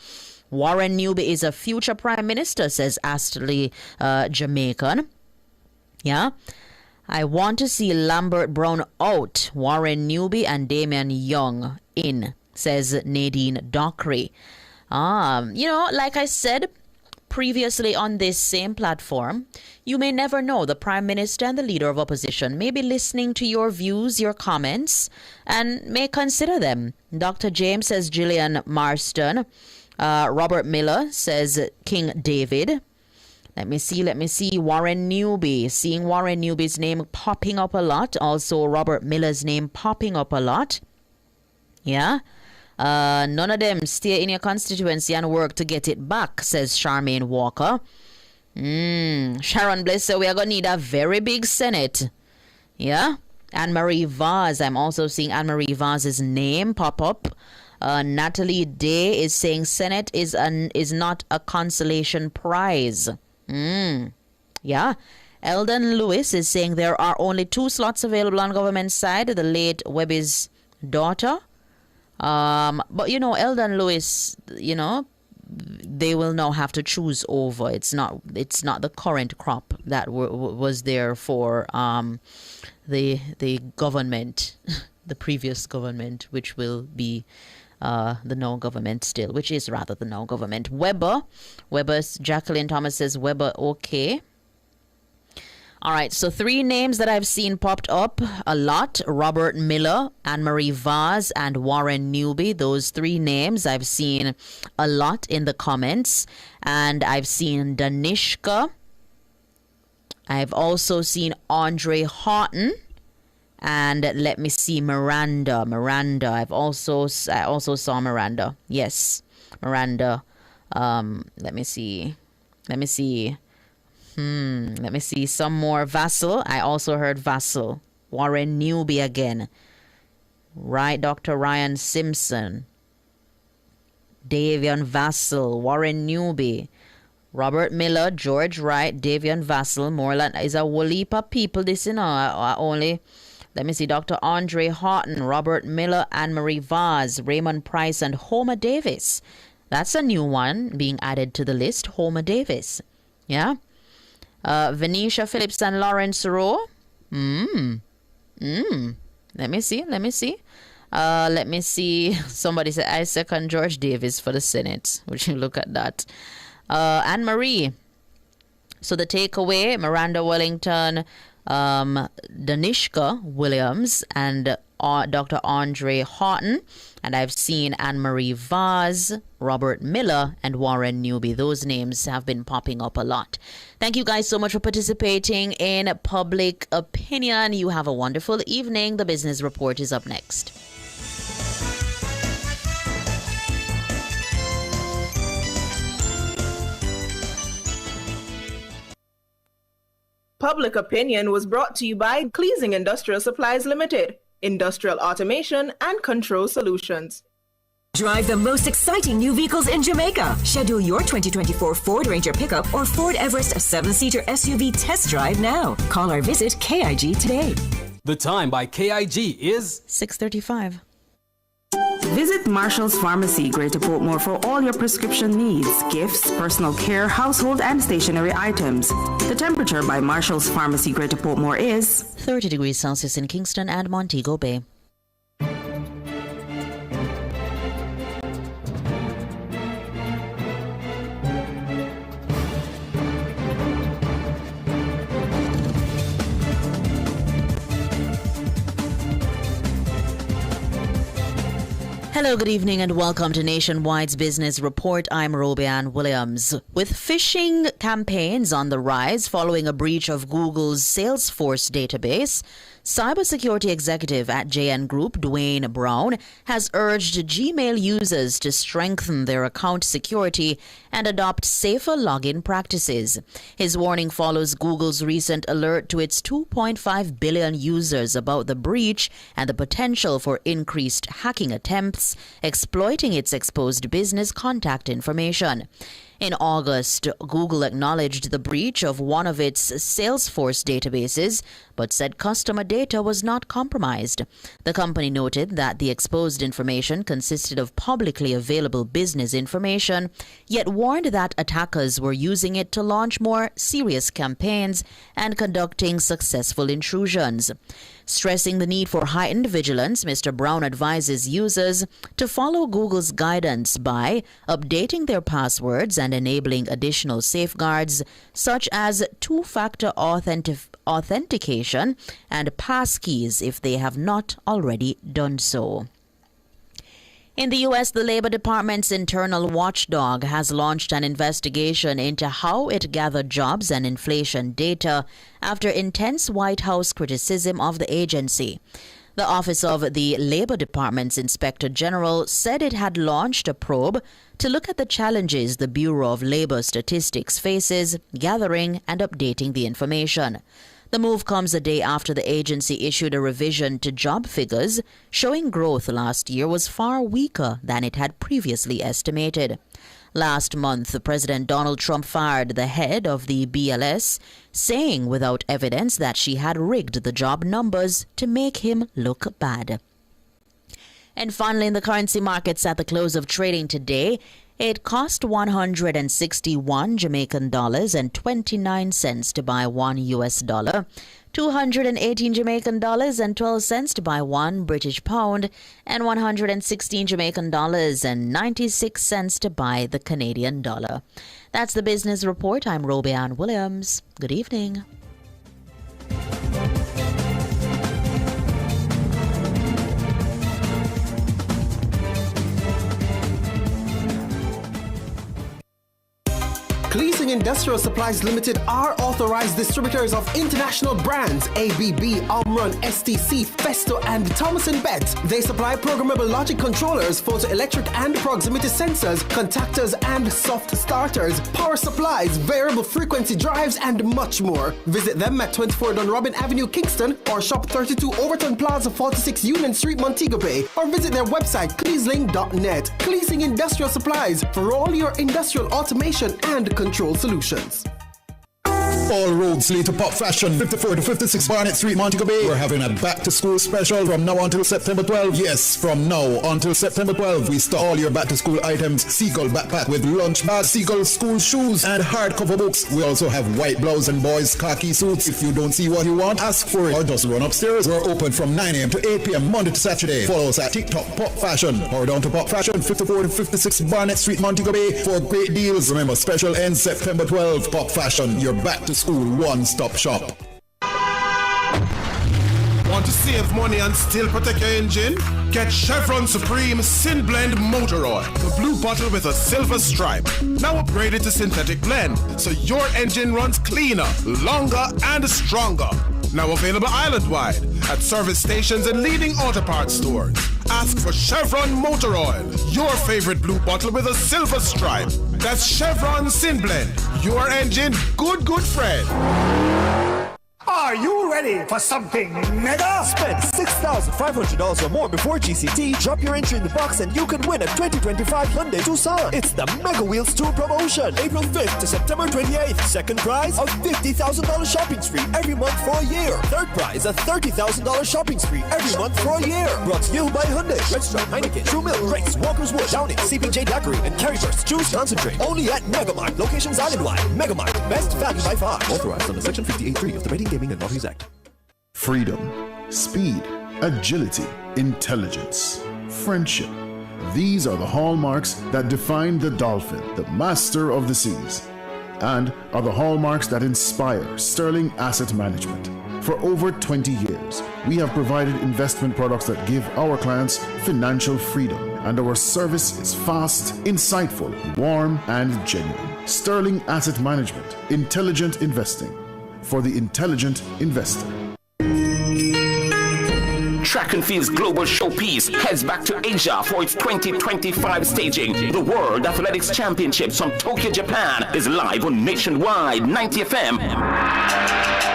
Speaker 27: Warren Newby is a future prime minister, says Astley Jamaican. Yeah. I want to see Lambert Brown out, Warren Newby and Damian Young in, says Nadine Dockery. Like I said previously on this same platform, you may never know. The Prime Minister and the Leader of Opposition may be listening to your views, your comments, and may consider them. Dr. James says Gillian Marston. Robert Miller says King David. Let me see. Warren Newby. Seeing Warren Newby's name popping up a lot. Also Robert Miller's name popping up a lot. Yeah. None of them stay in your constituency and work to get it back, says Charmaine Walker. Sharon Bliss said we are going to need a very big Senate. Yeah. Anne-Marie Vaz. I'm also seeing Anne-Marie Vaz's name pop up. Natalie Day is saying Senate is not a consolation prize. Yeah. Eldon Lewis is saying there are only 2 slots available on government side, the late Webby's daughter. But, Eldon Lewis, they will now have to choose over. It's not the current crop that was there for the government, the previous government, which will be the now government still, which is rather the now government. Weber's Jacqueline Thomas says Weber, okay. All right, so 3 names that I've seen popped up a lot: Robert Miller, Anne-Marie Vaz, and Warren Newby. Those 3 names I've seen a lot in the comments. And I've seen Danishka. I've also seen Andre Horton. And let me see, Miranda. I also saw Miranda. Yes, Miranda. Let me see. Let me see some more. Vassal. I also heard Vassal. Warren Newby again. Right, Dr. Ryan Simpson. Davian Vassal. Warren Newby. Robert Miller. George Wright. Davian Vassal. Moreland is a whole heap of people. This, only... Let me see, Dr. Andre Horton, Robert Miller, Anne-Marie Vaz, Raymond Price, and Homer Davis. That's a new one being added to the list, Homer Davis. Yeah? Venetia Phillips and Lawrence Rowe. Let me see. Let me see. Somebody said, I second George Davis for the Senate. Would you look at that? Anne-Marie. So the takeaway, Miranda Wellington, Danishka Williams, and Dr. Andre Horton. And I've seen Anne-Marie Vaz, Robert Miller, and Warren Newby. Those names have been popping up a lot. Thank you guys so much for participating in Public Opinion. You have a wonderful evening. The Business Report is up next.
Speaker 26: Public Opinion was brought to you by Cleasing Industrial Supplies Limited, Industrial Automation and Control Solutions.
Speaker 1: Drive the most exciting new vehicles in Jamaica. Schedule your 2024 Ford Ranger pickup or Ford Everest 7-seater SUV test drive now. Call or visit KIG today.
Speaker 11: The time by KIG is
Speaker 27: 6:35.
Speaker 13: Visit Marshall's Pharmacy, Greater Portmore, for all your prescription needs, gifts, personal care, household, and stationery items. The temperature by Marshall's Pharmacy, Greater Portmore is
Speaker 27: 30 degrees Celsius in Kingston and Montego Bay. Hello, good evening, and welcome to Nationwide's Business Report. I'm Robianne Williams. With phishing campaigns on the rise following a breach of Google's Salesforce database, cybersecurity executive at JN Group, Dwayne Brown, has urged Gmail users to strengthen their account security and adopt safer login practices. His warning follows Google's recent alert to its 2.5 billion users about the breach and the potential for increased hacking attempts exploiting its exposed business contact information. In August, Google acknowledged the breach of one of its Salesforce databases, but said customer data was not compromised. The company noted that the exposed information consisted of publicly available business information, yet warned that attackers were using it to launch more serious campaigns and conducting successful intrusions. Stressing the need for heightened vigilance, Mr. Brown advises users to follow Google's guidance by updating their passwords and enabling additional safeguards such as two-factor authentication and passkeys if they have not already done so. In the U.S., the Labor Department's internal watchdog has launched an investigation into how it gathered jobs and inflation data after intense White House criticism of the agency. The Office of the Labor Department's Inspector General said it had launched a probe to look at the challenges the Bureau of Labor Statistics faces gathering and updating the information. The move comes a day after the agency issued a revision to job figures, showing growth last year was far weaker than it had previously estimated. Last month, President Donald Trump fired the head of the BLS, saying without evidence that she had rigged the job numbers to make him look bad. And finally, in the currency markets at the close of trading today, it cost 161 Jamaican dollars and 29 cents to buy $1 US, 218 Jamaican dollars and 12 cents to buy $1 British pound, and 116 Jamaican dollars and 96 cents to buy the Canadian dollar. That's the business report. I'm Roby Ann Williams. Good evening.
Speaker 6: Cleasing Industrial Supplies Limited are authorized distributors of international brands ABB, Omron, STC, Festo, and Thomas & Betts. They supply programmable logic controllers, photoelectric and proximity sensors, contactors and soft starters, power supplies, variable frequency drives, and much more. Visit them at 24 Dunrobin Avenue, Kingston, or shop 32 Overton Plaza, 46 Union Street, Montego Bay, or visit their website, cleasling.net. Cleasing Industrial Supplies for all your industrial automation and control solutions.
Speaker 7: All roads lead to Pop Fashion, 54 to 56 Barnett Street, Montego Bay. We're having a back-to-school special from now until September 12. Yes, from now until September 12, we stock all your back-to-school items. Seagull backpack with lunch bag, Seagull school shoes, and hardcover books. We also have white blouse and boys' khaki suits. If you don't see what you want, ask for it or just run upstairs. We're open from 9 a.m. to 8 p.m. Monday to Saturday. Follow us at TikTok Pop Fashion or down to Pop Fashion, 54 to 56 Barnett Street, Montego Bay for great deals. Remember, special ends September 12. Pop Fashion, your back-to-school one-stop shop.
Speaker 14: Want to save money and still protect your engine? Get Chevron Supreme Sin Blend Motor Oil, the blue bottle with a silver stripe. Now upgraded to synthetic blend, so your engine runs cleaner, longer, and stronger. Now available island-wide at service stations and leading auto parts stores. Ask for Chevron Motor Oil, your favorite blue bottle with a silver stripe. That's Chevron Sin Blend, your engine good friend.
Speaker 16: Are you ready for something mega? Spend $6,500 or more before GCT, drop your entry in the box, and you could win a 2025 Hyundai Tucson. It's the Mega Wheels Tour promotion, April 5th to September 28th. Second prize, a $50,000 shopping spree every month for a year. Third prize, a $30,000 shopping spree every month for a year. Brought to you by Hyundai, Redstone, Heineken, True Milk, Grace, Walker's Wood, Downing, CPJ Daiquiri, and Carryburst. Choose Concentrate. Only at Megamart. Locations island-wide. Megamart. Best value by far. Authorized under Section 58.3 of the Betting, Gaming, and Lotteries Act.
Speaker 17: Freedom, speed, agility, intelligence, friendship. These are the hallmarks that define the dolphin, the master of the seas, and are the hallmarks that inspire Sterling Asset Management. For over 20 years, we have provided investment products that give our clients financial freedom, and our service is fast, insightful, warm, and genuine. Sterling Asset Management, intelligent investing for the intelligent investor.
Speaker 15: Track and Field's global showpiece heads back to Asia for its 2025 staging. The World Athletics Championships from Tokyo, Japan is live on Nationwide 90 FM.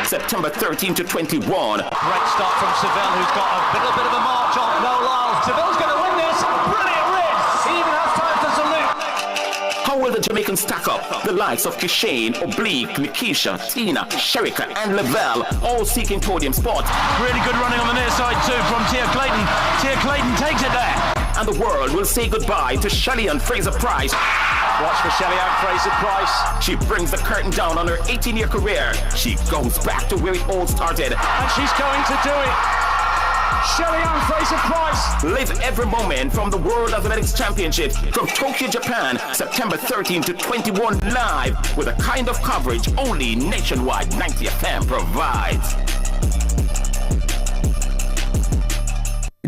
Speaker 15: September 13 to 21.
Speaker 24: Great start from Seville, who's got a little bit of a march on Nolan. Seville's going to win this. Brilliant race. He even has time to salute.
Speaker 15: How will the Jamaicans stack up? The likes of Kishane, Oblique, Nikisha, Tina, Sherika, and Lavelle all seeking podium spots.
Speaker 24: Really good running on the near side too from Tia Clayton. Tia Clayton takes it there.
Speaker 15: And the world will say goodbye to Shelly-Ann Fraser-Pryce.
Speaker 24: Watch for Shelly-Ann Fraser-Pryce.
Speaker 15: She brings the curtain down on her 18-year career. She goes back to where it all started.
Speaker 24: And she's going to do it. Shelly-Ann Fraser-Pryce.
Speaker 15: Live every moment from the World Athletics Championships from Tokyo, Japan, September 13 to 21 live with a kind of coverage only Nationwide 90 FM provides.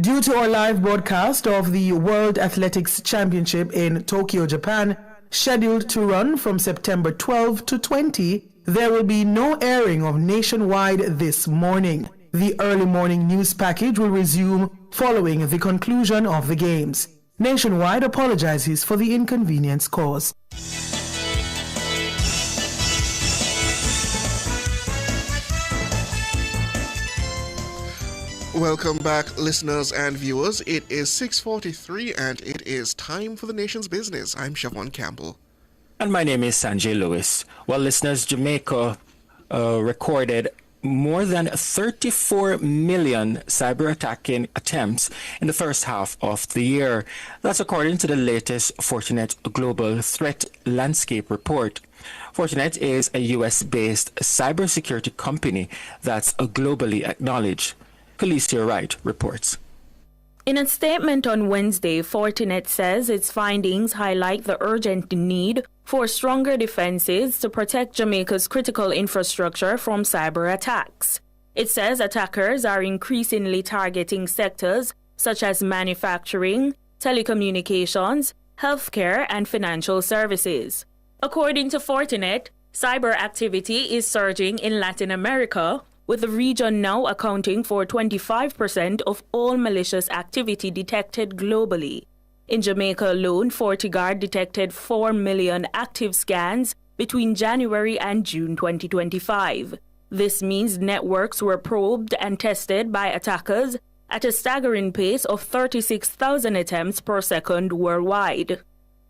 Speaker 18: Due to our live broadcast of the World Athletics Championship in Tokyo, Japan, scheduled to run from September 12 to 20, there will be no airing of Nationwide this morning. The early morning news package will resume following the conclusion of the games. Nationwide apologizes for the inconvenience caused.
Speaker 2: Welcome back, listeners and viewers. It is 6:43 and it is time for the nation's business. I'm Siobhan Campbell.
Speaker 8: And my name is Sanjay Lewis. Well, listeners, Jamaica recorded more than 34 million cyber attacking attempts in the first half of the year. That's according to the latest Fortinet Global Threat Landscape Report. Fortinet is a US-based cybersecurity company that's globally acknowledged. Felicia Wright reports.
Speaker 10: In a statement on Wednesday, Fortinet says its findings highlight the urgent need for stronger defenses to protect Jamaica's critical infrastructure from cyber attacks. It says attackers are increasingly targeting sectors such as manufacturing, telecommunications, healthcare, and financial services. According to Fortinet, cyber activity is surging in Latin America, with the region now accounting for 25% of all malicious activity detected globally. In Jamaica alone, FortiGuard detected 4 million active scans between January and June 2025. This means networks were probed and tested by attackers at a staggering pace of 36,000 attempts per second worldwide.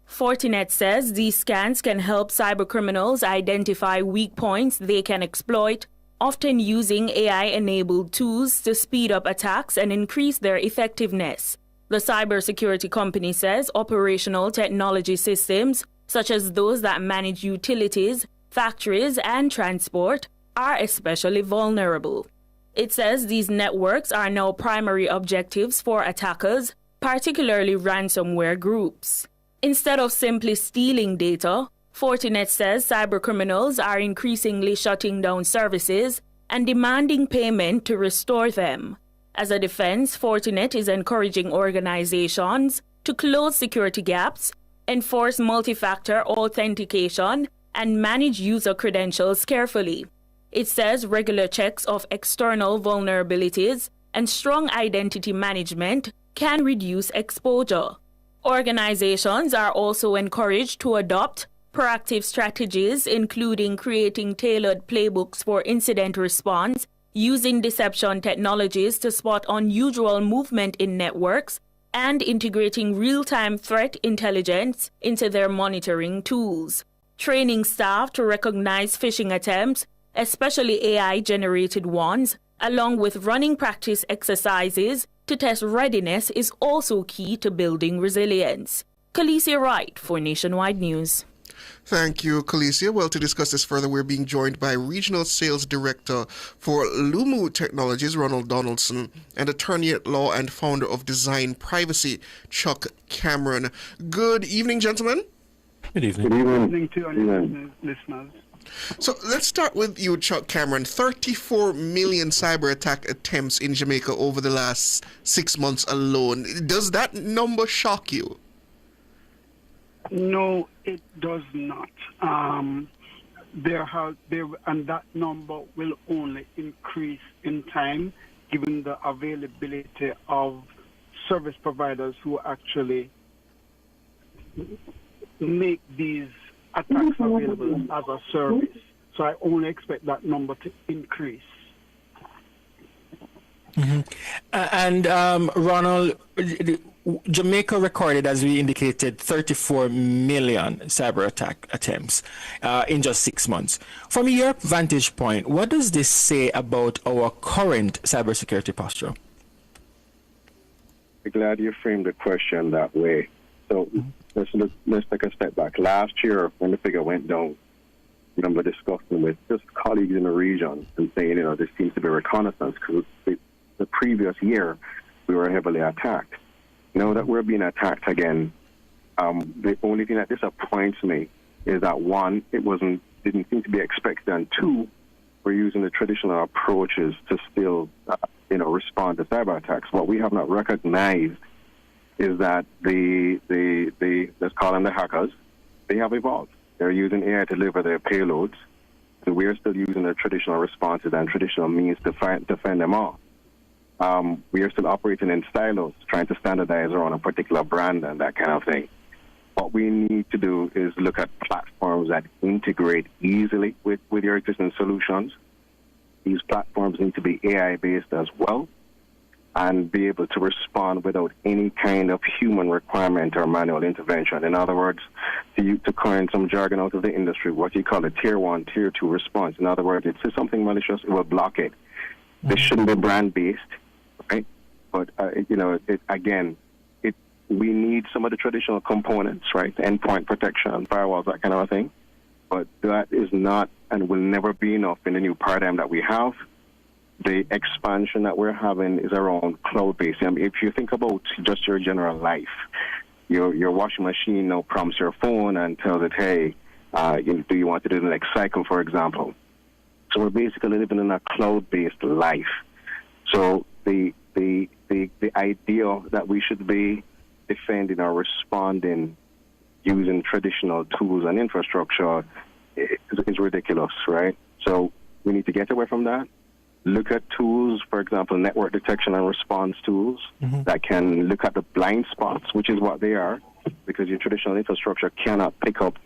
Speaker 10: Fortinet says these scans can help cybercriminals identify weak points they can exploit, often using AI-enabled tools to speed up attacks and increase their effectiveness. The cybersecurity company says operational technology systems, such as those that manage utilities, factories, and transport, are especially vulnerable. It says these networks are now primary objectives for attackers, particularly ransomware groups. Instead of simply stealing data, Fortinet says cybercriminals are increasingly shutting down services and demanding payment to restore them. As a defense, Fortinet is encouraging organizations to close security gaps, enforce multi-factor authentication, and manage user credentials carefully. It says regular checks of external vulnerabilities and strong identity management can reduce exposure. Organizations are also encouraged to adopt proactive strategies, including creating tailored playbooks for incident response, using deception technologies to spot unusual movement in networks, and integrating real-time threat intelligence into their monitoring tools. Training staff to recognize phishing attempts, especially AI-generated ones, along with running practice exercises to test readiness is also key to building resilience. Khaleesi Wright for Nationwide News.
Speaker 2: Thank you, Khaleesi. Well, to discuss this further, we're being joined by Regional Sales Director for Lumu Technologies, Ronald Donaldson, and Attorney at Law and founder of Design Privacy, Chuck Cameron. Good evening, gentlemen.
Speaker 8: Good evening.
Speaker 12: Good evening to our listeners.
Speaker 2: So let's start with you, Chuck Cameron. 34 million cyber attack attempts in Jamaica over the last 6 months alone. Does that number shock you?
Speaker 12: No, it does not. And that number will only increase in time, given the availability of service providers who actually make these attacks available as a service. So I only expect that number to increase.
Speaker 8: Mm-hmm. And Ronald, Jamaica recorded, as we indicated, 34 million cyber attack attempts in just 6 months. From your vantage point, what does this say about our current cybersecurity posture?
Speaker 20: I'm glad you framed the question that way. So let's take a step back. Last year, when the figure went down, I remember discussing with just colleagues in the region and saying, there seems to be reconnaissance because the previous year we were heavily attacked. Now that we're being attacked again, the only thing that disappoints me is that one, didn't seem to be expected, and two, we're using the traditional approaches to still, respond to cyber attacks. What we have not recognized is that let's call them the hackers, they have evolved. They're using AI to deliver their payloads, so we're still using the traditional responses and traditional means to defend them off. We are still operating in silos, trying to standardize around a particular brand and that kind of thing. What we need to do is look at platforms that integrate easily with your existing solutions. These platforms need to be AI-based as well. and be able to respond without any kind of human requirement or manual intervention. In other words, to coin some jargon out of the industry, what you call a tier 1, tier 2 response. In other words, it says something malicious, it will block it. This shouldn't be brand-based, right? But, we need some of the traditional components, right? Endpoint protection, firewalls, that kind of a thing. But that is not and will never be enough in the new paradigm that we have. The expansion that we're having is around cloud-based. I mean, if you think about just your general life, your washing machine now prompts your phone and tells it, hey, do you want to do the next cycle, for example? So we're basically living in a cloud-based life. So the idea that we should be defending or responding using traditional tools and infrastructure is ridiculous, right? So we need to get away from that. Look at tools, for example, network detection and response tools that can look at the blind spots, which is what they are, because your traditional infrastructure cannot pick up,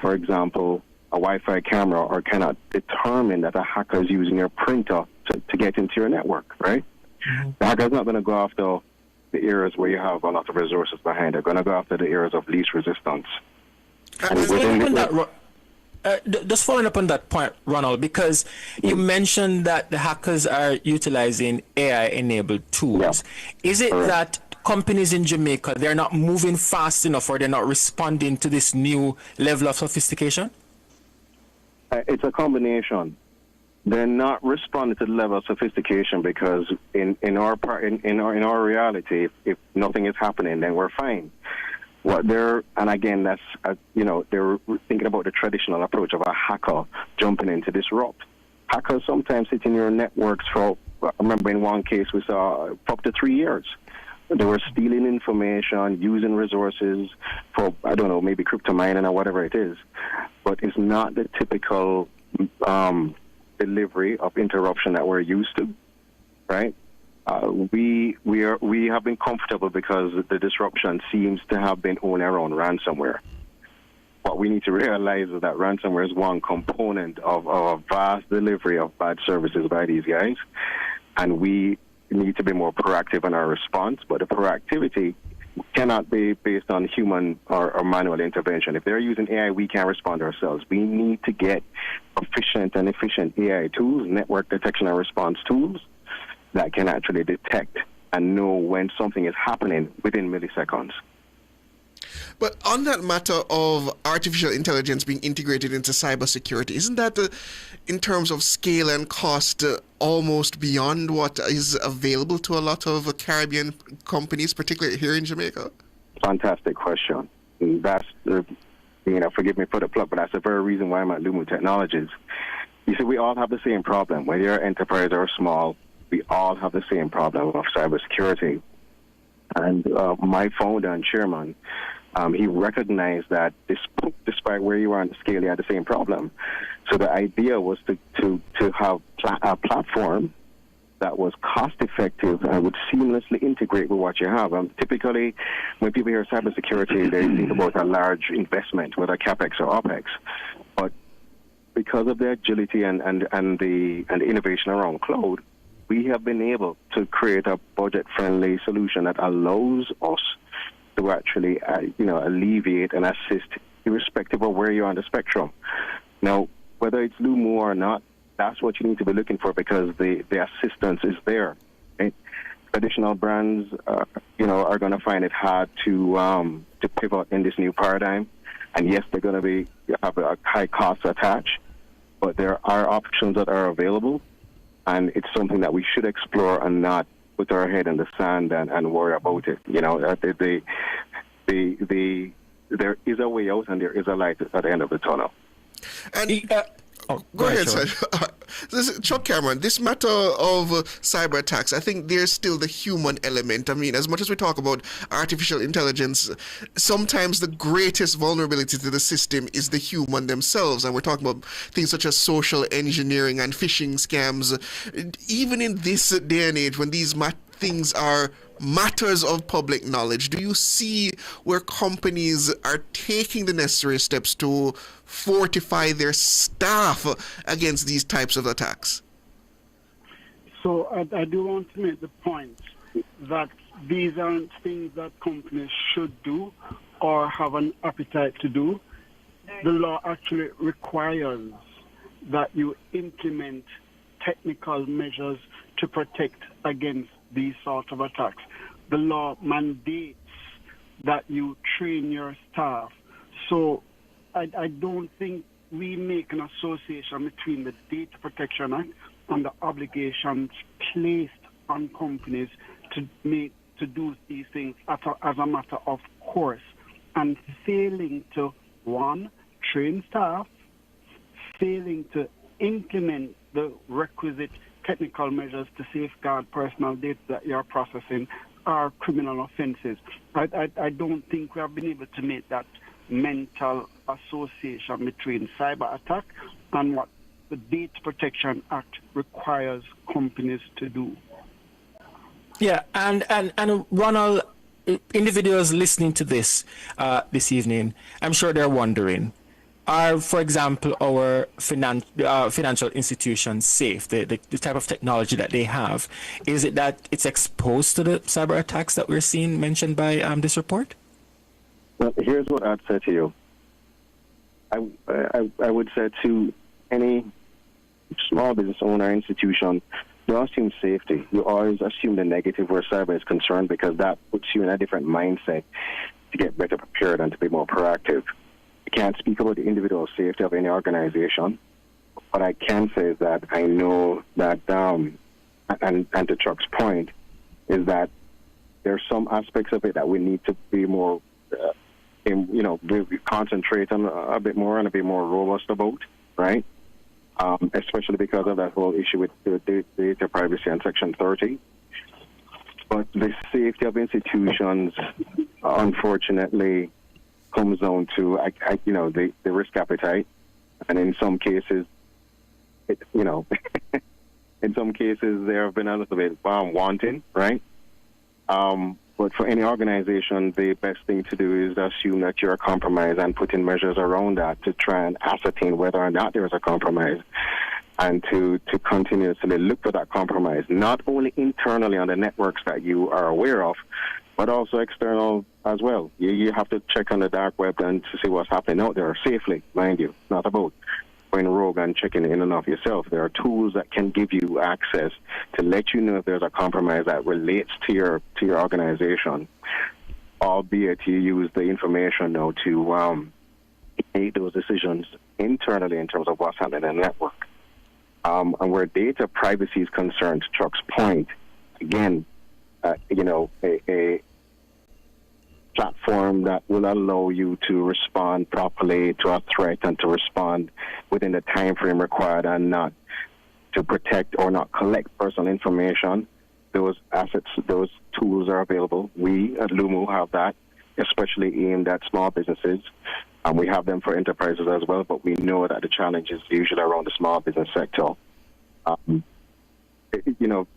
Speaker 20: for example, a Wi-Fi camera or cannot determine that a hacker is using your printer to get into your network, right? The hacker's not going to go after the areas where you have a lot of resources behind. They're going to go after the areas of least resistance.
Speaker 8: Just following up on that point, Ronald, because you mentioned that the hackers are utilizing AI-enabled tools. Is it that companies in Jamaica, they're not moving fast enough or they're not responding to this new level of sophistication?
Speaker 20: It's a combination. They're not responding to the level of sophistication because in our reality, if nothing is happening, then we're fine. They're thinking about the traditional approach of a hacker jumping in to disrupt. Hackers sometimes sit in your networks for, I remember in one case we saw for up to 3 years. They were stealing information, using resources for, maybe crypto mining or whatever it is. But it's not the typical delivery of interruption that we're used to, right? We have been comfortable because the disruption seems to have been on our own ransomware. What we need to realize is that ransomware is one component of a vast delivery of bad services by these guys, and we need to be more proactive in our response. But the proactivity cannot be based on human or manual intervention. If they're using AI, we can't respond ourselves. We need to get efficient AI tools, network detection and response tools, that can actually detect and know when something is happening within milliseconds.
Speaker 2: But on that matter of artificial intelligence being integrated into cybersecurity, isn't that, in terms of scale and cost, almost beyond what is available to a lot of Caribbean companies, particularly here in Jamaica?
Speaker 20: Fantastic question. That's, forgive me for the plug, but that's the very reason why I'm at Lumu Technologies. You see, we all have the same problem, whether you're enterprise or small. We all have the same problem of cybersecurity. And my founder and chairman, he recognized that despite where you are on the scale, you had the same problem. So the idea was to have a platform that was cost-effective and would seamlessly integrate with what you have. Typically, when people hear cybersecurity, they think about a large investment, whether CapEx or OpEx. But because of the agility and the innovation around cloud, we have been able to create a budget-friendly solution that allows us to actually, alleviate and assist irrespective of where you're on the spectrum. Now, whether it's Lumu or not, that's what you need to be looking for because the assistance is there. Right? Traditional brands, are going to find it hard to pivot in this new paradigm. And yes, they're going to have a high cost attached, but there are options that are available. And it's something that we should explore and not put our head in the sand and worry about it. There is a way out and there is a light at the end of the tunnel.
Speaker 2: And go ahead, sir. Chuck Cameron, this matter of cyber attacks, I think there's still the human element. I mean, as much as we talk about artificial intelligence, sometimes the greatest vulnerability to the system is the human themselves. And we're talking about things such as social engineering and phishing scams. Even in this day and age, when these things are matters of public knowledge, do you see where companies are taking the necessary steps to fortify their staff against these types of attacks?
Speaker 12: So I do want to make the point that these aren't things that companies should do or have an appetite to do. The law actually requires that you implement technical measures to protect against these sort of attacks. The law mandates that you train your staff. So I don't think we make an association between the Data Protection Act and the obligations placed on companies to do these things as a matter of course, and failing to, one, train staff, failing to implement the requisite technical measures to safeguard personal data that you're processing are criminal offenses. I don't think we have been able to make that mental association between cyber attack and what the Data Protection Act requires companies to do.
Speaker 8: Yeah, and Ronald, individuals listening to this this evening, I'm sure they're wondering, are, for example, our financial institutions safe? The type of technology that they have, is it that it's exposed to the cyber attacks that we're seeing mentioned by this report?
Speaker 20: Well, here's what I'd say to you. I would say to any small business owner institution, don't assume safety. You always assume the negative where cyber is concerned, because that puts you in a different mindset to get better prepared and to be more proactive. I can't speak about the individual safety of any organization. What I can say is that I know that, and to Chuck's point, is that there's some aspects of it that we need to be more concentrate on a bit more and a bit more robust about, right? Especially because of that whole issue with the data privacy and Section 30. But the safety of institutions, unfortunately, comes down to the risk appetite, and in some cases, in some cases there have been a little bit wanting, right? But for any organization, the best thing to do is assume that you're compromised and put in measures around that to try and ascertain whether or not there is a compromise, and to continuously look for that compromise, not only internally on the networks that you are aware of, but also external as well. You have to check on the dark web and to see what's happening out there safely, mind you. Not about going rogue and checking in and of yourself. There are tools that can give you access to let you know if there's a compromise that relates to your organization, albeit you use the information now to make those decisions internally in terms of what's happening in the network. And where data privacy is concerned, to Chuck's point, again, a platform that will allow you to respond properly to a threat and to respond within the time frame required, and not to protect or not collect personal information. Those assets, those tools are available. We at Lumu have that, especially aimed at small businesses. And we have them for enterprises as well, but we know that the challenge is usually around the small business sector.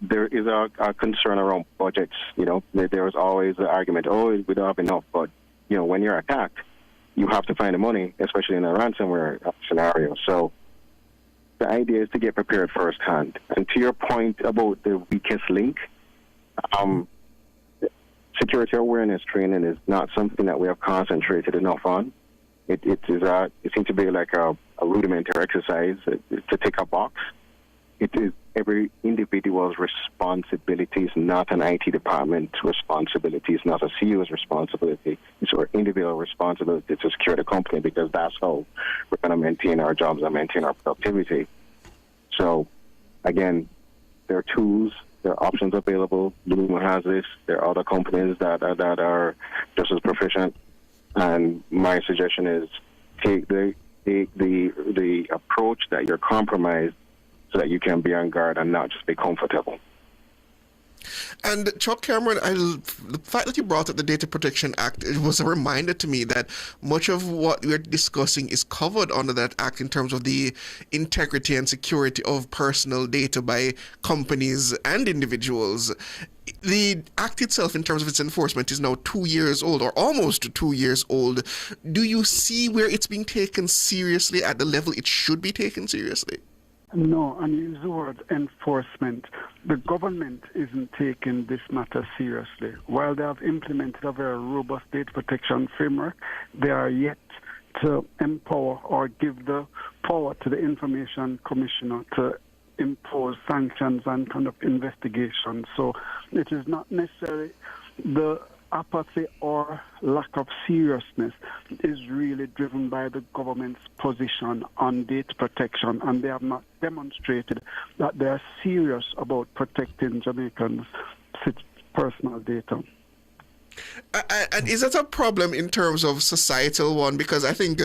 Speaker 20: There is a concern around budgets. There is always the argument, we don't have enough. But, when you're attacked, you have to find the money, especially in a ransomware scenario. So the idea is to get prepared firsthand. And to your point about the weakest link, security awareness training is not something that we have concentrated enough on. It seems to be like a rudimentary exercise to tick a box. It is every individual's responsibility. It's not an IT department responsibility. It's not a CEO's responsibility. It's our individual responsibility to secure the company, because that's how we're going to maintain our jobs and maintain our productivity. So, again, there are tools, there are options available. Lumu has this. There are other companies that are just as proficient. And my suggestion is take the approach that you're compromised, so that you can be on guard and not just be comfortable.
Speaker 2: And Chuck Cameron, the fact that you brought up the Data Protection Act, it was a reminder to me that much of what we're discussing is covered under that act in terms of the integrity and security of personal data by companies and individuals. The act itself, in terms of its enforcement, is now 2 years old, or almost 2 years old. Do you see where it's being taken seriously at the level it should be taken seriously?
Speaker 12: No, and you use the word enforcement. The government isn't taking this matter seriously. While they have implemented a very robust data protection framework, they are yet to empower or give the power to the Information Commissioner to impose sanctions and conduct investigations. So it is not necessarily the apathy or lack of seriousness is really driven by the government's position on data protection, and they have not demonstrated that they are serious about protecting Jamaicans' personal data.
Speaker 2: And is that a problem in terms of societal one? Because I think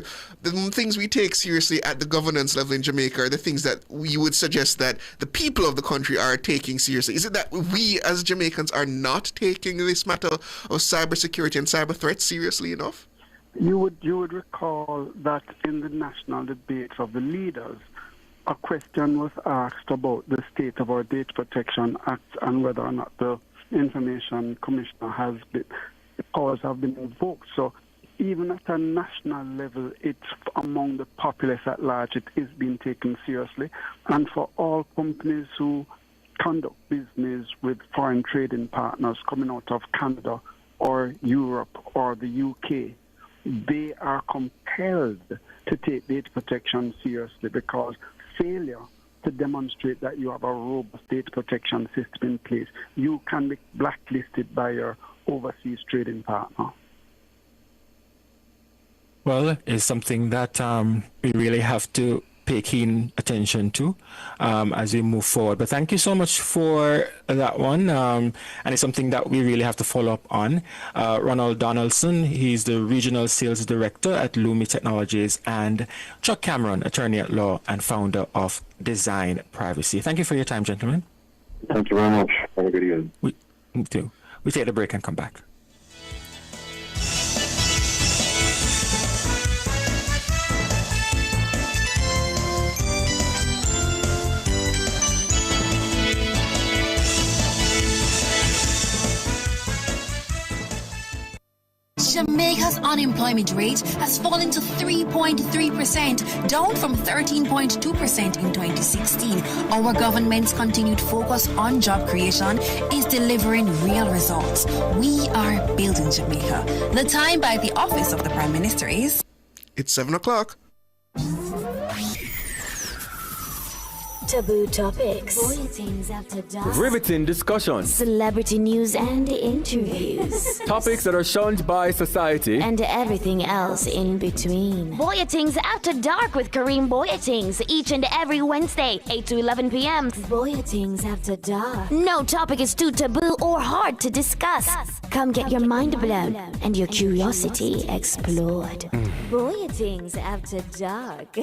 Speaker 2: the things we take seriously at the governance level in Jamaica are the things that we would suggest that the people of the country are taking seriously. Is it that we as Jamaicans are not taking this matter of cybersecurity and cyber threats seriously enough?
Speaker 12: You would recall that in the national debates of the leaders, a question was asked about the state of our Data Protection Act and whether or not the Information Commissioner powers have been invoked. So even at a national level, it's among the populace at large, it is being taken seriously. And for all companies who conduct business with foreign trading partners coming out of Canada or Europe or the UK, they are compelled to take data protection seriously, because failure to demonstrate that you have a robust data protection system in place, you can be blacklisted by your overseas trading partner.
Speaker 8: Well, it's something that we really have to pay keen attention to as we move forward. But thank you so much for that one. And it's something that we really have to follow up on. Ronald Donaldson, he's the Regional Sales Director at Lumi Technologies, and Chuck Cameron, Attorney at Law and founder of Design Privacy. Thank you for your time, gentlemen.
Speaker 20: Thank you very much. Have a good evening.
Speaker 8: Me too. We take a break and come back.
Speaker 3: Jamaica's unemployment rate has fallen to 3.3%, down from 13.2% in 2016. Our government's continued focus on job creation is delivering real results. We are building Jamaica. The time by the Office of the Prime Minister is...
Speaker 2: It's 7 o'clock.
Speaker 4: Taboo topics, bulletins after dark,
Speaker 11: Riveting discussions,
Speaker 4: celebrity news and interviews,
Speaker 11: topics that are shunned by society,
Speaker 4: and everything else in between. Bulletins After Dark with Kareem Bulletins, each and every Wednesday, 8 to 11 p.m. Bulletins After Dark. No topic is too taboo or hard to discuss. Come get your mind blown and your curiosity explored. Bulletins After Dark.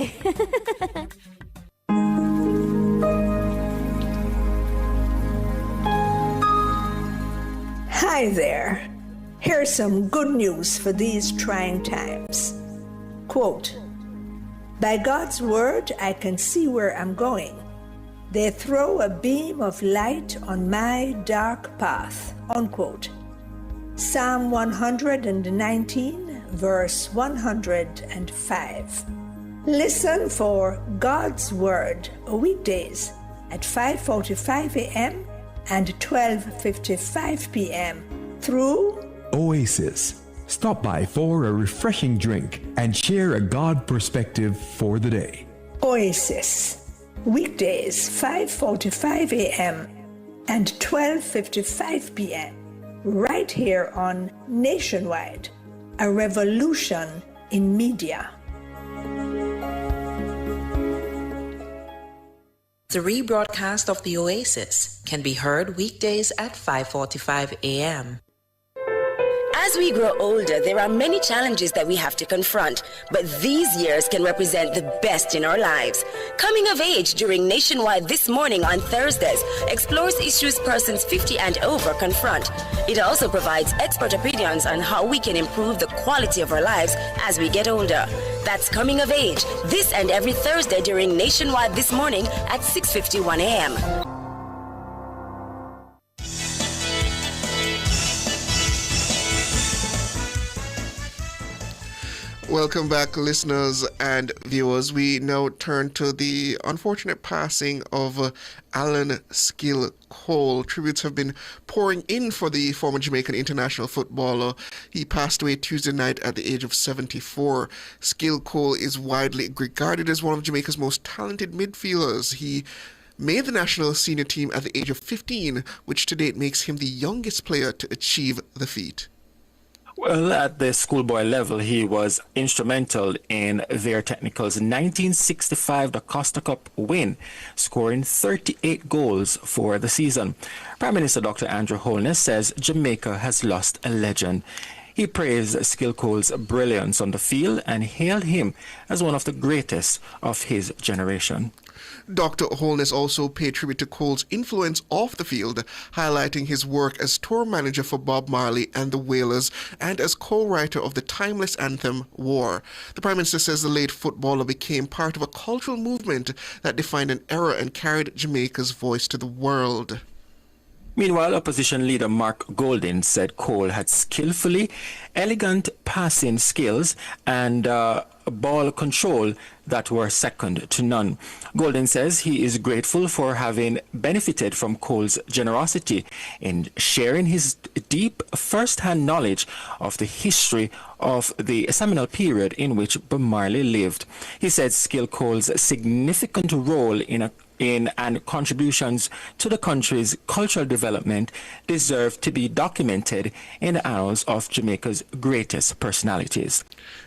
Speaker 9: Hi there. Here's some good news for these trying times. Quote, "By God's word, I can see where I'm going. They throw a beam of light on my dark path." Unquote. Psalm 119, verse 105. Listen for God's Word weekdays at 5:45 a.m. and 12:55 p.m. through
Speaker 19: Oasis. Stop by for a refreshing drink and share a God perspective for the day.
Speaker 9: Oasis. Weekdays 5:45 a.m. and 12:55 p.m. right here on Nationwide, a revolution in media.
Speaker 21: The rebroadcast of The Oasis can be heard weekdays at 5:45 a.m.
Speaker 22: As we grow older, there are many challenges that we have to confront, but these years can represent the best in our lives. Coming of Age during Nationwide This Morning on Thursdays explores issues persons 50 and over confront. It also provides expert opinions on how we can improve the quality of our lives as we get older. That's Coming of Age, this and every Thursday during Nationwide This Morning at 6:51 a.m.
Speaker 2: Welcome back, listeners and viewers. We now turn to the unfortunate passing of Alan Skill Cole. Tributes have been pouring in for the former Jamaican international footballer. He passed away Tuesday night at the age of 74. Skill Cole is widely regarded as one of Jamaica's most talented midfielders. He made the national senior team at the age of 15, which to date makes him the youngest player to achieve the feat.
Speaker 8: Well, at the schoolboy level, he was instrumental in their Technicals' 1965 Da Costa Cup win, scoring 38 goals for the season. Prime Minister Dr. Andrew Holness says Jamaica has lost a legend. He praised Skill Cole's brilliance on the field and hailed him as one of the greatest of his generation.
Speaker 2: Dr. Holness also paid tribute to Cole's influence off the field, highlighting his work as tour manager for Bob Marley and the Wailers and as co-writer of the timeless anthem War. The Prime Minister says the late footballer became part of a cultural movement that defined an era and carried Jamaica's voice to the world.
Speaker 8: Meanwhile, opposition leader Mark Golding said Cole had skillfully elegant passing skills and ball control that were second to none. Golding says he is grateful for having benefited from Cole's generosity in sharing his deep first-hand knowledge of the history of the seminal period in which Bob Marley lived. He said Skill Cole's significant role in and contributions to the country's cultural development deserve to be documented in the annals of Jamaica's greatest personalities.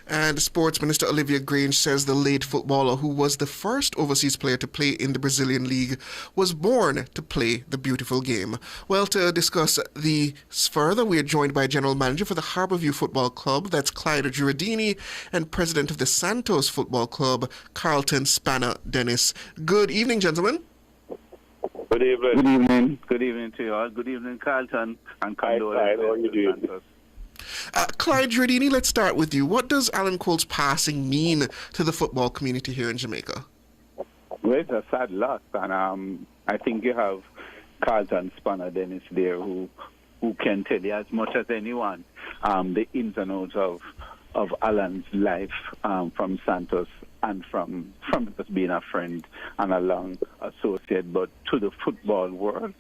Speaker 2: And Sports Minister Olivia Grange says the late footballer, who was the first overseas player to play in the Brazilian League, was born to play the beautiful game. Well, to discuss this further, we are joined by General Manager for the Harbourview Football Club, that's Clyde Giardini, and President of the Santos Football Club, Carlton Spanner Dennis. Good evening, gentlemen.
Speaker 1: Good evening. Good evening. Good evening to you all. Good evening, Carlton. And condolences. How are you doing?
Speaker 2: Clyde Giardini, let's start with you. What does Alan Cole's passing mean to the football community here in Jamaica?
Speaker 1: Well, it's a sad loss, and I think you have Carlton Spanner Dennis there who can tell you as much as anyone the ins and outs of Alan's life from Santos and from just being a friend and a long associate, but to the football world,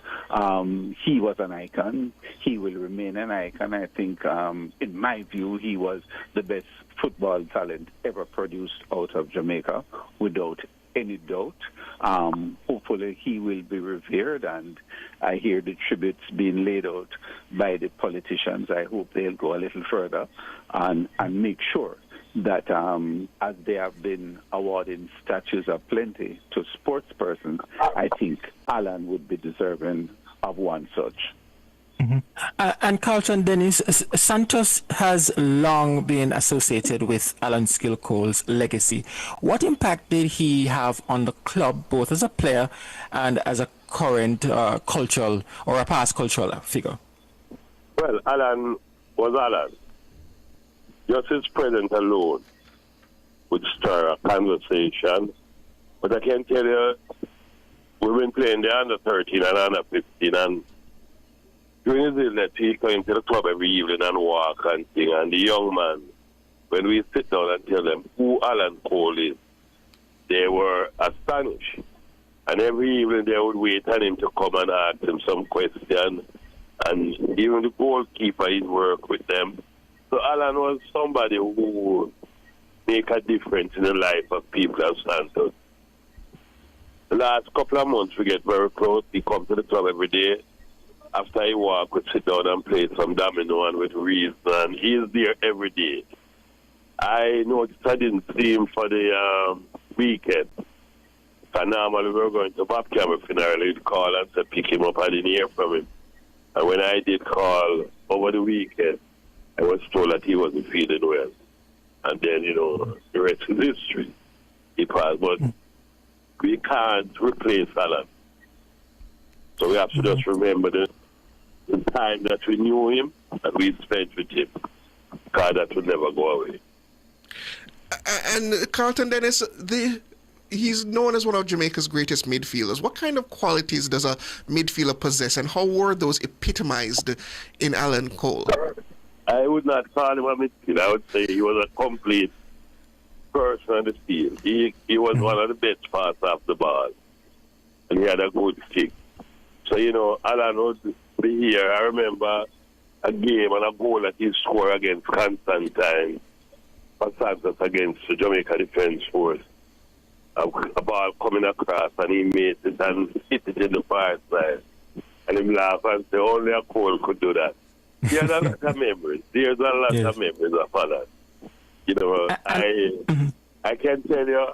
Speaker 1: he was an icon. He will remain an icon. I think, in my view, he was the best football talent ever produced out of Jamaica, without any doubt. Hopefully he will be revered, and I hear the tributes being laid out by the politicians. I hope they'll go a little further and make sure that as they have been awarding statues of plenty to sports persons, I think Alan would be deserving of one such.
Speaker 8: Mm-hmm. And Carlton Dennis, Santos has long been associated with Alan Skill Cole's legacy. What impact did he have on the club, both as a player and as a current cultural or a past cultural figure?
Speaker 1: Well, Alan was Alan. Just his presence alone would stir a conversation. But I can tell you, we've been playing the under 13 and under 15, and during his illness, he came to the club every evening and walk and sing. And the young man, when we sit down and tell them who Alan Cole is, they were astonished. And every evening they would wait on him to come and ask him some question. And even the goalkeeper, he'd work with them. So Alan was somebody who would make a difference in the life of people of Santos. The last couple of months we get very close. He comes to the club every day. After he walk, we'd sit down and play some domino and with reason, and he's there every day. I noticed I didn't see him for the weekend. And normally we were going to Bob Campbell funeral. He'd call and say pick him up. I didn't hear from him. And when I did call over the weekend, I was told that he wasn't feeling well. And then, the rest is history. He passed. But we can't replace Alan. So we have to just remember the time that we knew him and we spent with him. because that will never go away.
Speaker 2: And Carlton Dennis, he's known as one of Jamaica's greatest midfielders. What kind of qualities does a midfielder possess, and how were those epitomized in Alan Cole?
Speaker 1: I would not call him a midfielder. I would say he was a complete person on the field. He was one of the best pass off the ball. And he had a good kick. So, you know, Alan would be here. I remember a game and a goal that he scored against Constantine for Santos against the Jamaica Defence Force. A ball coming across and he made it and hit it in the far side. And he laughed and said, only a Cole could do that. There's a lot of memories. There's a lot of memories of that. You know, I can tell you,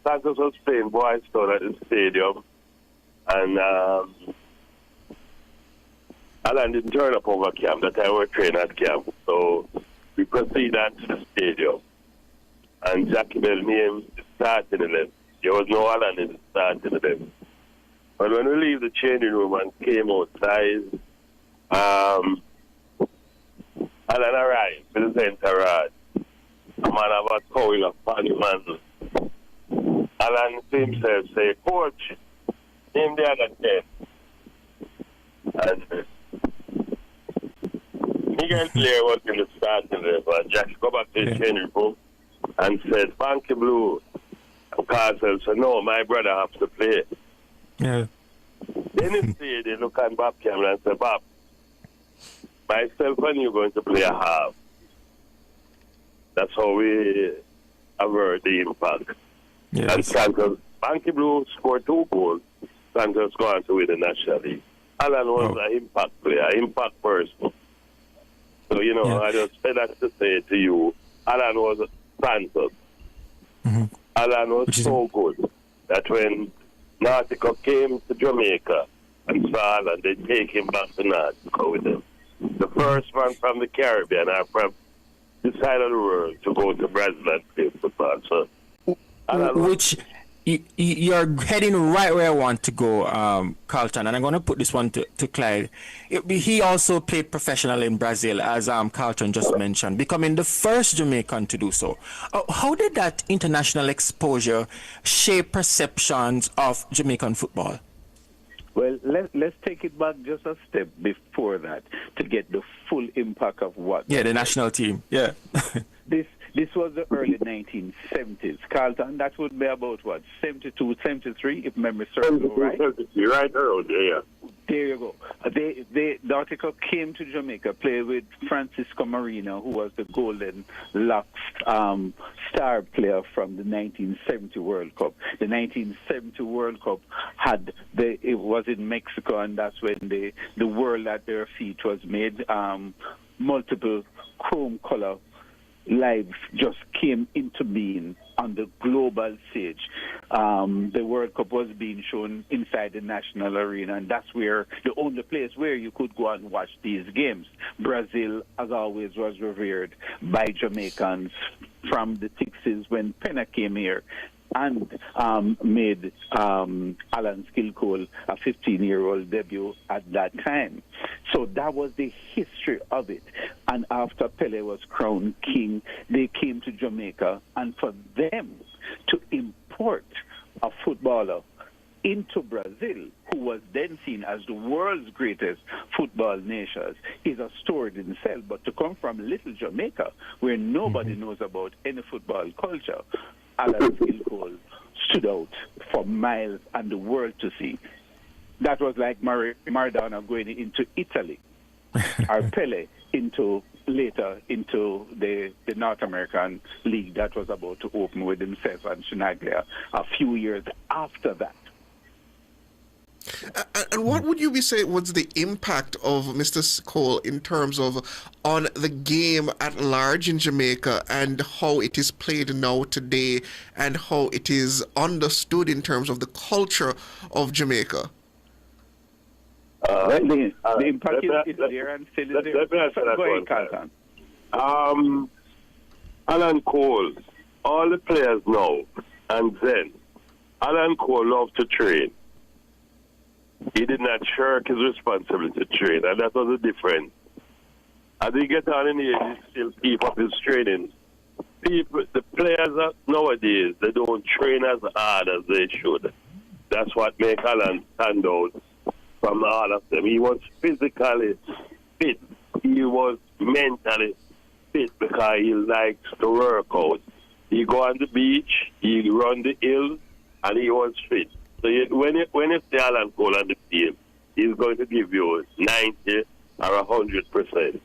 Speaker 1: Santos was playing Boys Town at the stadium, and Alan didn't turn up over camp. That time we were training at camp. So we proceeded to the stadium, and Jackie Bell named the starting 11. There was no Alan in the starting 11. But when we leave the changing room and came outside, Alan arrived with his entourage. A man about towing of funny man. Alan to himself say, Coach, name the other 10. And Miguel Blair was in the starting level. And Jack go back to the changing room and said, Funky Blue. And Carson said, no, my brother has to play.
Speaker 8: Yeah.
Speaker 1: Then he said, they look at Bob Cameron and said, Bob, myself and you going to play a half. That's how we avert the impact. Yes. And Santos, Banky Blue scored 2 goals. Santos going to win the National League. Alan was an impact player, impact person. So, you know, I just said that to say to you, Alan was Santos. Mm-hmm. Alan was so good that when Nautico came to Jamaica and saw Alan, they take him back to Nautico with them. The first man from the Caribbean or from this side of the world to go to Brazil and play football. So,
Speaker 8: which you're heading right where I want to go, Carlton, and I'm going to put this one to Clyde. He also played professionally in Brazil, as Carlton just mentioned, becoming the first Jamaican to do so. How did that international exposure shape perceptions of Jamaican football?
Speaker 5: Well, let's take it back just a step before that to get the full impact of what.
Speaker 8: Yeah, the national team. Yeah.
Speaker 5: This was the early 1970s. Carlton, that would be about what, 72, 73, if memory serves me right?
Speaker 1: Right around there, yeah.
Speaker 5: There you go. The Nautico came to Jamaica, played with Francisco Marina, who was the Golden Locks star player from the 1970 World Cup. The 1970 World Cup it was in Mexico, and that's when the world at their feet was made. Multiple chrome color lives just came into being on the global stage. The World Cup was being shown inside the national arena, and that's where the only place where you could go and watch these games. Brazil, as always, was revered by Jamaicans from the 60s when Pena came here and made Alan Skillcole a 15-year-old debut at that time. So that was the history of it. And after Pele was crowned king, they came to Jamaica, and for them to import a footballer into Brazil, who was then seen as the world's greatest football nation, is a story in itself. But to come from little Jamaica, where nobody knows about any football culture, Alan Skillcole stood out for miles and the world to see. That was like Maradona going into Italy, or Pele later into the North American League that was about to open with himself and Chinaglia a few years after that.
Speaker 2: And what would you be saying was the impact of Mr. Cole in terms of on the game at large in Jamaica and how it is played now today and how it is understood in terms of the culture of Jamaica?
Speaker 5: The impact is there and still is there. Go ahead, Carlton.
Speaker 1: Alan Cole, all the players now, and then Alan Cole loved to train. He did not shirk his responsibility to train, and that was the difference. As he get on in age, he still keep up his training. The players nowadays, they don't train as hard as they should. That's what makes Alan stand out from all of them. He was physically fit. He was mentally fit because he likes to work out. He go on the beach, he run the hill, and he was fit. So when you see Alan Cole on the field, he's going to give you 90 or 100%.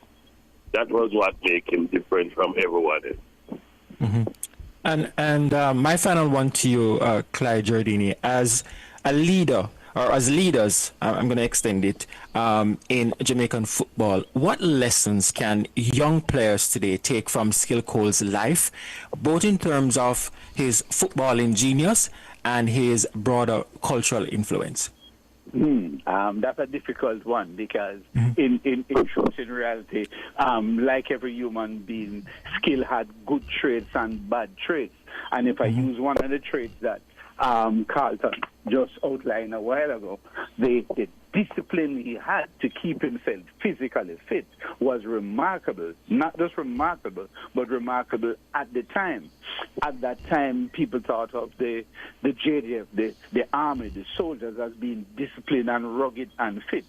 Speaker 1: That was what made him different from everyone else.
Speaker 8: Mm-hmm. And my final one to you, Clyde Giardini, as a leader, or as leaders, I'm going to extend it, in Jamaican football, what lessons can young players today take from Skill Cole's life, both in terms of his footballing genius and his broader cultural influence?
Speaker 5: That's a difficult one because in truth, in reality, like every human being, Skill had good traits and bad traits. And if I use one of the traits that Carlton just outlined a while ago, the discipline he had to keep himself physically fit was remarkable. Not just remarkable, but remarkable at the time. At that time, people thought of the JDF, the army, the soldiers as being disciplined and rugged and fit.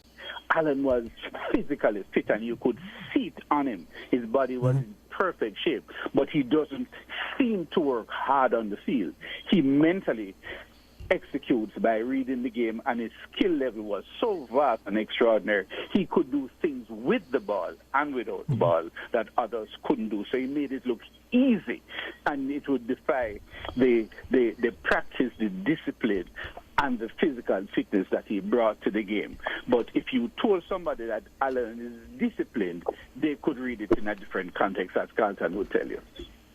Speaker 5: Alan was physically fit, and you could see it on him. His body was in perfect shape, but he doesn't seem to work hard on the field. He mentally executes by reading the game, and his skill level was so vast and extraordinary. He could do things with the ball and without the ball that others couldn't do. So he made it look easy, and it would defy the practice, the discipline, and the physical fitness that he brought to the game. But if you told somebody that Alan is disciplined, they could read it in a different context, as Carlton would tell you.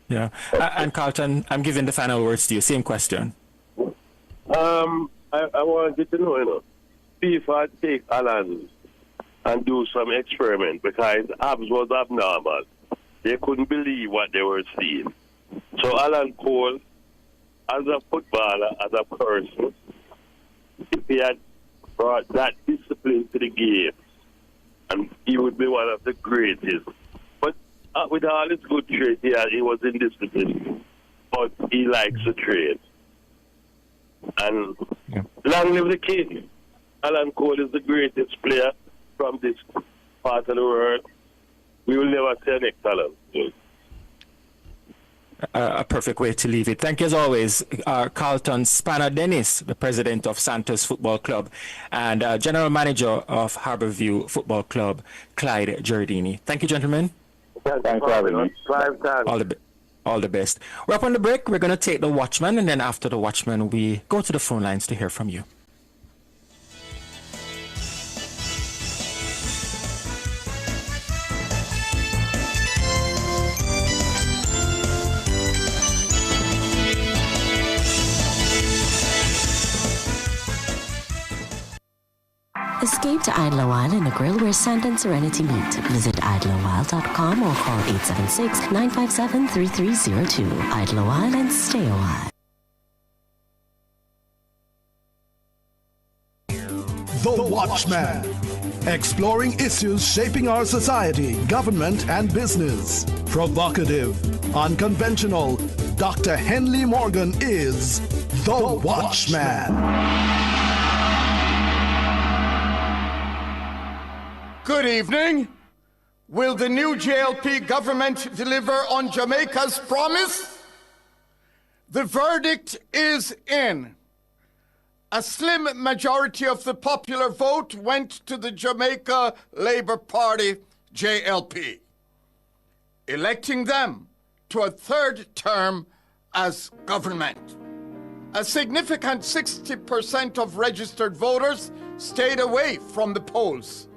Speaker 8: Yeah. And Carlton, I'm giving the final words to you. Same question.
Speaker 1: I wanted to know, FIFA take Alan and do some experiment because abs was abnormal. They couldn't believe what they were seeing. So Alan Cole, as a footballer, as a person, if he had brought that discipline to the game, and he would be one of the greatest. But with all his good traits, he was indisciplined, but he likes to train. And long live the king. Alan Cole is the greatest player from this part of the world. We will never see a next Alan.
Speaker 8: A perfect way to leave it. Thank you as always, Carlton Spanner Dennis, the president of Santos Football Club, and general manager of Harborview Football Club, Clyde Giardini. Thank you, gentlemen.
Speaker 1: Thanks for having me.
Speaker 8: All the best. We're up on the break. We're going to take the Watchman, and then after the Watchman, we go to the phone lines to hear from you.
Speaker 6: Escape to Idlewild in a grill where sand and serenity meet. Visit idlewild.com or call 876-957-3302. Idlewild and stay a while.
Speaker 7: The Watchman. Exploring issues shaping our society, government, and business. Provocative, unconventional. Dr. Henley Morgan is The Watchman.
Speaker 13: Good evening. Will the new JLP government deliver on Jamaica's promise? The verdict is in. A slim majority of the popular vote went to the Jamaica Labour Party, JLP, electing them to a third term as government. A significant 60% of registered voters stayed away from the polls,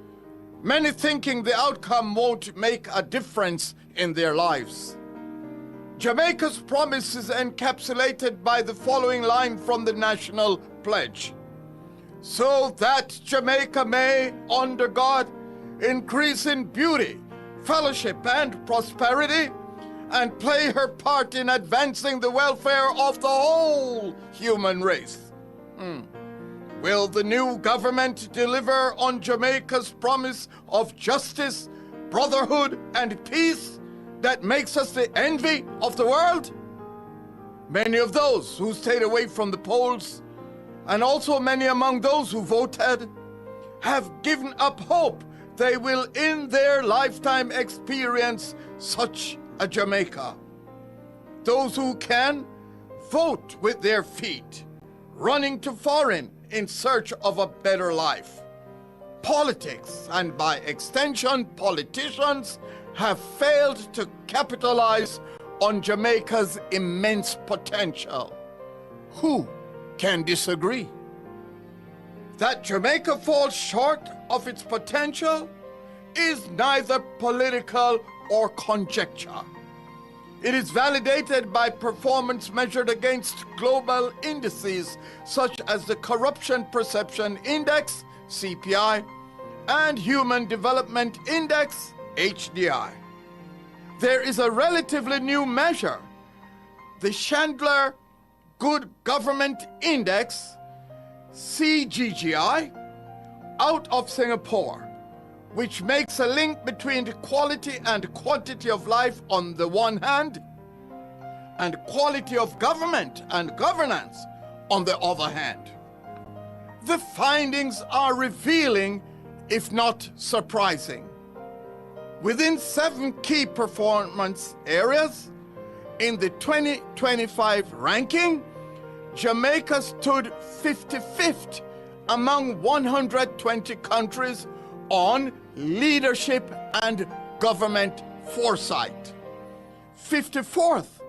Speaker 13: many thinking the outcome won't make a difference in their lives. Jamaica's promise is encapsulated by the following line from the National Pledge. So that Jamaica may, under God, increase in beauty, fellowship, and prosperity, and play her part in advancing the welfare of the whole human race. Will the new government deliver on Jamaica's promise of justice, brotherhood, and peace that makes us the envy of the world? Many of those who stayed away from the polls, and also many among those who voted, have given up hope they will in their lifetime experience such a Jamaica. those who can vote with their feet, running to foreign in search of a better life. Politics, and by extension politicians, have failed to capitalize on Jamaica's immense potential. Who can disagree? That Jamaica falls short of its potential is neither political or conjecture. It is validated by performance measured against global indices such as the Corruption Perception Index, CPI, and Human Development Index, HDI. There is a relatively new measure, the Chandler Good Government Index, CGGI, out of Singapore, which makes a link between the quality and quantity of life on the one hand, and quality of government and governance on the other hand. The findings are revealing, if not surprising. Within 7 key performance areas, in the 2025 ranking, Jamaica stood 55th among 120 countries on leadership and government foresight, 54th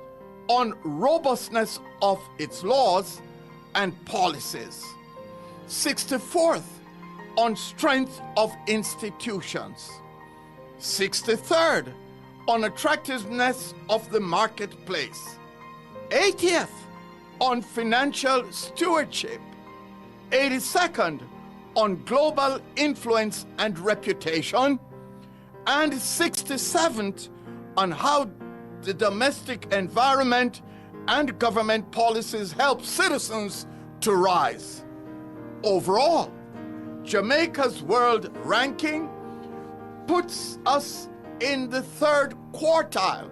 Speaker 13: on robustness of its laws and policies, 64th on strength of institutions, 63rd on attractiveness of the marketplace, 80th on financial stewardship, 82nd on global influence and reputation, and 67th on how the domestic environment and government policies help citizens to rise. Overall, Jamaica's world ranking puts us in the 3rd quartile,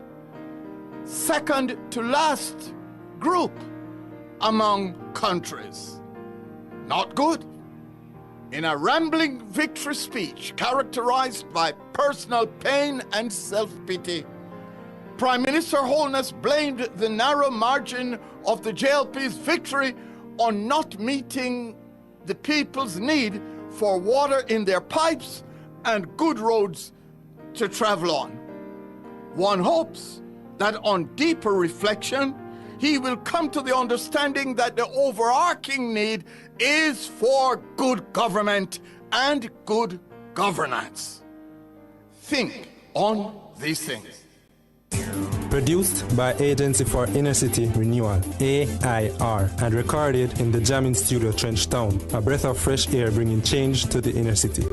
Speaker 13: second to last group among countries. Not good. In a rambling victory speech characterized by personal pain and self-pity, Prime Minister Holness blamed the narrow margin of the JLP's victory on not meeting the people's need for water in their pipes and good roads to travel on. One hopes that on deeper reflection, he will come to the understanding that the overarching need is for good government and good governance. Think on these things.
Speaker 14: Produced by Agency for Inner City Renewal, AIR, and recorded in the Jamming Studio Trenchtown, a breath of fresh air bringing change to the inner city.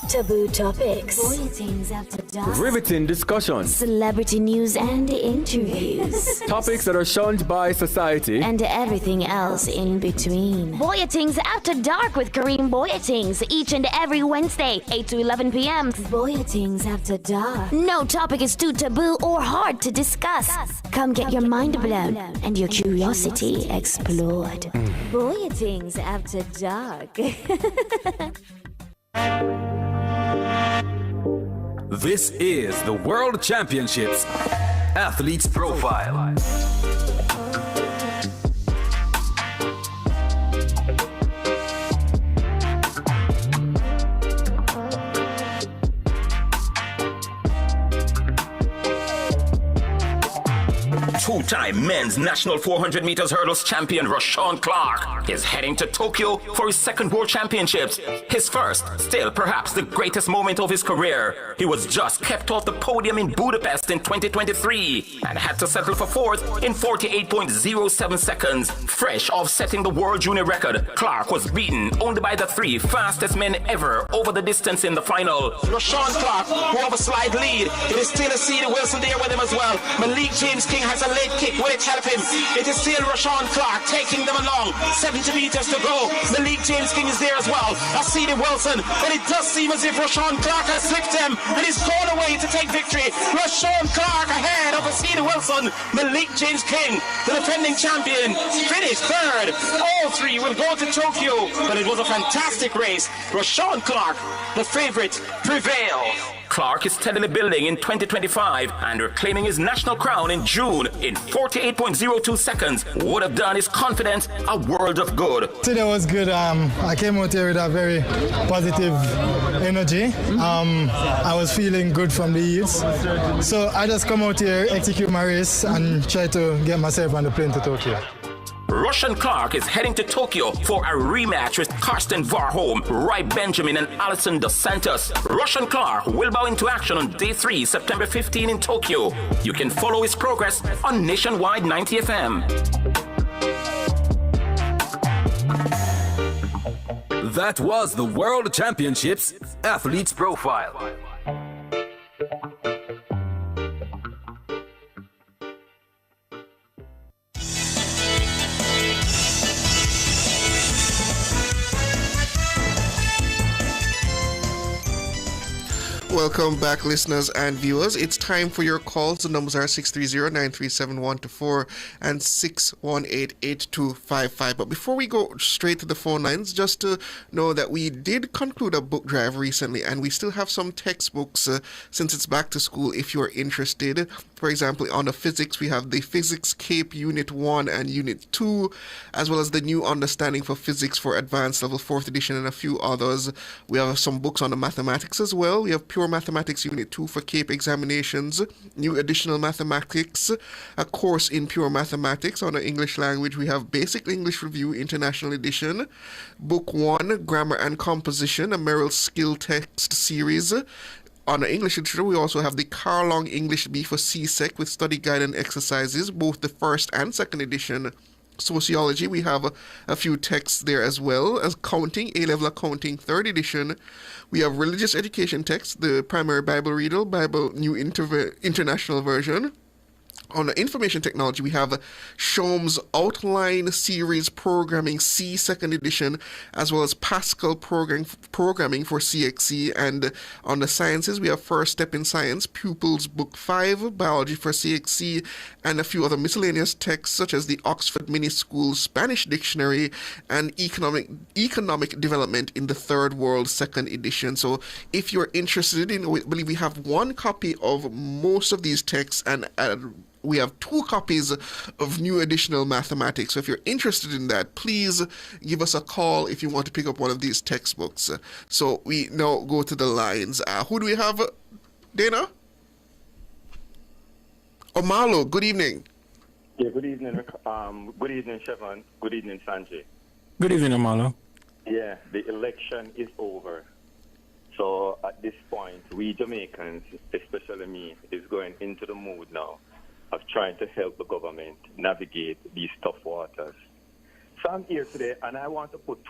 Speaker 4: Taboo topics, bulletins after dark,
Speaker 11: Riveting discussions,
Speaker 4: celebrity news and interviews,
Speaker 11: topics that are shunned by society,
Speaker 4: and everything else in between. Boyatings After Dark with Kareem Boyatings, each and every Wednesday, 8 to 11 p.m. Boyatings After Dark. No topic is too taboo or hard to discuss. Come get your mind blown and your curiosity explored. Boyatings After Dark.
Speaker 16: This is the World Championships Athletes Profile.
Speaker 15: Two-time men's national 400 meters hurdles champion Rashawn Clark is heading to Tokyo for his 2nd World Championships. His first, still perhaps the greatest moment of his career. He was just kept off the podium in Budapest in 2023 and had to settle for 4th in 48.07 seconds. Fresh off setting the world junior record, Clark was beaten only by the 3 fastest men ever over the distance in the final.
Speaker 17: Rashawn Clark, who have a slight lead. It is still a Cedar Wilson there with him as well. Malik James King has a late kick. Will it help him? It is still Rashawn Clark taking them along. 70 meters to go. Malik James King is there as well. I see the Wilson, but it does seem as if Rashawn Clark has slipped them and he's gone away to take victory. Rashawn Clark ahead of Cedar Wilson. Nelson, Malik James King, the defending champion, finished third. All three will go to Tokyo, but it was a fantastic race. Rashawn Clark, the favorite, prevailed.
Speaker 15: Clark is steadily building in 2025 and reclaiming his national crown in June in 48.02 seconds would have done his confidence a world of good.
Speaker 10: Today was good. I came out here with a very positive energy. I was feeling good from the heats. So I just come out here, execute my race and try to get myself on the plane to Tokyo.
Speaker 15: Russian Clark is heading to Tokyo for a rematch with Karsten Warholm, Roy Benjamin and Alison Dos Santos. Russian Clark will bow into action on day 3, September 15 in Tokyo. You can follow his progress on Nationwide 90 FM.
Speaker 16: That was the World Championships Athletes Profile.
Speaker 2: Welcome back, listeners and viewers. It's time for your calls. The numbers are 630-937-124 and 618-8255. But before we go straight to the phone lines, just to know that we did conclude a book drive recently, and we still have some textbooks since it's back to school if you're interested. For example, on the physics, we have the Physics Cape Unit 1 and Unit 2, as well as the New Understanding for Physics for Advanced Level 4th Edition and a few others. We have some books on the mathematics as well. We have Pure Mathematics Unit 2 for Cape examinations, New Additional Mathematics, a course in Pure Mathematics on the English language. We have Basic English Review International Edition, Book 1, Grammar and Composition, a Merrill Skill Text Series. On the English literature, we also have the Carlong English B for CSEC with study guide and exercises, both the first and second edition. Sociology, we have a few texts there as well as Accounting, A-Level Accounting, 3rd edition. We have Religious Education texts, the Primary Bible Reader, Bible New International Version. On the Information Technology, we have Shom's Outline Series Programming C 2nd edition, as well as Pascal Programming for CXC. And on the Sciences, we have First Step in Science, Pupils Book 5, Biology for CXC, and a few other miscellaneous texts such as the Oxford Mini School Spanish Dictionary and Economic Development in the Third World 2nd edition. So if you're interested in, I believe we have one copy of most of these texts, and we have 2 copies of New Additional Mathematics. So if you're interested in that, please give us a call if you want to pick up one of these textbooks. So we now go to the lines. Who do we have, Dana? Omalo, good evening.
Speaker 18: Yeah, good evening. Good evening, Chevron. Good evening, Sanjay.
Speaker 8: Good evening, Omalo.
Speaker 18: Yeah, the election is over. So at this point, we Jamaicans, especially me, is going into the mood now of trying to help the government navigate these tough waters. So I'm here today, and I want to put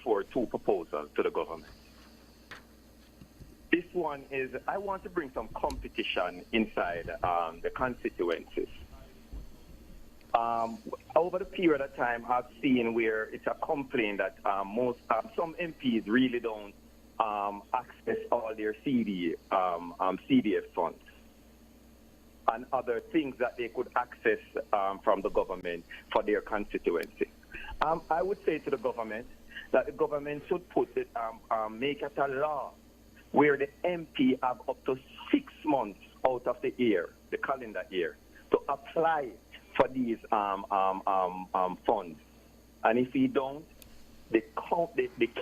Speaker 18: forward 2 proposals to the government. This one is, I want to bring some competition inside the constituencies. Over the period of time, I've seen where it's a complaint that some MPs really don't access all their CDF funds and other things that they could access from the government for their constituency. I would say to the government that the government should make it a law where the MP have up to 6 months out of the year, the calendar year, to apply for these funds. And if he don't, the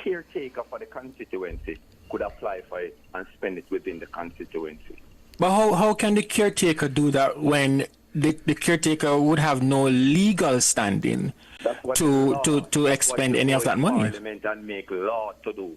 Speaker 18: caretaker for the constituency could apply for it and spend it within the constituency.
Speaker 8: But how can the caretaker do that when the caretaker would have no legal standing to expend any of that money?
Speaker 18: Parliament and make law to do.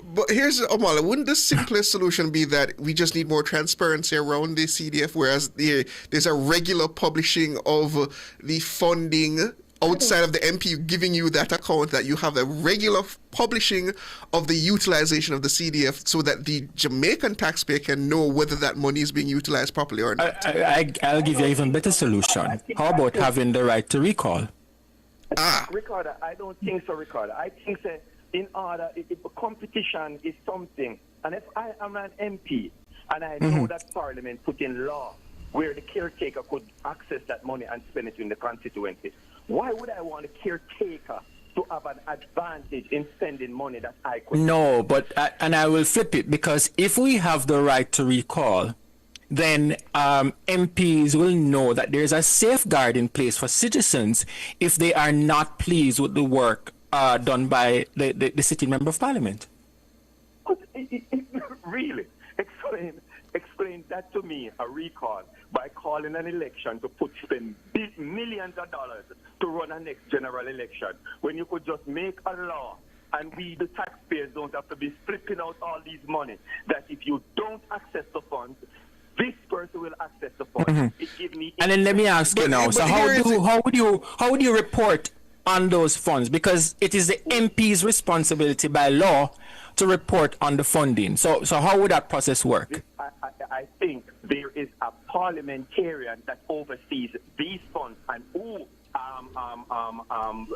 Speaker 2: But here's, Omala, wouldn't the simplest solution be that we just need more transparency around the CDF, whereas there's a regular publishing of the funding outside of the MP giving you that account, that you have a regular publishing of the utilization of the CDF so that the Jamaican taxpayer can know whether that money is being utilized properly or not?
Speaker 8: I'll give you an even better solution. How about having the right to recall?
Speaker 18: Ricardo, I don't think so, Ricardo. I think that in order, if competition is something, and if I am an MP and I know that Parliament put in law where the caretaker could access that money and spend it in the constituency. Why would I want a caretaker to have an advantage in spending money that I could?
Speaker 8: No, but and I will flip it, because if we have the right to recall, then MPs will know that there's a safeguard in place for citizens if they are not pleased with the work done by the sitting member of parliament.
Speaker 18: Really? Explain that to me, a recall, by calling an election to spend millions of dollars to run a next general election, when you could just make a law and we, the taxpayers, don't have to be flipping out all these money, that if you don't access the funds, this person will access the funds.
Speaker 8: Mm-hmm. And then let me ask you now, so how would you report on those funds? Because it is the MP's responsibility by law to report on the funding. So how would that process work?
Speaker 18: I think there is a parliamentarian that oversees these funds and who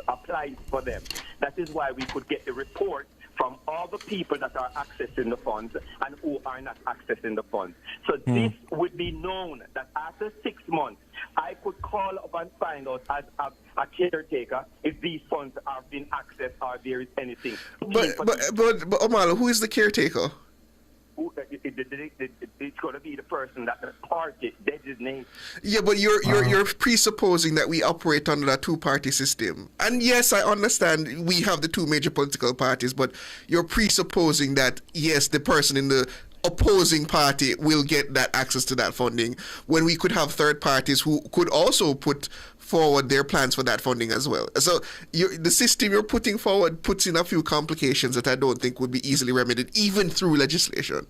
Speaker 18: applies for them. That is why we could get the report from all the people that are accessing the funds and who are not accessing the funds. So this would be known that after 6 months, I could call up and find out as a caretaker if these funds have been accessed or there is anything.
Speaker 2: But Omalo, who is the caretaker?
Speaker 18: It's going to be the person that the party designates.
Speaker 2: Yeah, but you're presupposing that we operate under that two-party system. And yes, I understand we have the two major political parties, but you're presupposing that, yes, the person in the opposing party will get that access to that funding, when we could have third parties who could also put forward their plans for that funding as well. So the system you're putting forward puts in a few complications that I don't think would be easily remedied, even through legislation.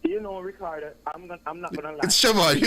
Speaker 18: You know, Ricardo, I'm not going to lie.
Speaker 2: It's Siobhan.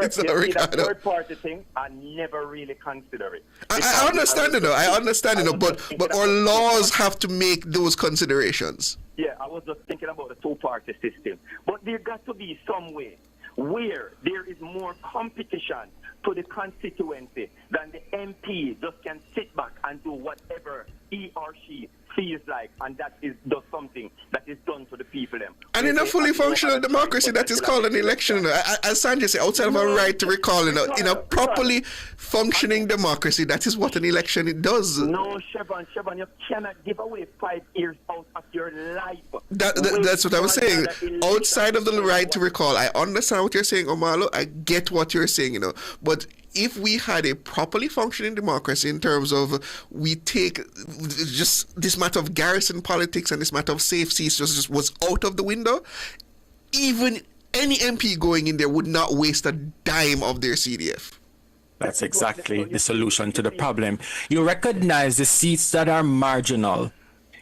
Speaker 2: It's not Ricardo.
Speaker 18: Third party thing, I never really consider it.
Speaker 2: I understand it, though. I understand it, but our laws have to make those considerations.
Speaker 18: Yeah, I was just thinking about the two-party system. But there got to be some way where there is more competition to the constituency than the MP just can sit back and do whatever he or she feels like, and that is does something that is done to the people.
Speaker 2: And in a fully functional democracy, that is called an election. As Sanjay said, outside of a right to recall, in a properly functioning democracy, that is what an election does.
Speaker 18: No, Chevron, you cannot give away 5 years out of your life.
Speaker 2: That's what I was saying. Outside of the right to recall, I understand what you're saying, Omalo. I get what you're saying, but if we had a properly functioning democracy in terms of we take just this matter of garrison politics and this matter of safe seats just was out of the window, even any MP going in there would not waste a dime of their CDF.
Speaker 8: That's exactly the solution to the problem. You recognize the seats that are marginal.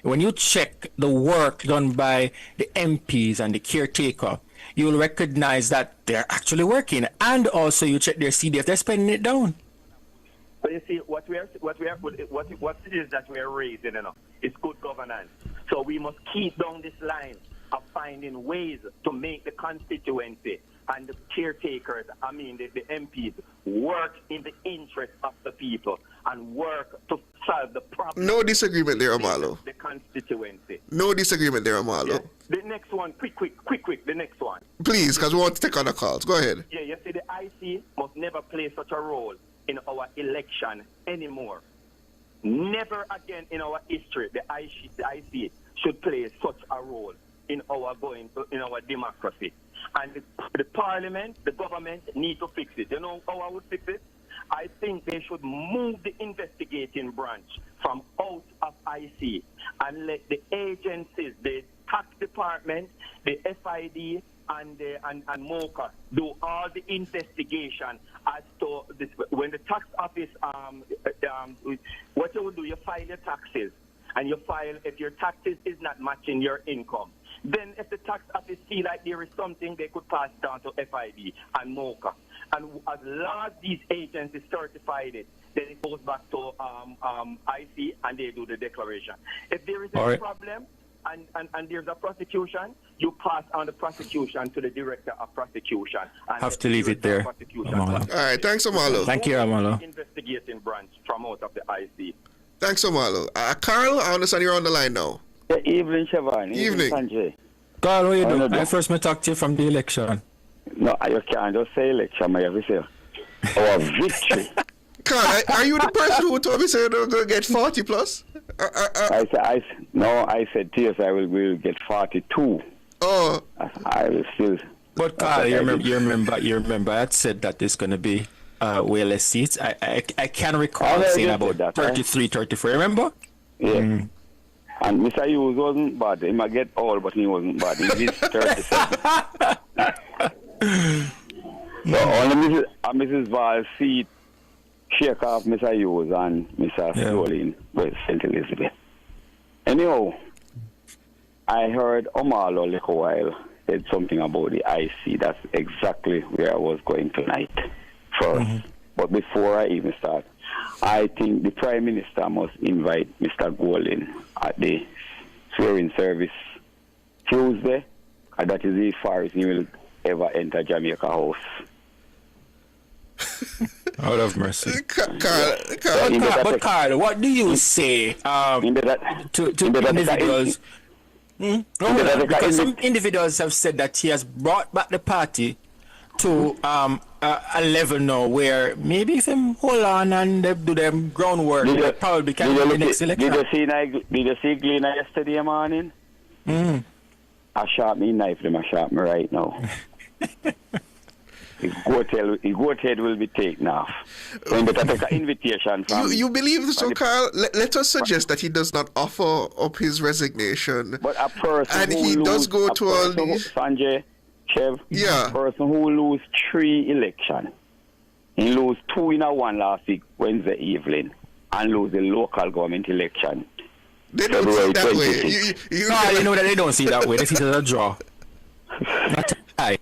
Speaker 8: When you check the work done by the MPs and the caretaker, you will recognize that they're actually working, and also you check their CDF, they're spending it down.
Speaker 18: But you see, what it is that we are raising, is good governance. So we must keep down this line of finding ways to make the constituency and the caretakers, the MPs, work in the interest of the people and work to solve the problem.
Speaker 2: No disagreement there, Omalo.
Speaker 18: The constituency.
Speaker 2: No disagreement there, Omalo.
Speaker 18: Yeah. The next one, quick, the next one.
Speaker 2: Please, because we want to take other calls. Go ahead.
Speaker 18: Yeah, you see, the IC must never play such a role in our election anymore. Never again in our history, the IC should play such a role in our democracy. And the parliament, the government need to fix it. You know how I would fix it? I think they should move the investigating branch from out of IC and let the agencies, the tax department, the FID, and MOCA do all the investigation as to this. When the tax office, what you would do, you file your taxes, and you file if your taxes is not matching your income. Then if the tax office see like there is something, they could pass down to FID and MOCA. And as long as these agencies certified it, then it goes back to IC and they do the declaration. If there is a problem and there's a prosecution, you pass on the prosecution to the director of prosecution. And
Speaker 8: have to leave it there.
Speaker 2: All right, thanks, Omalo.
Speaker 8: Thank you, Omalo.
Speaker 18: Investigating branch from out of the IC.
Speaker 2: Thanks, Omalo. Carl, I understand you're on the line now.
Speaker 12: Evening, Siobhan.
Speaker 2: Evening.
Speaker 12: Sanjay.
Speaker 8: Carl, how you doing? I first met talk to you from the election.
Speaker 12: No, you can't just say election, but you have to say our victory.
Speaker 2: Carl, are you the person who told me so you're going to get 40 plus?
Speaker 12: I said TSI will get 42.
Speaker 2: Oh.
Speaker 12: I will still.
Speaker 8: But Carl, you remember I said that there's going to be way less seats. I can recall saying about that, 33, 34. Remember?
Speaker 12: Yeah. And Mr. Hughes wasn't bad. He might get old, but he wasn't bad. He's 37. So only Mrs. Val's seat shake off Mr. Hughes and Mr. Stolin with St. Elizabeth. Anyhow, I heard Omalo a little while said something about the IC. That's exactly where I was going tonight first. Mm-hmm. But before I even start, I think the Prime Minister must invite Mr. Golin at the swearing service Tuesday, and that is the farthest he will ever enter Jamaica House.
Speaker 8: Out of mercy.
Speaker 2: Carl,
Speaker 8: what do you say to individuals? Because some individuals have said that he has brought back the party to a level now where maybe if them hold on and they do them groundwork, they probably can win the next election.
Speaker 12: Did you see Gleaner yesterday morning? I sharp me knife them, I sharp me right now. His goat head will be taken off. So you better take an invitation from...
Speaker 2: You believe so, Carl? Let us suggest that he does not offer up his resignation.
Speaker 12: But a person
Speaker 2: and he does go to a...
Speaker 12: Sanjay, Chev,
Speaker 2: yeah.
Speaker 12: A person who will lose 3 elections. He lose 2 in a 1 last week, Wednesday evening, and lose the local government election.
Speaker 2: They don't see it that way.
Speaker 8: You know that they don't see it that way. They see it as a draw. Not a tie.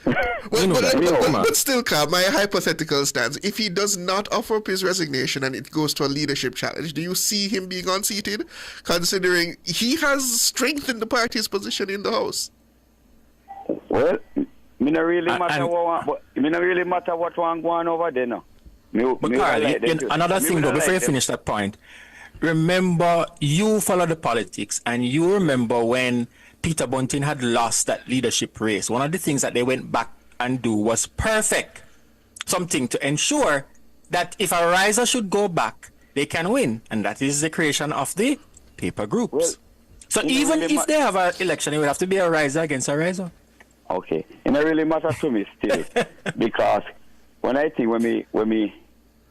Speaker 2: But still, Carl, my hypothetical stands. If he does not offer up his resignation and it goes to a leadership challenge, do you see him being unseated, considering he has strengthened the party's position in the House?
Speaker 12: Well, me not really matter what one going over there now.
Speaker 8: Carl, another thing though, before you finish that point, remember you follow the politics, and you remember when Peter Bunting had lost that leadership race. One of the things that they went back and do was perfect something to ensure that if a riser should go back, they can win. And that is the creation of the paper groups. Well, so even if they have an election, it would have to be a riser against a riser.
Speaker 12: Okay. It don't really matter to me still. Because when I think, when me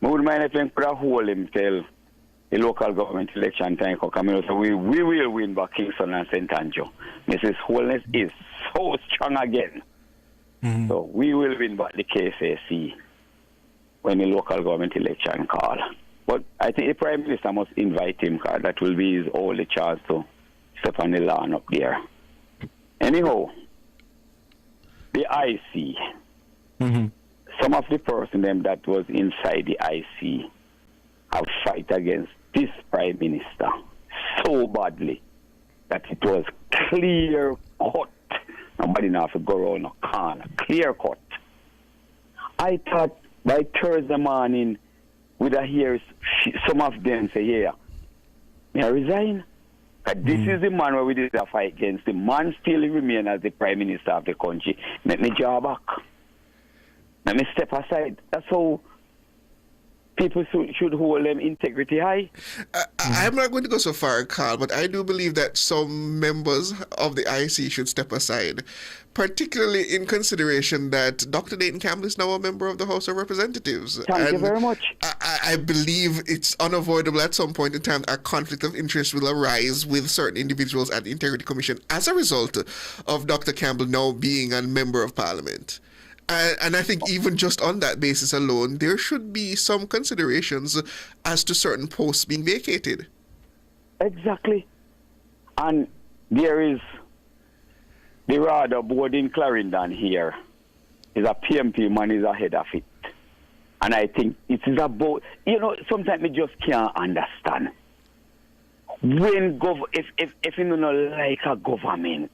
Speaker 12: would mind if I put a hole him till the local government election time come, so we will win by Kingston and St. Andrew. Mrs. Wholeness is so strong again. Mm-hmm. So we will win by the KCC when the local government election call. But I think the Prime Minister must invite him, because that will be his only chance to step on the lawn up there. Anyhow, the IC, some of the person them that was inside the IC have fight against this Prime Minister so badly that it was clear cut. Nobody now have to go around a corner. Clear cut. I thought by Thursday morning, with a hear some of them say, "Yeah, may I resign?" This is the man where we did a fight against. The man still remain as the Prime Minister of the country. Let me draw back. Let me step aside. That's how people should hold them integrity high.
Speaker 2: I'm not going to go so far, Carl, but I do believe that some members of the IC should step aside, particularly in consideration that Dr. Dayton Campbell is now a member of the House of Representatives.
Speaker 12: Thank you very much.
Speaker 2: I believe it's unavoidable at some point in time a conflict of interest will arise with certain individuals at the Integrity Commission as a result of Dr. Campbell now being a member of Parliament. And I think even just on that basis alone, there should be some considerations as to certain posts being vacated.
Speaker 12: Exactly. And there is the RADA board in Clarendon here. Is a PMP man is ahead of it. And I think it is about, sometimes we just can't understand. When if you don't like a government,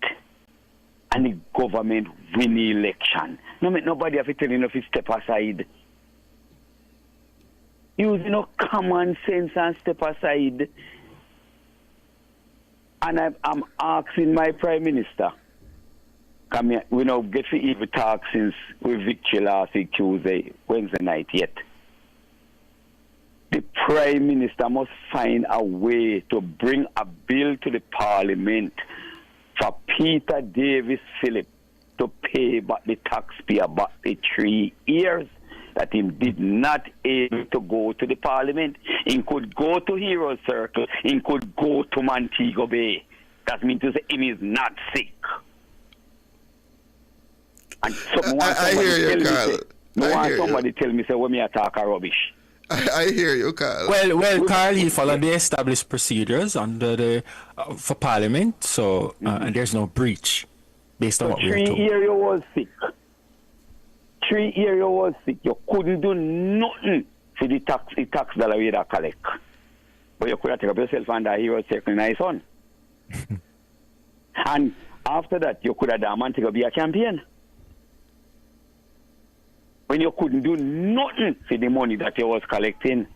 Speaker 12: and the government win the election, nobody have to tell you if you step aside. Use common sense and step aside. And I'm asking my Prime Minister, Come here, we now get to even talk since we victory last week, Wednesday night yet. The Prime Minister must find a way to bring a bill to the Parliament for Peter Davis Philip to pay back the taxpayer back the 3 years that he did not able to go to the Parliament. He could go to Hero Circle. He could go to Montego Bay. That means to say he is not sick. And
Speaker 2: I hear you, Carl.
Speaker 12: Somebody tell me, say, when me attack a rubbish.
Speaker 2: I hear you, Carl.
Speaker 8: Well, Carl, he followed the established procedures under the for Parliament, so and there's no breach based on what we're told.
Speaker 12: 3 years you was sick. 3 years you was sick. You couldn't do nothing for the tax dollar you that collect. But you could have taken up yourself under a Hero Circle nice on. And after that, you could have done and take up be a champion. When you couldn't do nothing for the money that you was collecting.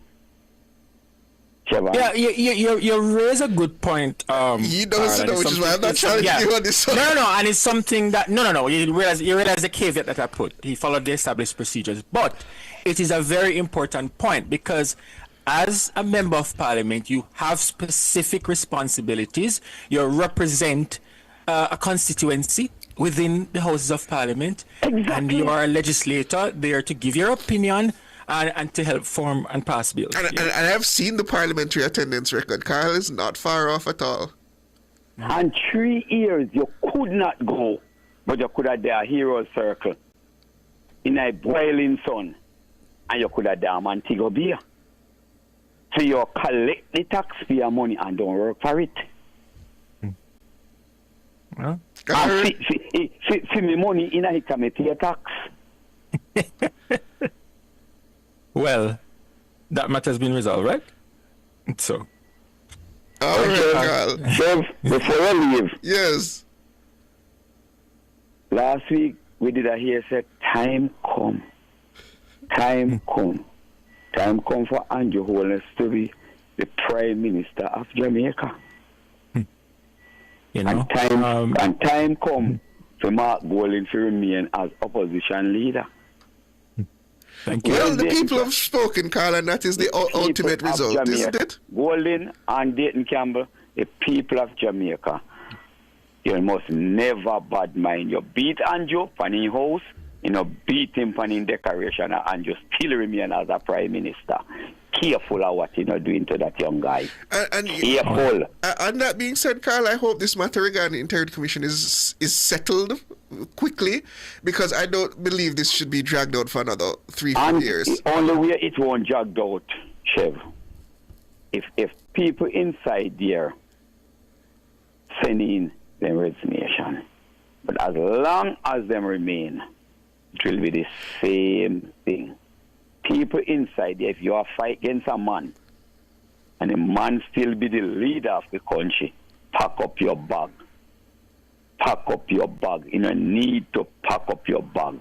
Speaker 8: Yeah, you raise a good point.
Speaker 2: He doesn't know, which is why I'm not challenging you on this one.
Speaker 8: No, and it's something that no. You realize the caveat that I put. He followed the established procedures, but it is a very important point because as a member of Parliament, you have specific responsibilities. You represent a constituency within the Houses of Parliament, and you are a legislator there to give your opinion and to help form and pass bills.
Speaker 2: And I've seen the parliamentary attendance record. Carl is not far off at all.
Speaker 12: And 3 years you could not go, but you could have done a Hero Circle in a boiling sun, and you could have done Montego Bay. So you collect the taxpayer money and don't work for it.
Speaker 8: Well,
Speaker 12: see me money in a committee tax.
Speaker 8: Well, that matter has been resolved, right? So.
Speaker 2: All right, Carl.
Speaker 12: Chev, before I leave.
Speaker 2: Yes.
Speaker 12: Last week we did a hear say time come. Time come for Andrew Holness to be the Prime Minister of Jamaica.
Speaker 8: You know,
Speaker 12: and time come for Mark Golding to remain as opposition leader.
Speaker 8: Thank you.
Speaker 2: Well, the people have spoken, Carl, and that is the ultimate result, isn't it?
Speaker 12: Golding and Dayton Campbell, the people of Jamaica, you must never bad mind. You beat Andrew from his house, you know, beat him from his decoration, and you still remain as a Prime Minister. Careful of what you're doing to that young guy. Careful.
Speaker 2: And that being said, Carl, I hope this matter regarding the Integrity Commission is settled quickly, because I don't believe this should be dragged out for another 3-4 years.
Speaker 12: The only way it won't drag out, Chev, if people inside there send in their resignation. But as long as them remain, it will be the same thing. People inside there, if you are fight against a man, and the man still be the leader of the country, pack up your bag. Pack up your bag. You know, need to pack up your bag.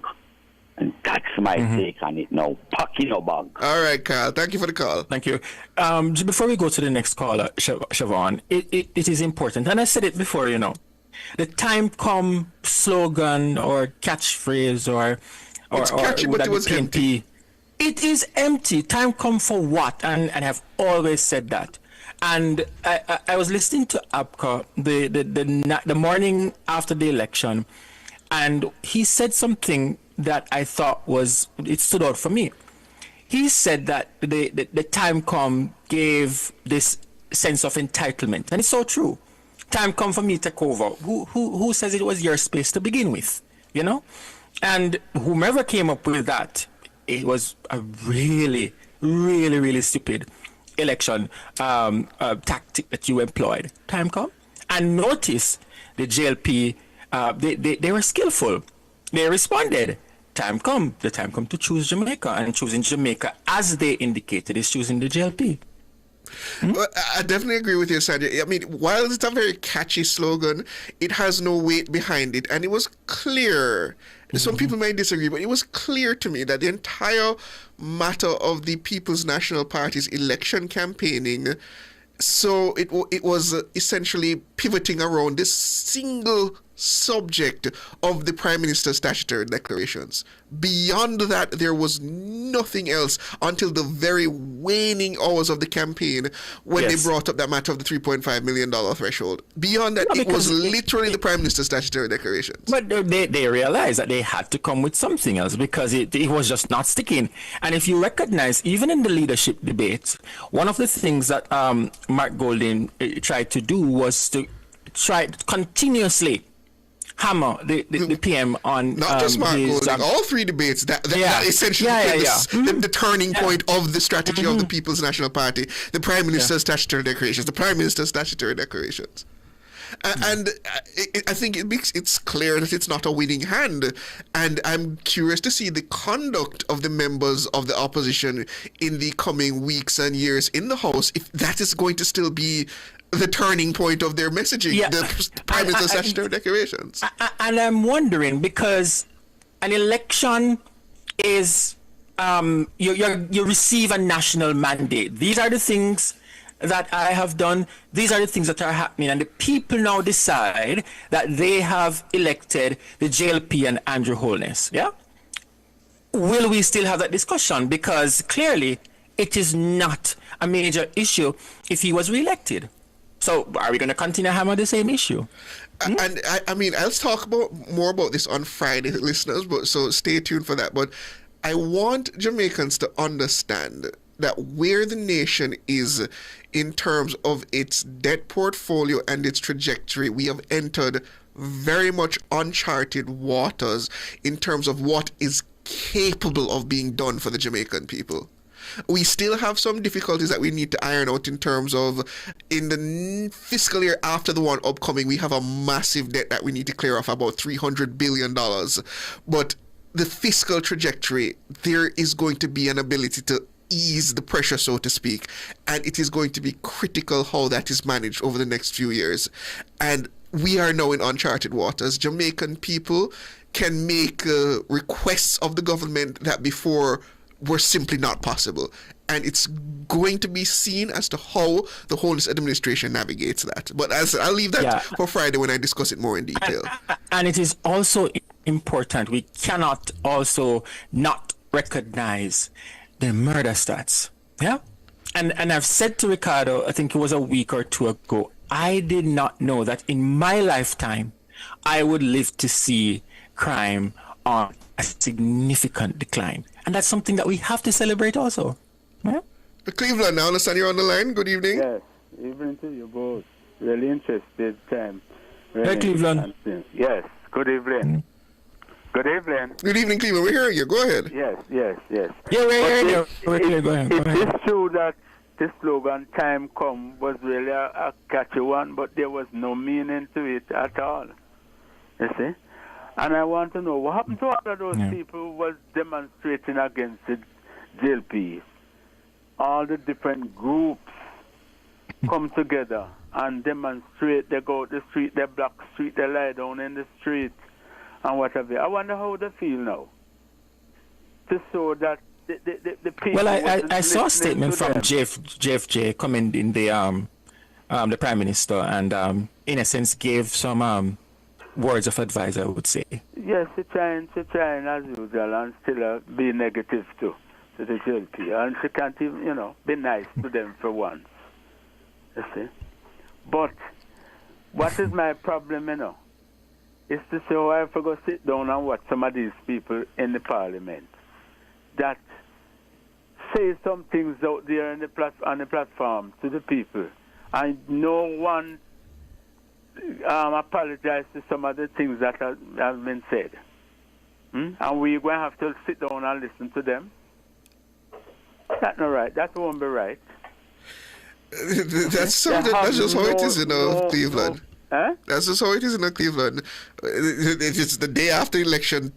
Speaker 12: And that's my take on it now. Pack in your bag.
Speaker 2: All right, Carl. Thank you for the call.
Speaker 8: Thank you. Before we go to the next caller, Siobhan, it is important, and I said it before, you know, the time come slogan or catchphrase or
Speaker 2: it's catchy, but it was empty.
Speaker 8: It is empty. Time come for what? And I've always said that. And I was listening to Abka the morning after the election, and he said something that I thought it stood out for me. He said that the time come gave this sense of entitlement, and it's so true. Time come for me to take over. Who says it was your space to begin with? You know, and whomever came up with that, it was a really, really, really stupid election tactic that you employed. Time come, and notice the JLP. They were skillful. They responded. Time come. The time come to choose Jamaica, and choosing Jamaica, as they indicated, is choosing the JLP.
Speaker 2: Well, I definitely agree with you, Sanjay. I mean, while it's a very catchy slogan, it has no weight behind it, and it was clear. Some people may disagree, but it was clear to me that the entire matter of the People's National Party's election campaigning, so it was essentially pivoting around this single subject of the Prime Minister's statutory declarations. Beyond that, there was nothing else until the very waning hours of the campaign when they brought up that matter of the $3.5 million threshold. Beyond that, it was literally the Prime Minister's statutory declarations.
Speaker 8: But they realized that they had to come with something else because it was just not sticking. And if you recognize, even in the leadership debate, one of the things that Mark Golding tried to do was to try continuously hammer the PM on
Speaker 2: not just Mark Golding, all three debates that essentially the turning point of the strategy of the People's National Party, the Prime Minister's statutory declarations, and I think it's clear that it's not a winning hand, and I'm curious to see the conduct of the members of the opposition in the coming weeks and years in the House, if that is going to still be the turning point of their messaging, the Prime Minister's statutory declarations.
Speaker 8: And I'm wondering, because an election is, you receive a national mandate. These are the things that I have done. These are the things that are happening. And the people now decide that they have elected the JLP and Andrew Holness. Yeah? Will we still have that discussion? Because clearly it is not a major issue if he was re-elected. So are we going to continue to hammer the same issue?
Speaker 2: And I mean, I'll talk more about this on Friday, listeners, but so stay tuned for that. But I want Jamaicans to understand that where the nation is in terms of its debt portfolio and its trajectory, we have entered very much uncharted waters in terms of what is capable of being done for the Jamaican people. We still have some difficulties that we need to iron out in terms of, in the fiscal year after the one upcoming, we have a massive debt that we need to clear off, about $300 billion. But the fiscal trajectory, there is going to be an ability to ease the pressure, so to speak, and it is going to be critical how that is managed over the next few years. And we are now in uncharted waters. Jamaican people can make requests of the government that before were simply not possible. And it's going to be seen as to how the Holness administration navigates that. But I'll leave that for Friday when I discuss it more in detail.
Speaker 8: And it is also important, we cannot also not recognize the murder stats. Yeah? And I've said to Ricardo, I think it was a week or two ago, I did not know that in my lifetime I would live to see crime on a significant decline. And that's something that we have to celebrate also. Yeah?
Speaker 2: Cleveland, I understand you're on the line. Good evening.
Speaker 3: Yes, evening to you both. Really interested time.
Speaker 8: Hey, Cleveland.
Speaker 3: Yes, good evening. Good evening.
Speaker 2: Good evening, Cleveland. We're hearing you. Go ahead.
Speaker 3: Yes.
Speaker 8: Yeah, we're hearing you. Go ahead.
Speaker 3: It is true that the slogan "Time Come" was really a catchy one, but there was no meaning to it at all. You see? And I want to know what happened to all of those people who was demonstrating against the JLP. All the different groups come together and demonstrate. They go out the street, they block the street, they lie down in the street and whatever. I wonder how they feel now. To show that the people.
Speaker 8: Well, I saw a statement from JFJ coming in the Prime Minister and in a sense gave some words of advice, I would say.
Speaker 3: Yes, she's trying as usual and still be negative to the JLP. And she can't even, be nice to them for once. You see? But what is my problem, is to say, I have to go sit down and watch some of these people in the parliament that say some things out there on the platform to the people, and no one apologize to some of the things that have been said. And we're going to have to sit down and listen to them. That's not right. That won't be right.
Speaker 2: That's just how it is, Cleveland. That's just how it is in Cleveland. It's the day after election.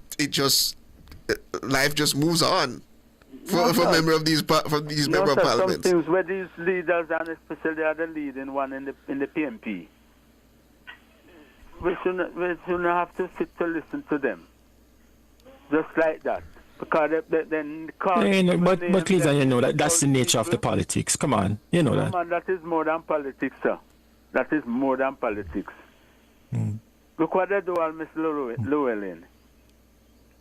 Speaker 2: Life just moves on for member of these member of parliament.
Speaker 3: Some things where these leaders, and especially the other leading one in the PMP, we shouldn't have to sit to listen to them, just like that. Because then
Speaker 8: but Cleveland, that's the nature of the politics. Come on, that.
Speaker 3: Man, that is more than politics, sir. That is more than politics. Look what they do on Miss Llewellyn.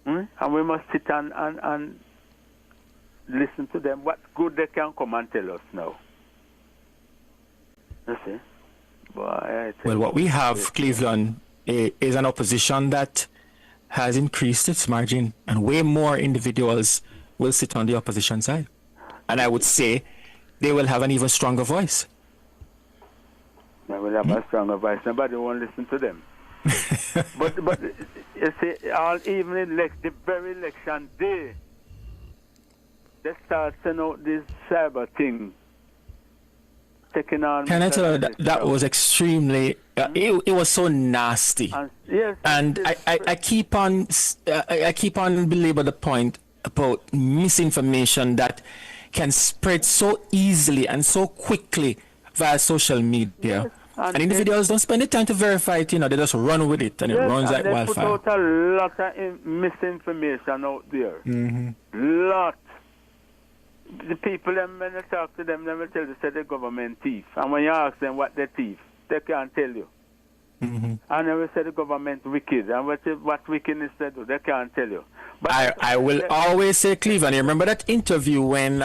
Speaker 3: And we must sit and listen to them. What good they can come and tell us now. You see? Boy,
Speaker 8: well, what we have, Cleveland, is an opposition that has increased its margin, and way more individuals will sit on the opposition side. And I would say they will have an even stronger voice.
Speaker 3: They will have a stronger voice. Nobody won't listen to them. but you see, even the very election day, they start sending out this cyber thing. Taking on.
Speaker 8: Can I tell you that was extremely? It was so nasty. And I keep on belabor the point about misinformation that can spread so easily and so quickly via social media. And individuals don't spend the time to verify it. They just run with it, and it runs like wildfire.
Speaker 3: They put out a lot of misinformation out there. Lot. The people, when you talk to them, they will tell you say the government thief. And when you ask them what they thief, they can't tell you. And they will say the government wicked. And what wickedness they do, they can't tell you. But
Speaker 8: I will always say, Cleveland, you remember that interview when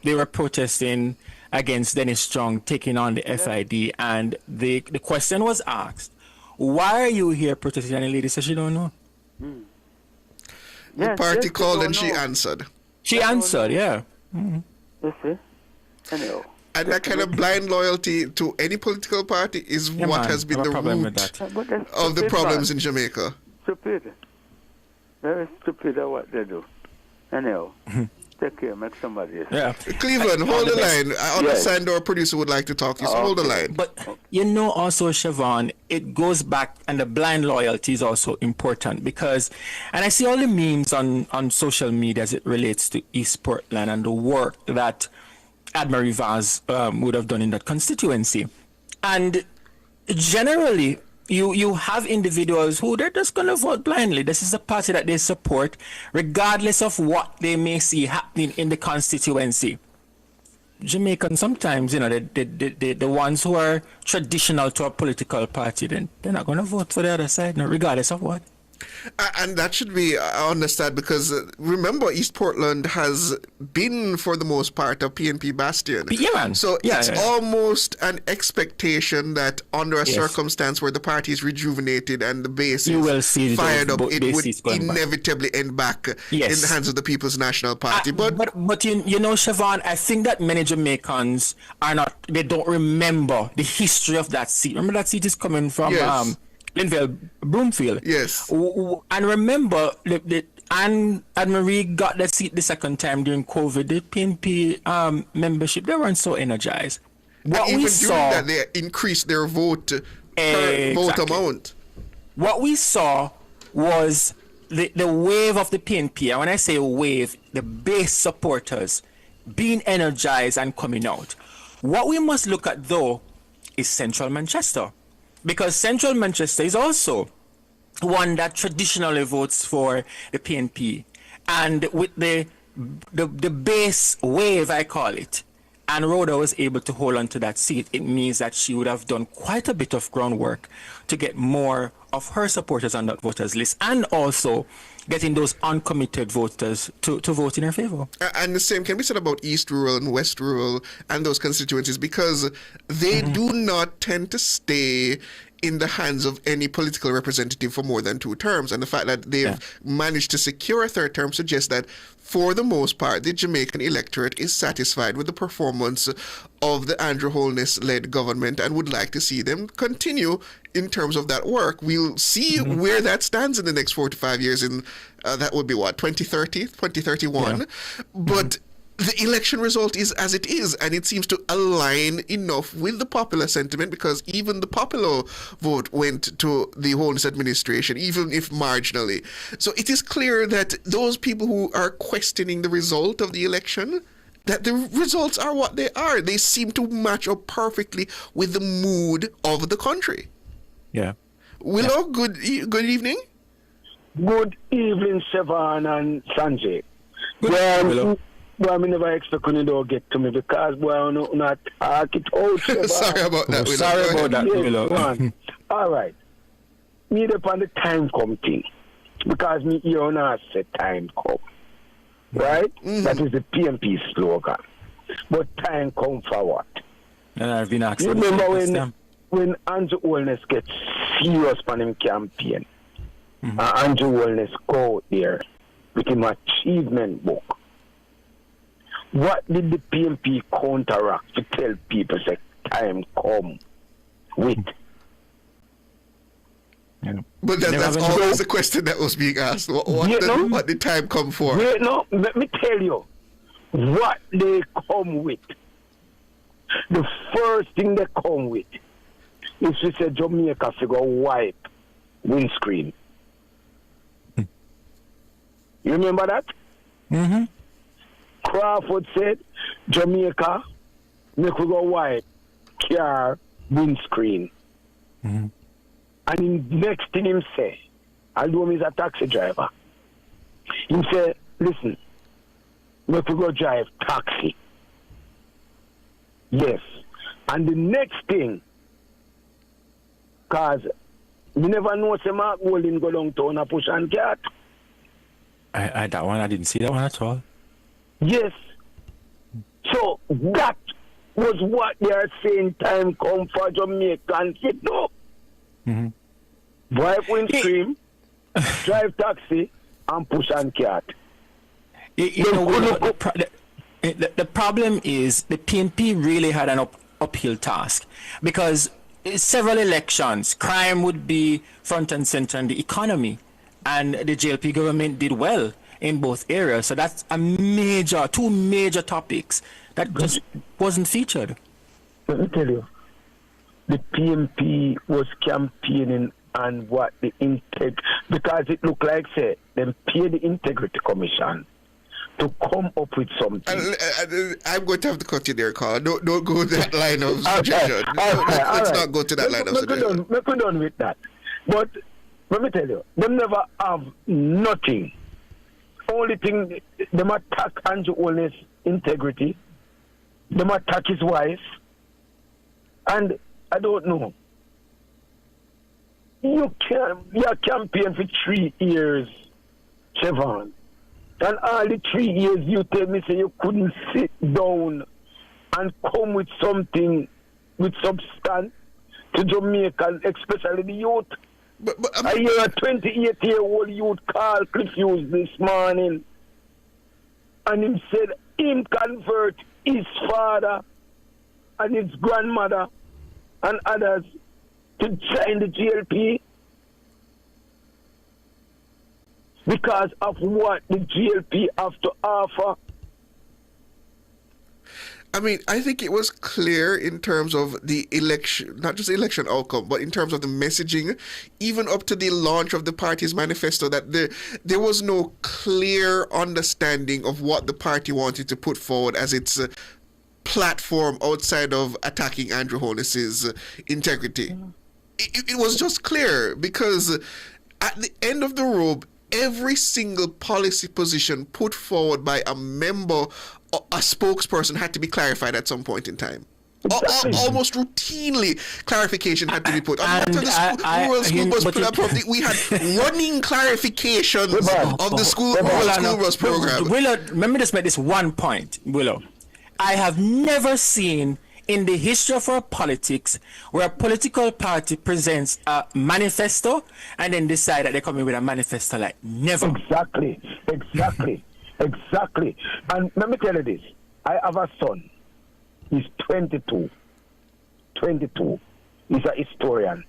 Speaker 8: they were protesting against Dennis Strong taking on the FID, and the question was asked, why are you here protesting? And the lady said she don't know.
Speaker 2: The party called and she answered.
Speaker 8: She answered, yeah.
Speaker 3: You see? Anyhow.
Speaker 2: And that kind of blind loyalty to any political party is what has been the root of the problems in Jamaica.
Speaker 3: Stupid. Very stupid at what they do. Anyhow. Take care, make somebody else.
Speaker 2: Yeah. Cleveland, hold the line. I understand our producer would like to talk. You hold the line.
Speaker 8: But also, Siobhan, it goes back, and the blind loyalty is also important because, and I see all the memes on social media as it relates to East Portland and the work that Admiral Vaz would have done in that constituency. And generally, you have individuals who they're just going to vote blindly. This is a party that they support, regardless of what they may see happening in the constituency. Jamaicans sometimes, the ones who are traditional to a political party, then they're not going to vote for the other side, regardless of what.
Speaker 2: And that should be understood because remember, East Portland has been, for the most part, a PNP bastion.
Speaker 8: Yeah, man.
Speaker 2: So it's almost an expectation that under a circumstance where the party is rejuvenated and the base is fired up, it would inevitably end back in the hands of the People's National Party. But
Speaker 8: Siobhan, I think that many Jamaicans they don't remember the history of that seat. Remember that seat is coming from Linville, Broomfield.
Speaker 2: Yes.
Speaker 8: And remember, Anne-Marie got the seat the second time during COVID. The PNP membership, they weren't so energized.
Speaker 2: What and even during that, they increased their vote amount.
Speaker 8: What we saw was the wave of the PNP. And when I say wave, the base supporters being energized and coming out. What we must look at, though, is Central Manchester. Because Central Manchester is also one that traditionally votes for the PNP. And with the base wave, I call it, and Rhoda was able to hold on to that seat, it means that she would have done quite a bit of groundwork to get more of her supporters on that voters list, and also getting those uncommitted voters to vote in her favor.
Speaker 2: And the same can be said about East Rural and West Rural and those constituencies, because they do not tend to stay in the hands of any political representative for more than 2 terms. And the fact that they've managed to secure a 3rd term suggests that, for the most part, the Jamaican electorate is satisfied with the performance of the Andrew Holness-led government and would like to see them continue in terms of that work. We'll see where that stands in the next 4 to 5 years. That would be 2030, 2031. But the election result is as it is, and it seems to align enough with the popular sentiment, because even the popular vote went to the Holness administration, even if marginally. So it is clear that those people who are questioning the result of the election, that the results are what they are. They seem to match up perfectly with the mood of the country.
Speaker 8: Yeah.
Speaker 2: Willow, good evening.
Speaker 19: Good evening, Siobhan and Sanjay.
Speaker 8: Willow.
Speaker 19: Well, I never expect you to get to me because, I'm not talk it out.
Speaker 2: Sorry about that, Willow.
Speaker 8: Sorry about that, Willow.
Speaker 19: All right. me upon the time come thing. Because me here on us say time come. Right? That is the PMP slogan. But time come for what?
Speaker 8: I've been asking.
Speaker 19: You remember when Andrew Holness gets serious on him campaign, Andrew Holness go out there with him achievement book. What did the PMP counteract to tell people say time come with?
Speaker 2: But that's always the question that was being asked. What did time come for?
Speaker 19: Wait, no, let me tell you what they come with. The first thing they come with is to say Jamaica figure wipe windscreen. You remember that?
Speaker 8: Mm-hmm.
Speaker 19: Crawford said Jamaica make we go wipe car windscreen.
Speaker 8: Mm-hmm.
Speaker 19: And next thing him say, although he's a taxi driver, he say, listen, make we go drive taxi. Yes. And the next thing, because you never know say Mark Golding go downtown and push and cat.
Speaker 8: That one, I didn't see that one at all.
Speaker 19: Yes. So that was what they are saying time come for Jamaicans. You know?
Speaker 8: Mm-hmm.
Speaker 19: Wipe windscreen, drive taxi, and push and cat.
Speaker 8: The problem is the PNP really had an uphill task because several elections, crime would be front and center in the economy, and the JLP government did well in both areas. So that's two major topics that just wasn't featured.
Speaker 19: Let me tell you, the PNP was campaigning on what the because it looked like say them pay the Integrity Commission to come up with something.
Speaker 2: I'm going to have to cut you there, Carl. Don't go that line of suggestion. Let's not go to that line of suggestion.
Speaker 19: We're done with that. But let me tell you, they never have nothing. Only thing, them attack Andrew Holness' integrity. Them attack his wife. And I don't know. You campaign for 3 years, Chevron. And all the 3 years you tell me say you couldn't sit down and come with something with substance to Jamaica, especially the youth. I hear a 28-year-old youth call Cliff Hughes this morning, and him said him convert his father and his grandmother and others to join the GLP because of what the GLP have to offer.
Speaker 2: I mean, I think it was clear in terms of the election, not just the election outcome, but in terms of the messaging, even up to the launch of the party's manifesto, that there was no clear understanding of what the party wanted to put forward as its platform outside of attacking Andrew Holness's integrity. It was just clear because at the end of the rope, every single policy position put forward by a member, a spokesperson, had to be clarified at some point in time. Almost routinely, clarification had to be put. After the rural school bus program, we had running clarifications of the rural school bus program.
Speaker 8: Willow, let me just make this one point, Willow. I have never seen in the history of our politics where a political party presents a manifesto and then decide that they're coming with a manifesto. Like, never.
Speaker 19: Exactly. And let me tell you this. I have a son. He's 22. He's a historian.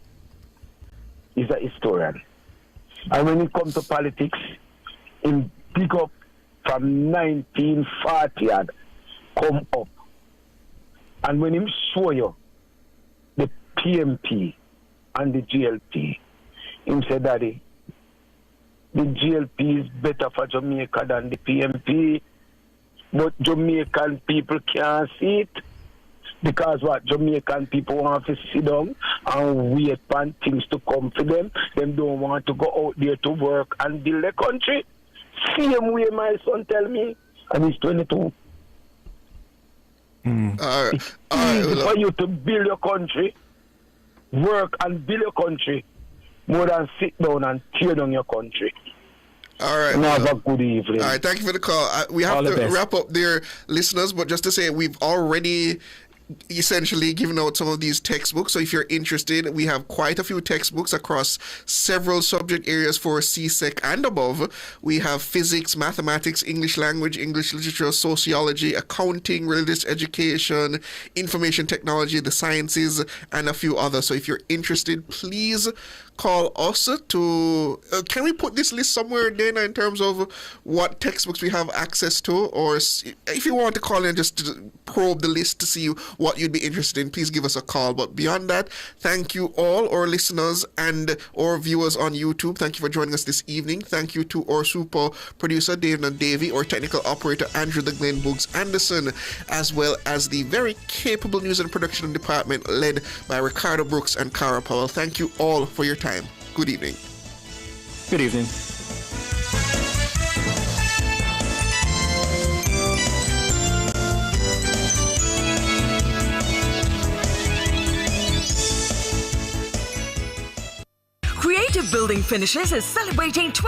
Speaker 19: And when he comes to politics, he pick up from 1940 and come up. And when him show you the PMP and the GLP, him say, Daddy, the GLP is better for Jamaica than the PMP, but Jamaican people can't see it. Because what Jamaican people want to sit down and wait for things to come for them. Them don't want to go out there to work and build a country. Same way my son tell me, and he's 22. It's easy for you to build your country, work and build your country, more than sit down and tear down your country.
Speaker 2: All right.
Speaker 19: Have a good evening.
Speaker 2: All right, thank you for the call. We have to wrap up there, listeners, but just to say we've already essentially given out some of these textbooks. So if you're interested, we have quite a few textbooks across several subject areas for CSEC and above. We have physics, mathematics, English language, English literature, sociology, accounting, religious education, information technology, the sciences, and a few others. So if you're interested, please call us to... can we put this list somewhere, Dana, in terms of what textbooks we have access to? Or if you want to call in just to probe the list to see what you'd be interested in, please give us a call. But beyond that, thank you all our listeners and our viewers on YouTube. Thank you for joining us this evening. Thank you to our super producer, Dana Davey, our technical operator, Andrew the Glen Boogs Anderson, as well as the very capable news and production department led by Ricardo Brooks and Cara Powell. Thank you all for your time. Good evening.
Speaker 8: Good evening.
Speaker 9: Creative Building Finishes is celebrating